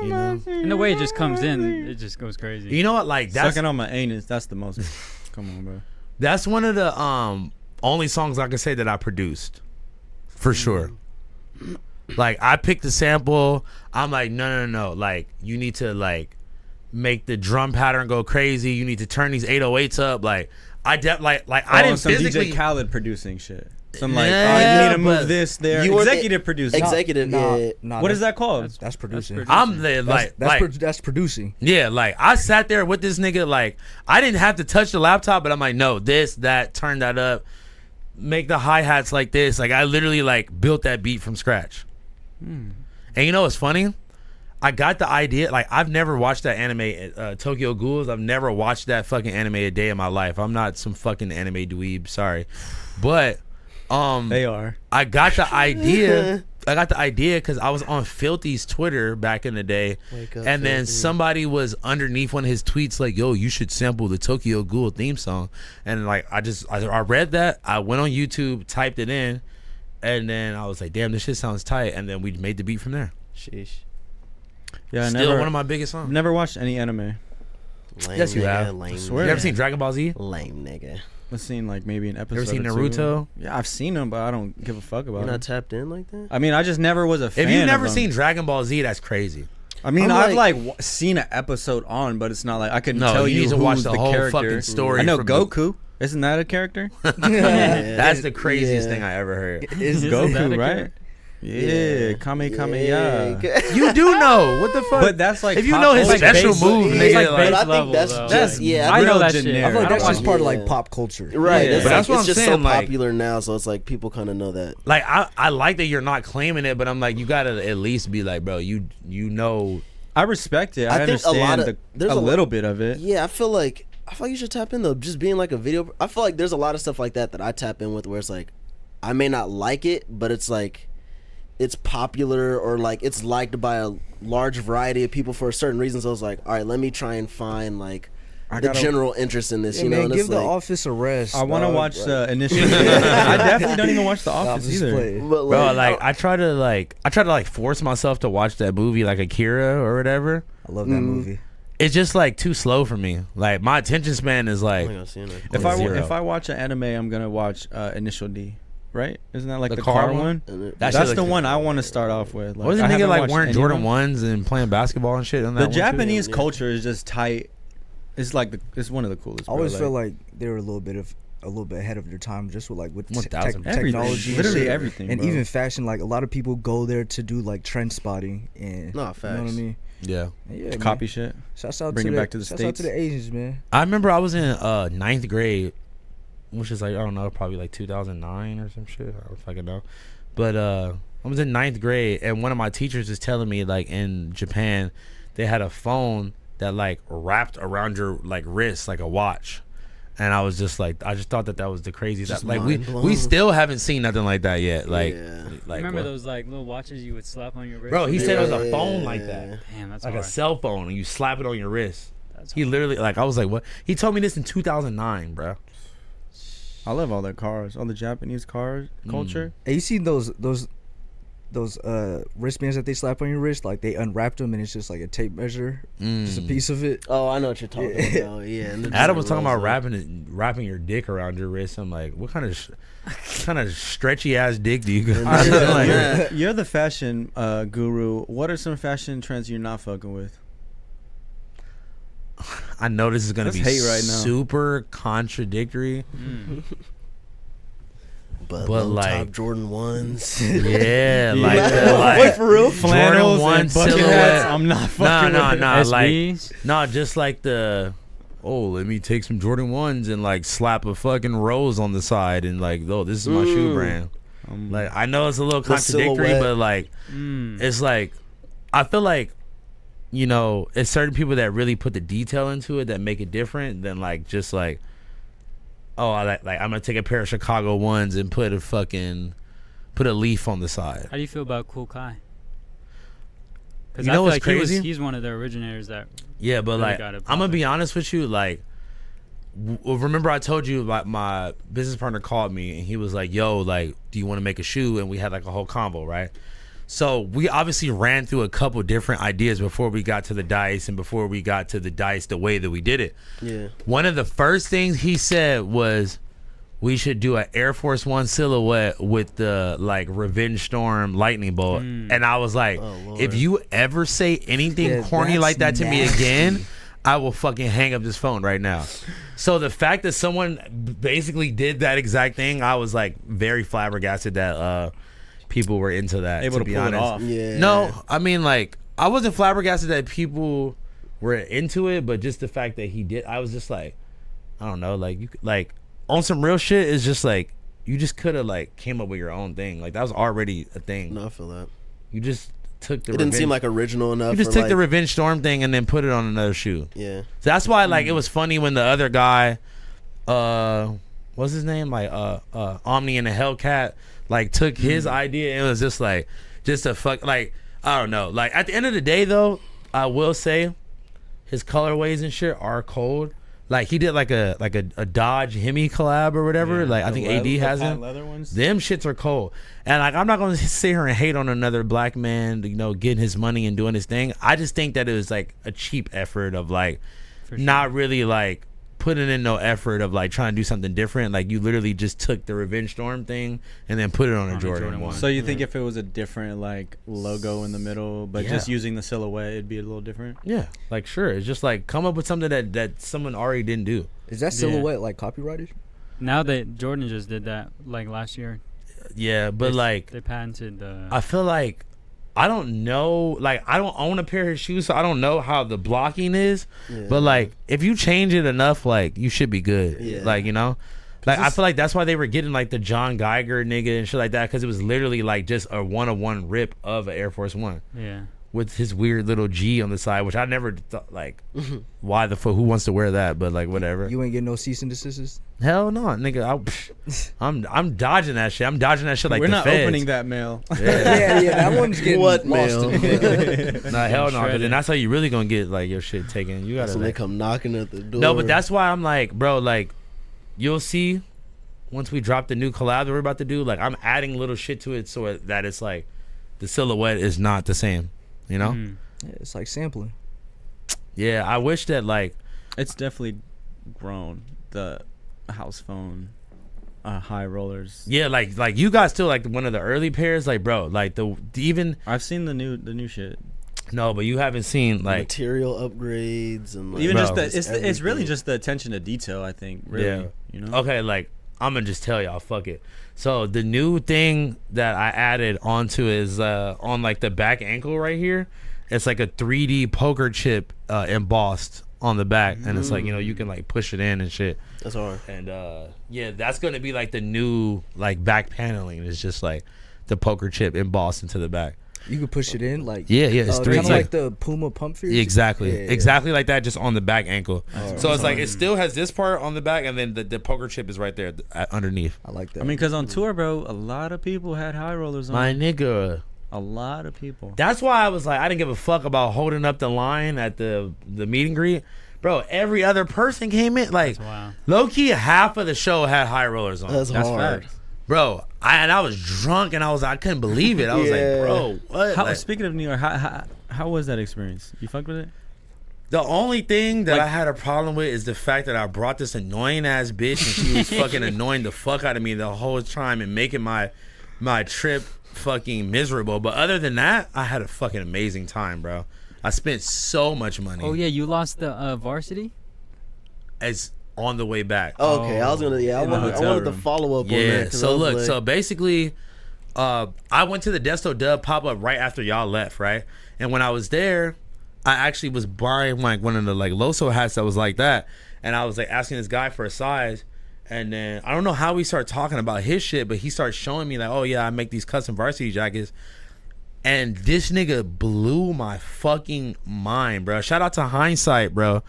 you know, And the way it just comes in, it just goes crazy. you know what? Like that's Sucking on my anus. That's the most. Come on, bro. that's one of the only songs I can say that I produced, for sure. Like I picked the sample. I'm like, no. Like you need to like make the drum pattern go crazy. You need to turn these 808s up. Like I I didn't some physically. DJ Khaled producing shit. Some like, Yeah, you need to but move this there. you were the- Executive producing. Executive. What is that called? That's producing. That's I'm the like That's producing. yeah, like I sat there with this nigga. Like I didn't have to touch the laptop, but I'm like, no, this, that, turn that up, make the hi-hats like this. Like I literally like built that beat from scratch. And you know what's funny? I got the idea. Like I've never watched that anime, Tokyo Ghouls. I've never watched that fucking anime a day in my life. I'm not some fucking anime dweeb. Sorry, but They are. I got the idea. I got the idea because I was on Filthy's Twitter back in the day, Wake up, and then Filthy. somebody was underneath one of his tweets like, "Yo, you should sample the Tokyo Ghoul theme song." And like, I read that. I went on YouTube, typed it in, and then I was like, "Damn, this shit sounds tight." And then we made the beat from there. Sheesh. Yeah, I Still never, one of my biggest songs. never watched any anime. Lame Yes, you nigga, have. Lame I swear. You ever nigga. seen Dragon Ball Z? Lame nigga. I've seen like maybe an episode. seen or two. Naruto? Yeah, I've seen them, but I don't give a fuck about You're them. not tapped in like that? I mean, I just never was a fan. If you've of never them. seen Dragon Ball Z, that's crazy. I mean, I'm I've like- seen an episode on, but it's not like I couldn't No, tell you you need to watch who's the the whole character. fucking story I know from the- Goku. Isn't that a character? That's the craziest Yeah. thing I ever heard. Is that Goku, a right? character? Yeah, Kame Kameya. You do know what the fuck? But that's like if you pop know his culture. special base- move, it's nigga, like like, base But I think level, that's though. just Yeah, I know real that shit. generic. I feel like that's don't just watch part it. of like pop culture. Right. Yeah. It's, But like, that's what it's I'm just saying, so like- popular now, so it's like people kind of know that. like I like that you're not claiming it, but I'm like, you gotta at least be like, bro, you know. I respect it. I I think a understand lot of- the, there's a a lot- little bit of it. Yeah, I feel like you should tap in though. Just being like a video. I feel like there's a lot of stuff like that I tap in with where it's like I may not like it, but it's like it's popular or like it's liked by a large variety of people for a certain reason. So it's like, all right, let me try and find like I the gotta- general interest in this. Yeah, you know, man, and give it's The like, Office a rest. I want to dog. watch Like, initially. I definitely don't even watch The Office either. play. but Bro, like I try to force myself to watch that movie like Akira or whatever. I love that movie. It's just like too slow for me. Like my attention span is I'm like not gonna see it. If I watch an anime, I'm gonna watch Initial D. Right? Isn't that like The the car car one? one? And it- That That's shit the looks- one I want to start off with. Like, wasn't I nigga haven't like watched wearing any Jordan of them. ones and playing basketball and shit on that The one too? Japanese Yeah. culture is just tight. It's like it's one of the coolest. I always bro. feel like they were a little bit ahead of their time, just with like with 1000%. Everything. technology, and Literally shit. everything, and bro. even fashion. Like a lot of people go there to do like trend spotting and No, you know what I facts. mean. Yeah. And yeah, copy man. shit. Shouts out Bring to it the, back to the shouts out to States. the Asians, man. I remember I was in ninth grade, which is like, I don't know, probably like 2009 or some shit. I don't fucking know. But I was in ninth grade, and one of my teachers was telling me like in Japan, they had a phone that like wrapped around your like wrist like a watch. And I was just like, I just thought that was the craziest. Just Like mind blown. we still haven't seen nothing like that yet. Like, Yeah. like Remember what? those like little watches you would slap on your wrist? Bro, he said it was a Yeah. phone like that, Damn, that's like hard. a cell phone, and you slap it on your wrist. That's He hard. literally, like, I was like, what? He told me this in 2009, bro. I love all their cars, all the Japanese cars culture. Hey, you seen those those wristbands that they slap on your wrist, like they unwrapped them and it's just like a tape measure, just a piece of it. Oh, I know what you're talking about. Yeah. And it Adam just was talking about rolls up. wrapping your dick around your wrist. I'm like, what kind of stretchy ass dick do you got? You're the fashion guru. What are some fashion trends you're not fucking with? I know this is gonna Let's be hate right now. super contradictory. But But, low like- top Jordan 1s. Yeah, like Wait, the, like for real? Flannels Jordan 1 and bucket silhouette. hats. I'm not fucking Nah, with it. like SBs? just like the let me take some Jordan 1s and like slap a fucking rose on the side and like, this is my shoe brand. Like, I know it's a little The contradictory, silhouette. but like it's like I feel like, it's certain people that really put the detail into it that make it different than like just like, I'm gonna take a pair of Chicago 1s and put a leaf on the side. How do you feel about Cool Kai? Because You I know feel what's like crazy? he's one of the originators that. Yeah, but Really like got it I'm gonna poppin'. be honest with you, like remember I told you about my business partner called me and he was like, yo, like, do you want to make a shoe? And we had like a whole combo, right? So we obviously ran through a couple different ideas before we got to the dice and before we got to the dice the way that we did it. Yeah. One of the first things he said was we should do an Air Force One silhouette with the like Revenge Storm lightning bolt. And I was like, Oh, Lord. if you ever say anything Yeah, corny that's like that to me nasty. again, I will fucking hang up this phone right now. So the fact that someone basically did that exact thing, I was like very flabbergasted that people were into that. Able to be pull it honest. off. Yeah. No, I mean, like, I wasn't flabbergasted that people were into it, but just the fact that he did, I was just like, I don't know, like, you like on some real shit is just like you just could have like came up with your own thing. Like that was already a thing. No, I feel that. You just took the It didn't seem Revenge- like original enough. you just for, took like, the Revenge Storm thing and then put it on another shoe. Yeah. So that's why like it was funny when the other guy, what's his name, like Omni and the Hellcat, like took his idea and it was just like just a fuck, like I don't know, like at the end of the day though, I will say his colorways and shit are cold. Like he did like a Dodge Hemi collab or whatever. Like I think AD has them. Leather ones. Them shits are cold. And like I'm not gonna sit here and hate on another black man, getting his money and doing his thing. I just think that it was like a cheap effort of like For sure. not really like putting in no effort of like trying to do something different. Like you literally just took the Revenge Storm thing and then put it on a Jordan 1. So you think if it was a different like logo in the middle, but Yeah. just using the silhouette, it'd be a little different? Yeah, like sure. It's just like come up with something that someone already didn't do. Is that silhouette like copyrighted? Now that Jordan just did that like last year. Yeah, but like They patented the. I feel like I don't know, like I don't own a pair of shoes, so I don't know how the blocking is. Yeah. But like if you change it enough, like you should be good. Yeah. Like like I feel like that's why they were getting like the John Geiger nigga and shit like that, because it was literally like just a 1-of-1 rip of an Air Force One Yeah. with his weird little G on the side, which I never thought like why the fuck, who wants to wear that? But like whatever. You ain't getting no cease and desists. Hell no, nigga. I'm dodging that shit. I'm dodging that shit like We're the not feds. opening that mail. Yeah. Yeah, that one's getting What lost mail? in the mail. Nah, hell no, because Shredded. then that's how you really gonna get like your shit taken. You That's gotta when they like, come knocking at the door. no, but that's why I'm like, bro, like you'll see once we drop the new collab that we're about to do. Like I'm adding little shit to it so that it's like the silhouette is not the same. You know? Mhm. Yeah, it's like sampling. Yeah, I wish that like It's definitely grown. The Housephone high rollers. yeah, like you got still like one of the early pairs, like bro, like the even I've seen the new shit. no, but you haven't seen like material upgrades and like, Even Bro. just the it's really everything. just the attention to detail. I think really, Yeah. you know. okay, like I'm gonna just tell y'all, fuck it. So the new thing that I added onto is on like the back ankle right here. It's like a 3D poker chip embossed on the back, and it's like you can like push it in and shit. That's hard. And yeah, that's gonna be like the new like back paneling. It's just like the poker chip embossed into the back. You could push it in like Yeah, it's kind 3D. of like the Puma pump fears. Exactly, Yeah, yeah. exactly like that, just on the back ankle. Oh, So it's like it still has this part on the back, and then the poker chip is right there underneath. I like that. I mean, because on tour, bro, a lot of people had high rollers on. My nigga. A lot of people. That's why I was like, I didn't give a fuck about holding up the line at the meet and greet. Bro, every other person came in. Like, Wow. low key, half of the show had high rollers on. That's That's hard. facts. bro. I was drunk and I couldn't believe it. I was like, bro, what? Speaking of New York, how was that experience? You fucked with it? The only thing that I had a problem with is the fact that I brought this annoying ass bitch and she was fucking annoying the fuck out of me the whole time and making my trip fucking miserable. But other than that, I had a fucking amazing time, bro. I spent so much money. Oh yeah, you lost the varsity? As on the way back. Oh, okay, I was gonna. Yeah, I wanted to follow up on that. Yeah. So look, so basically, I went to the Desto Dub pop up right after y'all left, right? And when I was there, I actually was buying like one of the like Loso hats that was like that, and I was like asking this guy for a size, and then I don't know how we started talking about his shit, but he started showing me like, oh yeah, I make these custom varsity jackets, and this nigga blew my fucking mind, bro. Shout out to Hindsight, bro.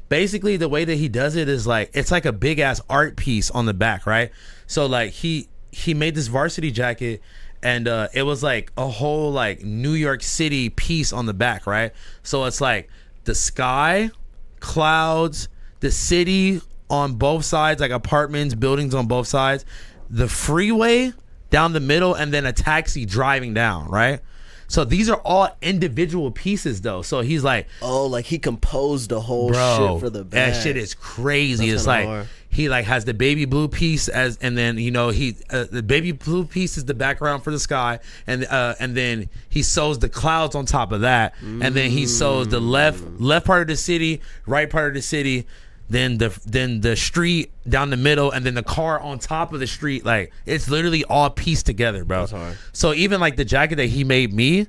Basically, the way that he does it is like it's like a big ass art piece on the back, right? So like he made this varsity jacket. And it was like a whole like New York City piece on the back, right? So it's like the sky, clouds, the city on both sides, like apartments, buildings on both sides, the freeway down the middle, and then a taxi driving down, right? So these are all individual pieces though. So he's like, oh, like he composed the whole shit for the bag. That shit is crazy. That's it's like hard. he like has the baby blue piece and then he the baby blue piece is the background for the sky, and then he sews the clouds on top of that, and then he sews the left part of the city, right part of the city, then the street down the middle, and then the car on top of the street. Like it's literally all pieced together, bro. That's hard. So even like the jacket that he made me,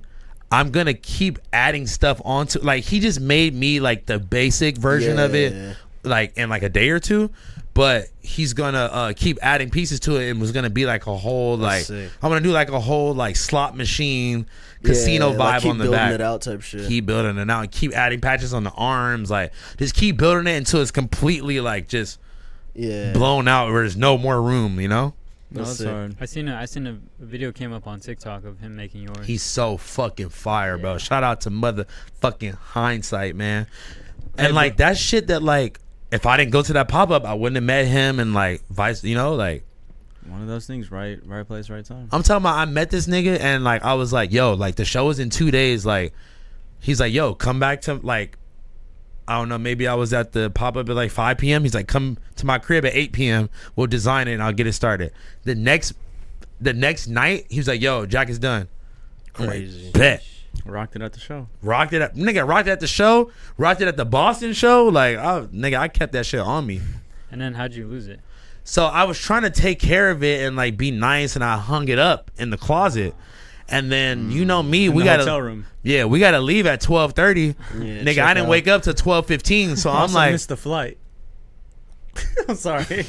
I'm gonna keep adding stuff onto. Like he just made me like the basic version of it, like in like a day or two. But he's gonna keep adding pieces to it, and was gonna be like a whole like I'm gonna do like a whole like slot machine casino vibe like on the back. Keep building it out type shit. Keep building it out and keep adding patches on the arms. Like just keep building it until it's completely like just blown out where there's no more room. You know. That's hard. I seen a video came up on TikTok of him making yours. He's so fucking fire, bro. Shout out to motherfucking Hindsight, man. And like that shit that like. If I didn't go to that pop-up, I wouldn't have met him, and like vice, you know, like one of those things, right place, right time. I'm talking about I met this nigga and like I was like, yo, like the show is in 2 days. Like he's like, yo, come back to like I don't know, maybe I was at the pop-up at like 5 p.m. He's like, come to my crib at 8 p.m. We'll design it and I'll get it started. The next night, he was like, yo, Jack is done. Crazy. Like, bet. Rocked it at the show. Rocked it at the show. Rocked it at the Boston show. Like, oh, nigga, I kept that shit on me. And then how'd you lose it? So I was trying to take care of it and like be nice, and I hung it up in the closet. And then you know me, we gotta hotel room. Yeah, we gotta leave at 12:30. Nigga, I didn't wake up till 12:15, so I'm like, missed the flight. I'm sorry.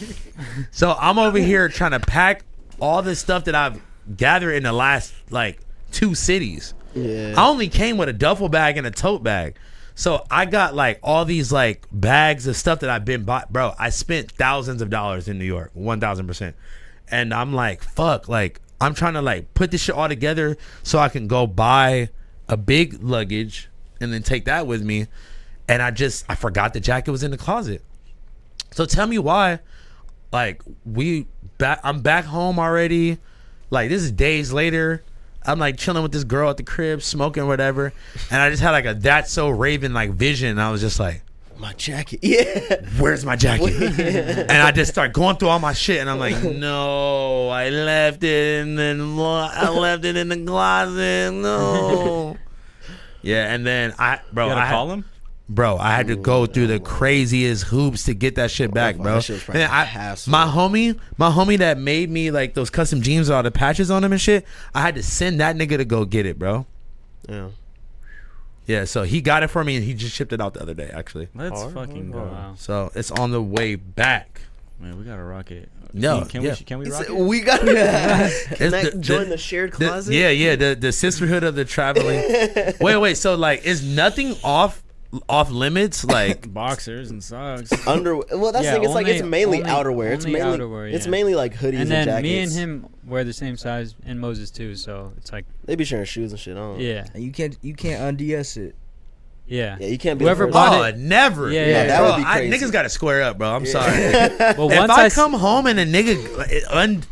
So I'm over here trying to pack all this stuff that I've gathered in the last like 2 cities. Yeah. I only came with a duffel bag and a tote bag. So I got like all these like bags of stuff that I've been bought. Bro, I spent thousands of dollars in New York, 1,000%. And I'm like, fuck, like I'm trying to like put this shit all together so I can go buy a big luggage and then take that with me. And I forgot the jacket was in the closet. So tell me why, like I'm back home already. Like this is days later. I'm like chilling with this girl at the crib, smoking or whatever, and I just had like a That's So Raven like vision. And I was just like, my jacket, yeah. Where's my jacket? And I just start going through all my shit, and I'm like, no, I left it in the closet. No. Yeah, and then I call him. Bro, I had to go through the craziest hoops to get that shit back, bro. And my homie that made me like those custom jeans with all the patches on them and shit, I had to send that nigga to go get it, bro. Yeah. Yeah, so he got it for me and he just shipped it out the other day, actually. Let's fucking go. Wow. So it's on the way back. Man, we gotta rock it. No, can we rock it? We got to join the shared closet. The sisterhood of the traveling. Wait. So like, is nothing off limits? Like boxers and socks. Well, that's the thing. It's like it's mainly outerwear. It's mainly outerwear. It's mainly like hoodies and jackets. And then me and him wear the same size, and Moses too. So it's like they be sharing shoes and shit on. Yeah. And you can't undS it. Yeah. Yeah, you can't be whoever the bought it. Never. Yeah, that would be crazy. Niggas gotta square up, bro. I'm sorry. Well, If once I come home and a nigga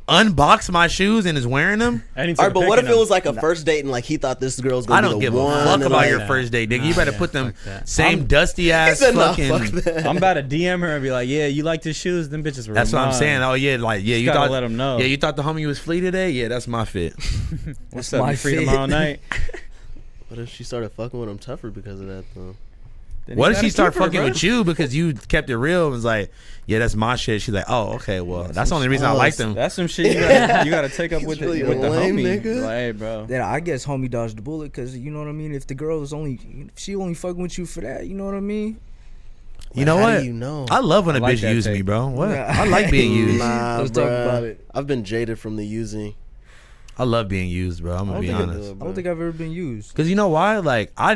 unboxed my shoes and is wearing them. All right, but what if it was like a first date and like he thought this girl's gonna I be don't the give one? a fuck and, about like, your first date, nigga. You better put them fuck that. same dusty ass said, "Nah, fucking. fuck that." I'm about to DM her and be like, yeah, you like the shoes? Them bitches were That's what I'm mine. saying. Oh yeah, like yeah, Just you gotta thought let 'em know. Yeah, you thought the homie was flea today. Yeah, that's my fit. What's That's up? my You free fit. tomorrow night? What if she started fucking with him tougher because of that though? Then What you if she gotta start keep her, fucking bro. with you because you kept it real and was like, yeah, that's my shit? She's like, oh, okay, well, that's the only reason I like them. That's some shit you gotta take up He's with really the, with the lame, homie. nigga. Like, hey, bro. Then I guess homie dodged the bullet because you know what I mean. If the girl is if she only fucking with you for that, you know what I mean. You know How what? do you know? I love when a I like bitch that uses me, take. bro. What? Nah. I like being used. Nah, Let's talk bruh. about it. I've been jaded from the using. I love being used, bro. I'm gonna be honest. I don't think I've ever been used. Cause you know why? Like I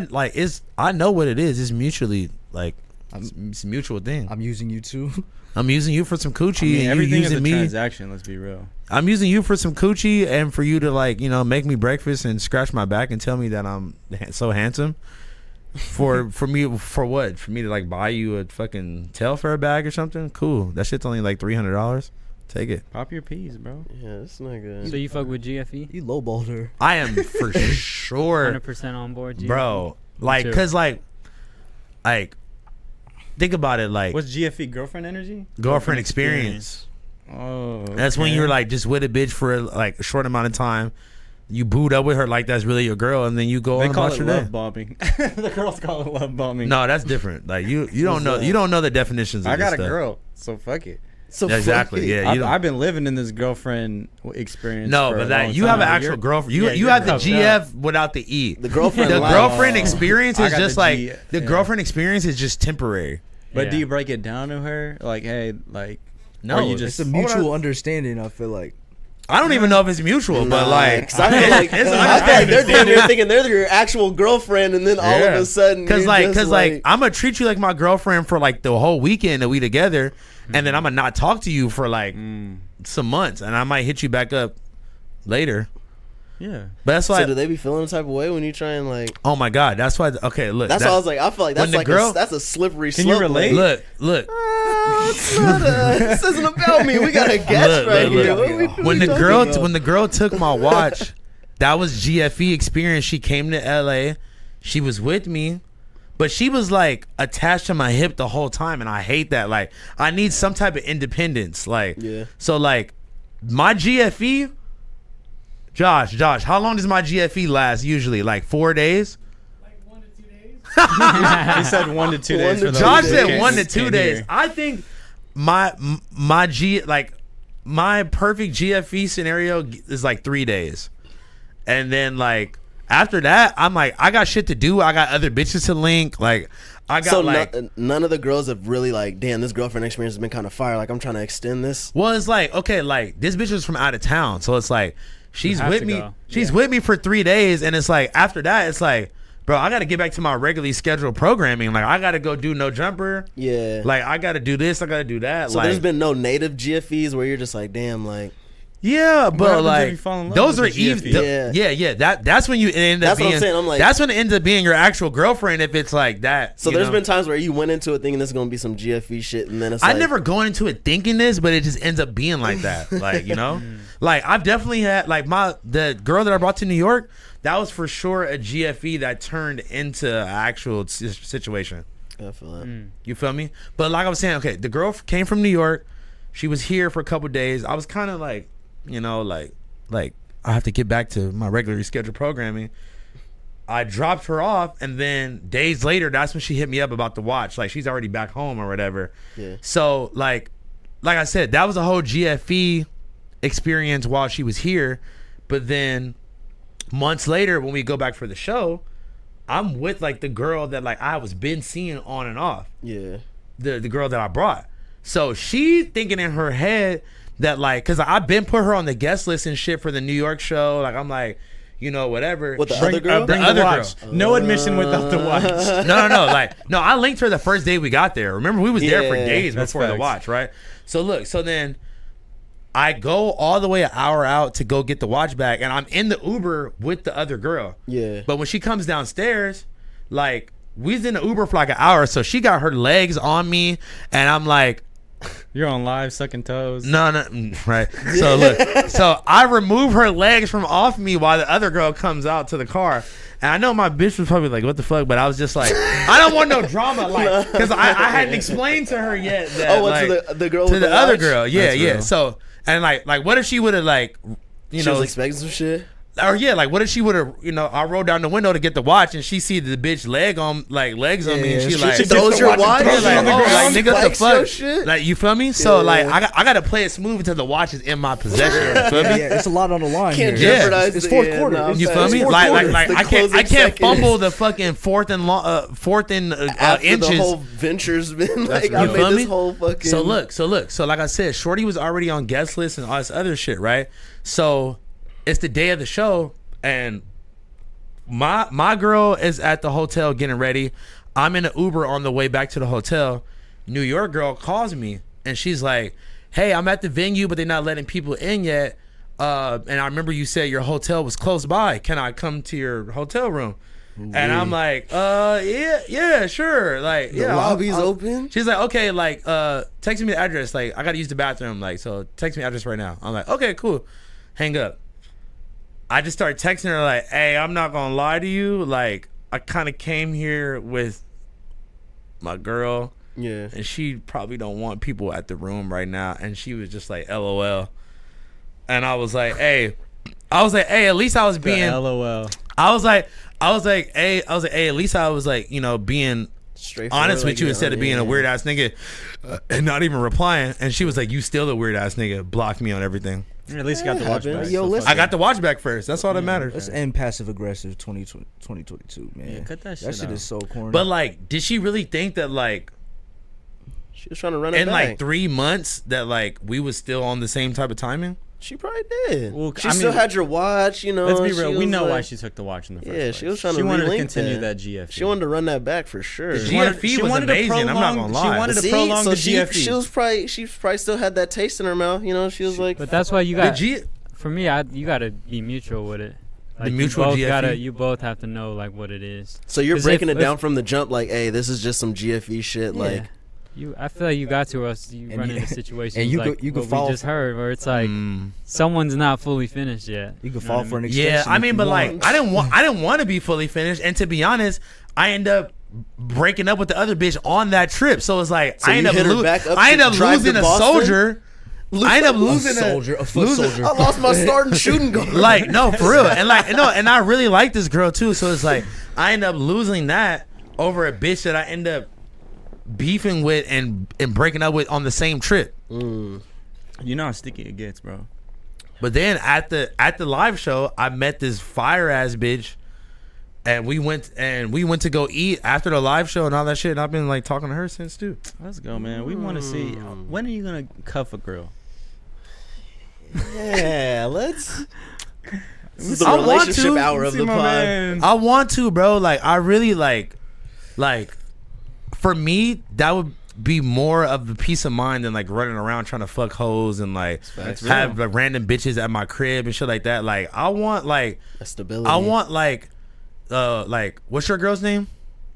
know what it is. It's mutually like it's a mutual thing. I'm using you too. I'm using you for some coochie I mean, and you everything is a using me. transaction. Let's be real. I'm using you for some coochie and for you to like, you know, make me breakfast and scratch my back and tell me that I'm so handsome. For me, for what? For me to like buy you a fucking Telfair bag or something? Cool. That shit's only like $300. Take it. Pop your peas, bro. Yeah, it's not good. So you fuck with GFE? You lowballed her. I am for sure, 100% on board, GFE? bro. Like, too. cause like, think about it. Like, What's GFE? Girlfriend energy? girlfriend experience. Oh, That's when you're like just with a bitch for like a short amount of time. You boot up with her like that's really your girl, and then you go They on call about it your love day. bombing. The girls call it love bombing. No, that's different. Like you don't know. that? You don't know the definitions. Of I got this a stuff. girl, so fuck it. So Yeah, exactly. fuck it. Yeah, you don't. I've been living in this girlfriend experience. No, for but a that long you have an time. actual You're- girlfriend. yeah, You you're have the cuffed GF without the E. The girlfriend. The life. girlfriend experience I is got just the like G, the yeah. girlfriend experience is just temporary. But Yeah. do you break it down to her? Like, hey, like, No, or you It's just a mutual understanding. I feel like. I don't even know if it's mutual, but like, 'cause I feel like, it's I feel like they're doing it thinking they're your actual girlfriend, and then all of a sudden, Cause you're like, just cause like, I'm gonna treat you like my girlfriend for like the whole weekend that we together, and then I'm gonna not talk to you for like some months, and I might hit you back up later. yeah. But that's why. So do they be feeling the type of way when you try and like? Oh my god, that's why. Okay, look. That's why I was like, I feel like when that's the like girl- that's a slippery Can slope. you relate? Look. It's not this isn't about me. We got a guest right here. What we When the talking girl about? when the girl took my watch, that was GFE experience. She came to LA, she was with me, but she was like attached to my hip the whole time, and I hate that. Like, I need some type of independence. Like, Yeah. so like my GFE. Josh, how long does my GFE last usually? Like 4 days? He said 1 to 2 days. to For those Josh who said can't- 1 to 2 can't days. hear. I think my perfect GFE scenario is like 3 days, and then like after that, I'm like, I got shit to do. I got other bitches to link. Like, I got So like. none of the girls have really like, damn, this girlfriend experience has been kind of fire. Like, I'm trying to extend this. Well, it's like, okay, like this bitch was from out of town, so it's like she's have with to me. go. She's with me for 3 days, and it's like after that, it's like, bro, I got to get back to my regularly scheduled programming. Like, I got to go do no jumper. Yeah. Like, I got to do this. I got to do that. So like, there's been no native GFEs where you're just like, damn, like. yeah, but happens if like you fall in love those with are the even. GFE? Yeah. That's when you end up That's what being. I'm saying. I'm like- that's when it ends up being your actual girlfriend if it's like that. So you there's know? been times where you went into it thinking this is gonna be some GFE shit, and then it's I like, never go into it thinking this, but it just ends up being like that. Like, you know, like I've definitely had like the girl that I brought to New York. That was for sure a GFE that turned into an actual situation. I feel that. You feel me? But like I was saying, okay, the girl came from New York. She was here for a couple days. I was kind of like, you know, like I have to get back to my regularly scheduled programming. I dropped her off, and then days later, that's when she hit me up about the watch. Like, she's already back home or whatever. Yeah. So like I said, that was a whole GFE experience while she was here. But then months later, when we go back for the show, I'm with like the girl that like I was been seeing on and off. Yeah. The girl that I brought. So she thinking in her head that like, cause I've been put her on the guest list and shit for the New York show. Like I'm like, you know, whatever. With the other girl? Bring The the other watch. No admission without the watch. No. Like, no, I linked her the first day we got there. Remember, we was there for Yeah, days that's before the facts. watch, right? So look, so then I go all the way an hour out to go get the watch back, and I'm in the Uber with the other girl. Yeah. But when she comes downstairs, like, we was in the Uber for like an hour, so she got her legs on me, and I'm like, You're on live sucking toes. No, right. So look, so I remove her legs from off me while the other girl comes out to the car. And I know my bitch was probably like, what the fuck? But I was just like, I don't want no drama. Like, because I hadn't explained to her yet that, to the girl to with the other watch? girl. Yeah, That's yeah. real. So, and like what if she would have like, She was expecting some shit. or yeah, like what if she would have, I rolled down the window to get the watch and she see the bitch legs on me and she like She throws your watch. yeah, like, on the oh, ground, like nigga, what the spikes your fuck? shit. Like, you feel me? So like I gotta play it smooth until the watch is in my possession. You feel me? Yeah, it's a lot on the line Can't here. Yeah. jeopardize It's the- fourth yeah, quarter. nah, I'm You saying feel me? it's Like fourth quarter. I The can't closing fumble seconds. the fucking fourth and After inches. the whole venture's been like, You I feel made me? this whole fucking. So look. So like I said, Shorty was already on guest list and all this other shit, right? So it's the day of the show, and my girl is at the hotel getting ready. I'm in an Uber on the way back to the hotel. New York girl calls me and she's like, "Hey, I'm at the venue, but they're not letting people in yet. And I remember you said your hotel was close by. Can I come to your hotel room?" And I'm like, yeah, sure. Like, The yeah, lobby's open. She's like, okay, like, text me the address. Like, I gotta use the bathroom. Like, so text me the address right now. I'm like, okay, cool. Hang up. I just started texting her like, hey, I'm not gonna lie to you. Like, I kind of came here with my girl, Yeah. and she probably don't want people at the room right now. And she was just like, LOL. And I was like, hey, at least I was being, LOL. I was like, hey, at least I was like, being Straightforward, honest with like, you yeah, instead of being a yeah. weird ass nigga and not even replying. And she was like, you still a weird ass nigga. Blocked me on everything. At least you got the watch happens. back. Yo, so listen. fuck I it. got the watch back first. That's all that matters. Let's end passive aggressive 2022, man. Yeah, cut that shit That shit out. is so corny. But like, did she really think that like She was trying to run it in back. like 3 months that like we was still on the same type of timing? She probably did. Well, She I still mean, had your watch, Let's be she real. We was know why like- she took the watch in the first Yeah, place. she was trying She to wanted to relink continue that. that GFE. She wanted to run that back for sure. The GFE was amazing, I'm not gonna lie. She wanted to See, prolong so the she GFE. she probably still had that taste in her mouth. She was like, But that's why you The got. G For me, you gotta be mutual with it. The Like, mutual you both GFE? You both have to know like what it is. so you're 'Cause breaking if- it down from the jump, like, hey, this is just some GFE shit. Like, I feel like you got to, or else you And run you- into situations and you like could what fall we just heard, where it's like Mm. someone's not fully finished yet. you could know fall what I for an mean? extension. Yeah, I if mean, you but want. like, I didn't want to be fully finished, and to be honest, I end up breaking up with the other bitch on that trip. So it's like So I end you up, hit her back up I end to up drive to losing a Boston? soldier. I end up losing a foot soldier. I lost my starting shooting guard. like no, for real, and like no, and I really like this girl too. So it's like I end up losing that over a bitch that I end up beefing with and breaking up with on the same trip. You know how sticky it gets, bro. But then at the live show, I met this fire ass bitch, and we went to go eat after the live show and all that shit. And I've been like talking to her since too. Let's go, man. We want to see. When are you gonna cuff a girl? Yeah, let's. This is the I want relationship to. hour of the pod. I want to, bro. Like I really like for me that would be more of the peace of mind than like running around trying to fuck hoes and like have like, random bitches at my crib and shit like that. Like I want like A stability. I want like what's your girl's name?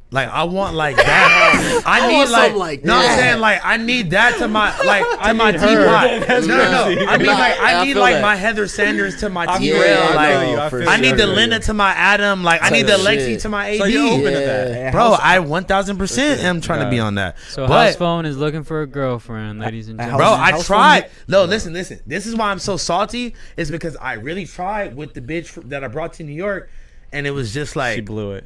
Like I want like that. I need want like, something like no, I'm that. saying like I need that to my like to my need teapot. her. No. I mean like I I need feel like that. my Heather Sanders to my Yeah, T-Rail. I Like feel you, I feel I you, need I the feel Linda you. to my Adam. Like I need the Type Lexi shit. to my AD. So you're open to Yeah. that? Bro, I 1000% am trying to be on that. So But Housephone is looking for a girlfriend, ladies and gentlemen. bro, I Housephone- tried. No, listen. This is why I'm so salty. Is because I really tried with the bitch that I brought to New York, and it was just She like blew it.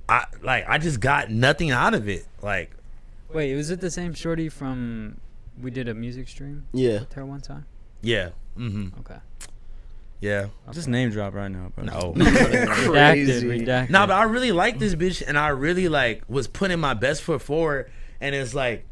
I just got nothing out of it. Like Wait, was it the same shorty from? We did a music stream Yeah. with her one time. yeah, Okay. yeah. Just name drop right now, bro. No. Redacted. Nah, but I really like this bitch, and I really like was putting my best foot forward. And it's like,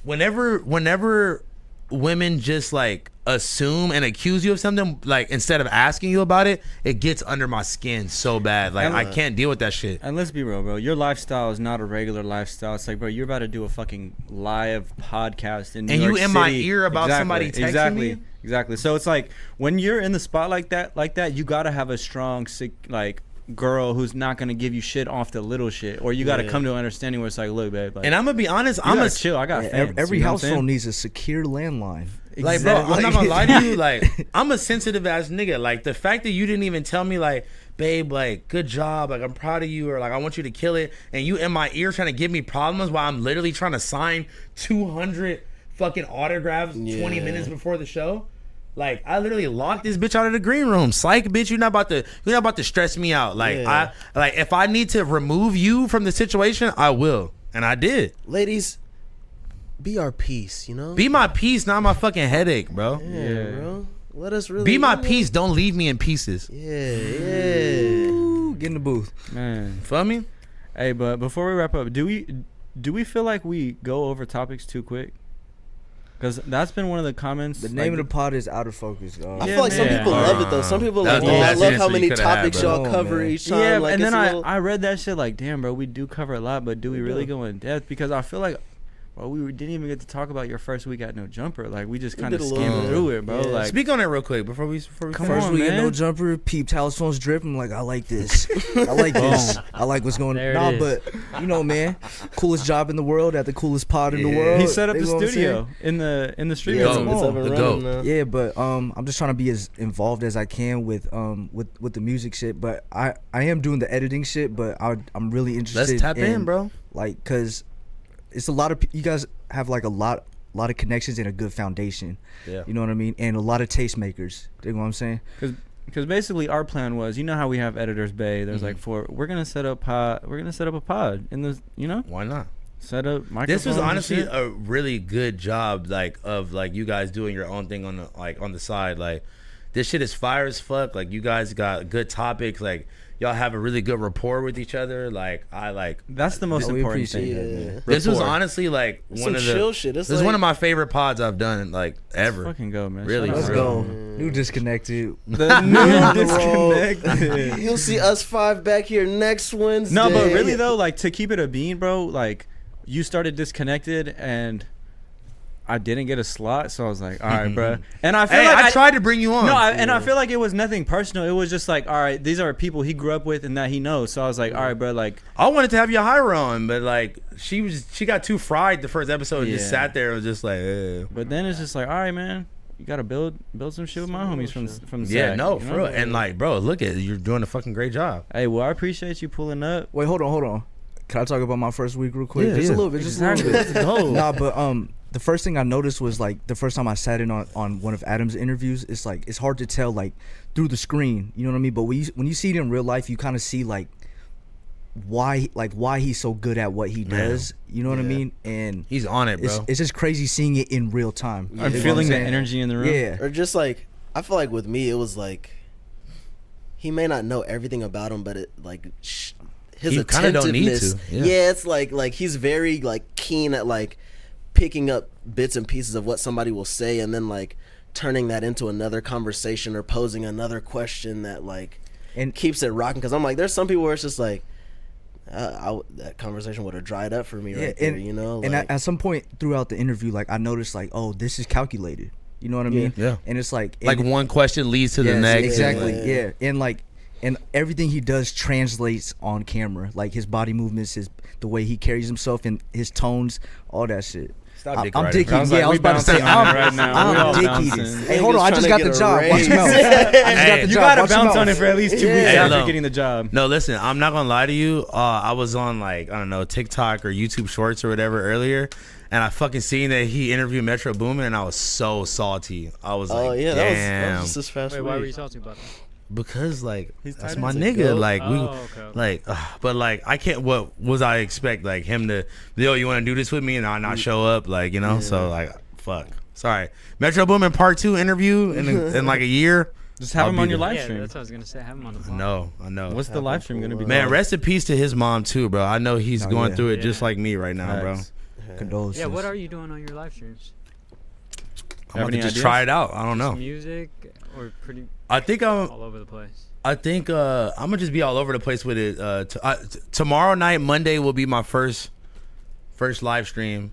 whenever women just like assume and accuse you of something, like instead of asking you about it, it gets under my skin so bad. Like I can't deal with that shit. And let's be real, bro. Your lifestyle is not a regular lifestyle. It's like, bro, you're about to do a fucking live podcast in New And York you in my City. ear about somebody texting me? Exactly. So it's like when you're in the spot like that, you gotta have a strong, girl who's not gonna give you shit off the little shit, or you gotta come to an understanding where it's like, look, babe, like, And I'm gonna be honest, I'm gonna chill. I got fans. Every you know house what I'm phone needs a secure landline. like, bro, I'm not gonna lie to you. Like, I'm a sensitive ass nigga. Like, the fact that you didn't even tell me, like, babe, like, good job, like, I'm proud of you, or like, I want you to kill it, and you in my ear trying to give me problems while I'm literally trying to sign 200 fucking autographs 20 minutes before the show. Like, I literally locked this bitch out of the green room. Psych, bitch, you're not about to stress me out. Like, if I need to remove you from the situation, I will, and I did. Ladies, be our peace, you know. Be my peace, not my fucking headache, bro. Yeah, bro. Let us really Be my peace. Don't leave me in pieces. Yeah. Ooh, get in the booth. Man. Feel me? Hey, but before we wrap up, do we feel like we go over topics too quick? Because that's been one of the comments. The name of the pod is Outta Focus, dog. I feel like some people love it though. Some people That's like, the I best love answer how you many coulda had, topics bro. y'all cover man. each time. Yeah, like, and then it's a little- I read that shit like, damn, bro, we do cover a lot, but do we really go in depth? Because I feel like, bro, we didn't even get to talk about your first week at No Jumper. Like, we just kind of did a skimmed little through it, bro. Yeah. Like, Speak on it real quick before we Come finish. First on, week at man. No Jumper, peeped house phones drip. I'm like, I like this. I like this. I like what's going There on. it Nah, is. but you know, man, coolest job in the world at the coolest pod in the world. he set up You the know what I'm studio in the street Yeah, room. it's up and The running goat. now. Yeah, but I'm just trying to be as involved as I can with the music shit. But I am doing the editing shit. But I'm really interested. Let's tap in, bro. Like, cause it's a lot of you guys have like a lot of connections and a good foundation. Yeah. You know what I mean? And a lot of tastemakers. You know what I'm saying? Because basically our plan was, you know how we have editors bay. There's like we're gonna set up a pod in the, you know, Why not? set up microphones. This was and honestly shit. a really good job, like, of like you guys doing your own thing on the side. Like, this shit is fire as fuck. Like, you guys got good topics. Like, y'all have a really good rapport with each other. Like, That's the most we important appreciate thing. it, man. this was Rapport. honestly like It's one some of the chill shit. It's This is like- one of my favorite pods I've done like ever. Fucking go, man. Really, Shout out Let's to bro. go. New disconnected. The new disconnected. You'll see us 5 back here next Wednesday. No, but really though, like, to keep it a bean, bro, like, you started disconnected and I didn't get a slot, so I was like, all right, bro. And I feel Hey, like I tried to bring you on. No, I feel like it was nothing personal. It was just like, all right, these are people he grew up with and that he knows. So I was like, all right, bro, like, I wanted to have Yahira on, but like she got too fried the first episode and just Yeah. sat there and was just like, but then it's just like, all right, man, you gotta build some shit with my homies from yeah, Zach, no, you for know? real. And like, bro, look at you're doing a fucking great job. Hey, well, I appreciate you pulling up. Wait, hold on. Can I talk about my first week real quick? Yeah, just yeah. a little bit. Just a little Exactly. bit. Let's go. Nah, but the first thing I noticed was like the first time I sat in on one of Adam's interviews, it's like it's hard to tell like through the screen, you know what I mean? But when you see it in real life, you kind of see like why he's so good at what he does. You know what I mean? And He's on it, bro. it's just crazy seeing it in real time. I'm You know what feeling the saying? energy in the room. Yeah. Or just like, I feel like with me, it was like, he may not know everything about him, but it like his He kinda don't need attentiveness. to, yeah. Yeah, it's like he's very like keen at like picking up bits and pieces of what somebody will say, and then like turning that into another conversation or posing another question that like And keeps it rocking. Because I'm like, there's some people where it's just like, that conversation would have dried up for me right there, you know. And like, at some point throughout the interview, like I noticed, like, oh, this is calculated. You know what I mean? Yeah. And it's like one question leads to the yes, next. Exactly. Yeah. Yeah. And everything he does translates on camera. Like his body movements, the way he carries himself, and his tones, all that shit. Stop dick I'm riding, dick bro. eating. Yeah, I was about to say, I'm dick eating. Hey, hold on, I just got the job. Watch your mouth. I just got the You job. gotta Watch your bounce on mouth. it for at least 2 weeks Hey, after look. getting the job. No, listen, I'm not gonna lie to you. I was on like, I don't know, TikTok or YouTube Shorts or whatever earlier, and I fucking seen that he interviewed Metro Boomin, and I was so salty. I was like, oh yeah, damn, that was just this fast Wait, week. why were you talking about that? because like He's that's tight my as a nigga. goat. Like we, Oh, okay. like, but like I can't. What was I expect? Like him to, yo, you want to do this with me, and I not show up? Like, you know, so like, fuck. Sorry, Metro Boomin Part 2 interview in like a year. Just have I'll him be on your there. live Yeah, stream. that's what I was gonna say. Have him on the I phone. know, I know. What's the live stream gonna be? Man, called? rest in peace to his mom too, bro. I know he's Oh, going yeah. through it just Yeah. like me right now, bro. Facts. Condolences. Yeah, what are you doing on your live streams? I'm about to any just ideas? try it out. I don't know. Music or pretty I think I'm all over the place? I'm gonna just be all over the place with it. Tomorrow night, Monday, will be my first live stream.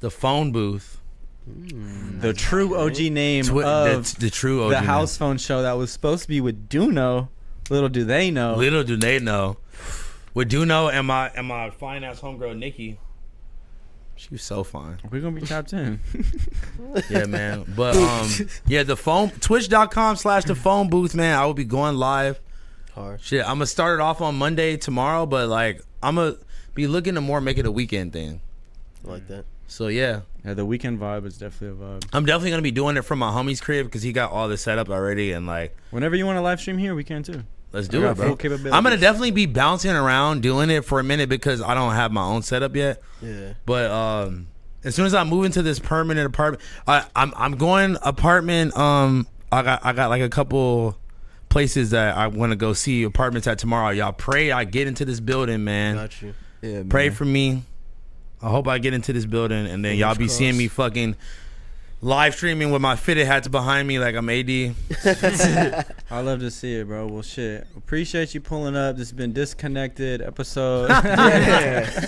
The phone booth, The true OG name of the true OG the name. Housephone show that was supposed to be with Duno Little do they know. Little do they know. We do know, and my fine ass homegirl Nikki. She was so fine. We're gonna be top 10. Yeah, man. But yeah, the phone twitch.com/the phone booth, man. I will be going live. Hard. Shit, I'm gonna start it off on Monday tomorrow, but like I'm gonna be looking to more make it a weekend thing. I like that. So yeah. Yeah, the weekend vibe is definitely a vibe. I'm definitely gonna be doing it from my homie's crib because he got all the setup already, and like Whenever you want to live stream here, we can too. let's do it, bro. Full capabilities. I'm gonna definitely be bouncing around doing it for a minute because I don't have my own setup yet. Yeah. But as soon as I move into this permanent apartment, I'm going apartment. I got like a couple places that I want to go see apartments at tomorrow. Y'all pray I get into this building, man. Got you. Yeah, man. Pray for me. I hope I get into this building, and then y'all be seeing me fucking live streaming with my fitted hats behind me like I'm AD. I love to see it, bro. Well, shit. Appreciate you pulling up. This has been Disconnected episode.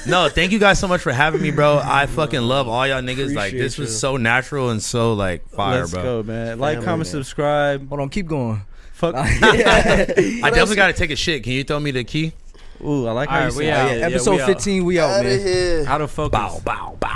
No, thank you guys so much for having me, bro. I fucking love all y'all niggas. Like Appreciate this was you. so natural and so like fire, Let's bro. go, man. Like, Family, comment, man. subscribe. Hold on, keep going. Fuck. I definitely got to take a shit. Can you throw me the key? Ooh, I like how All you right, we say out. it. Episode we out. 15, we out, Outta man. here. Out of focus. Bow, bow, bow.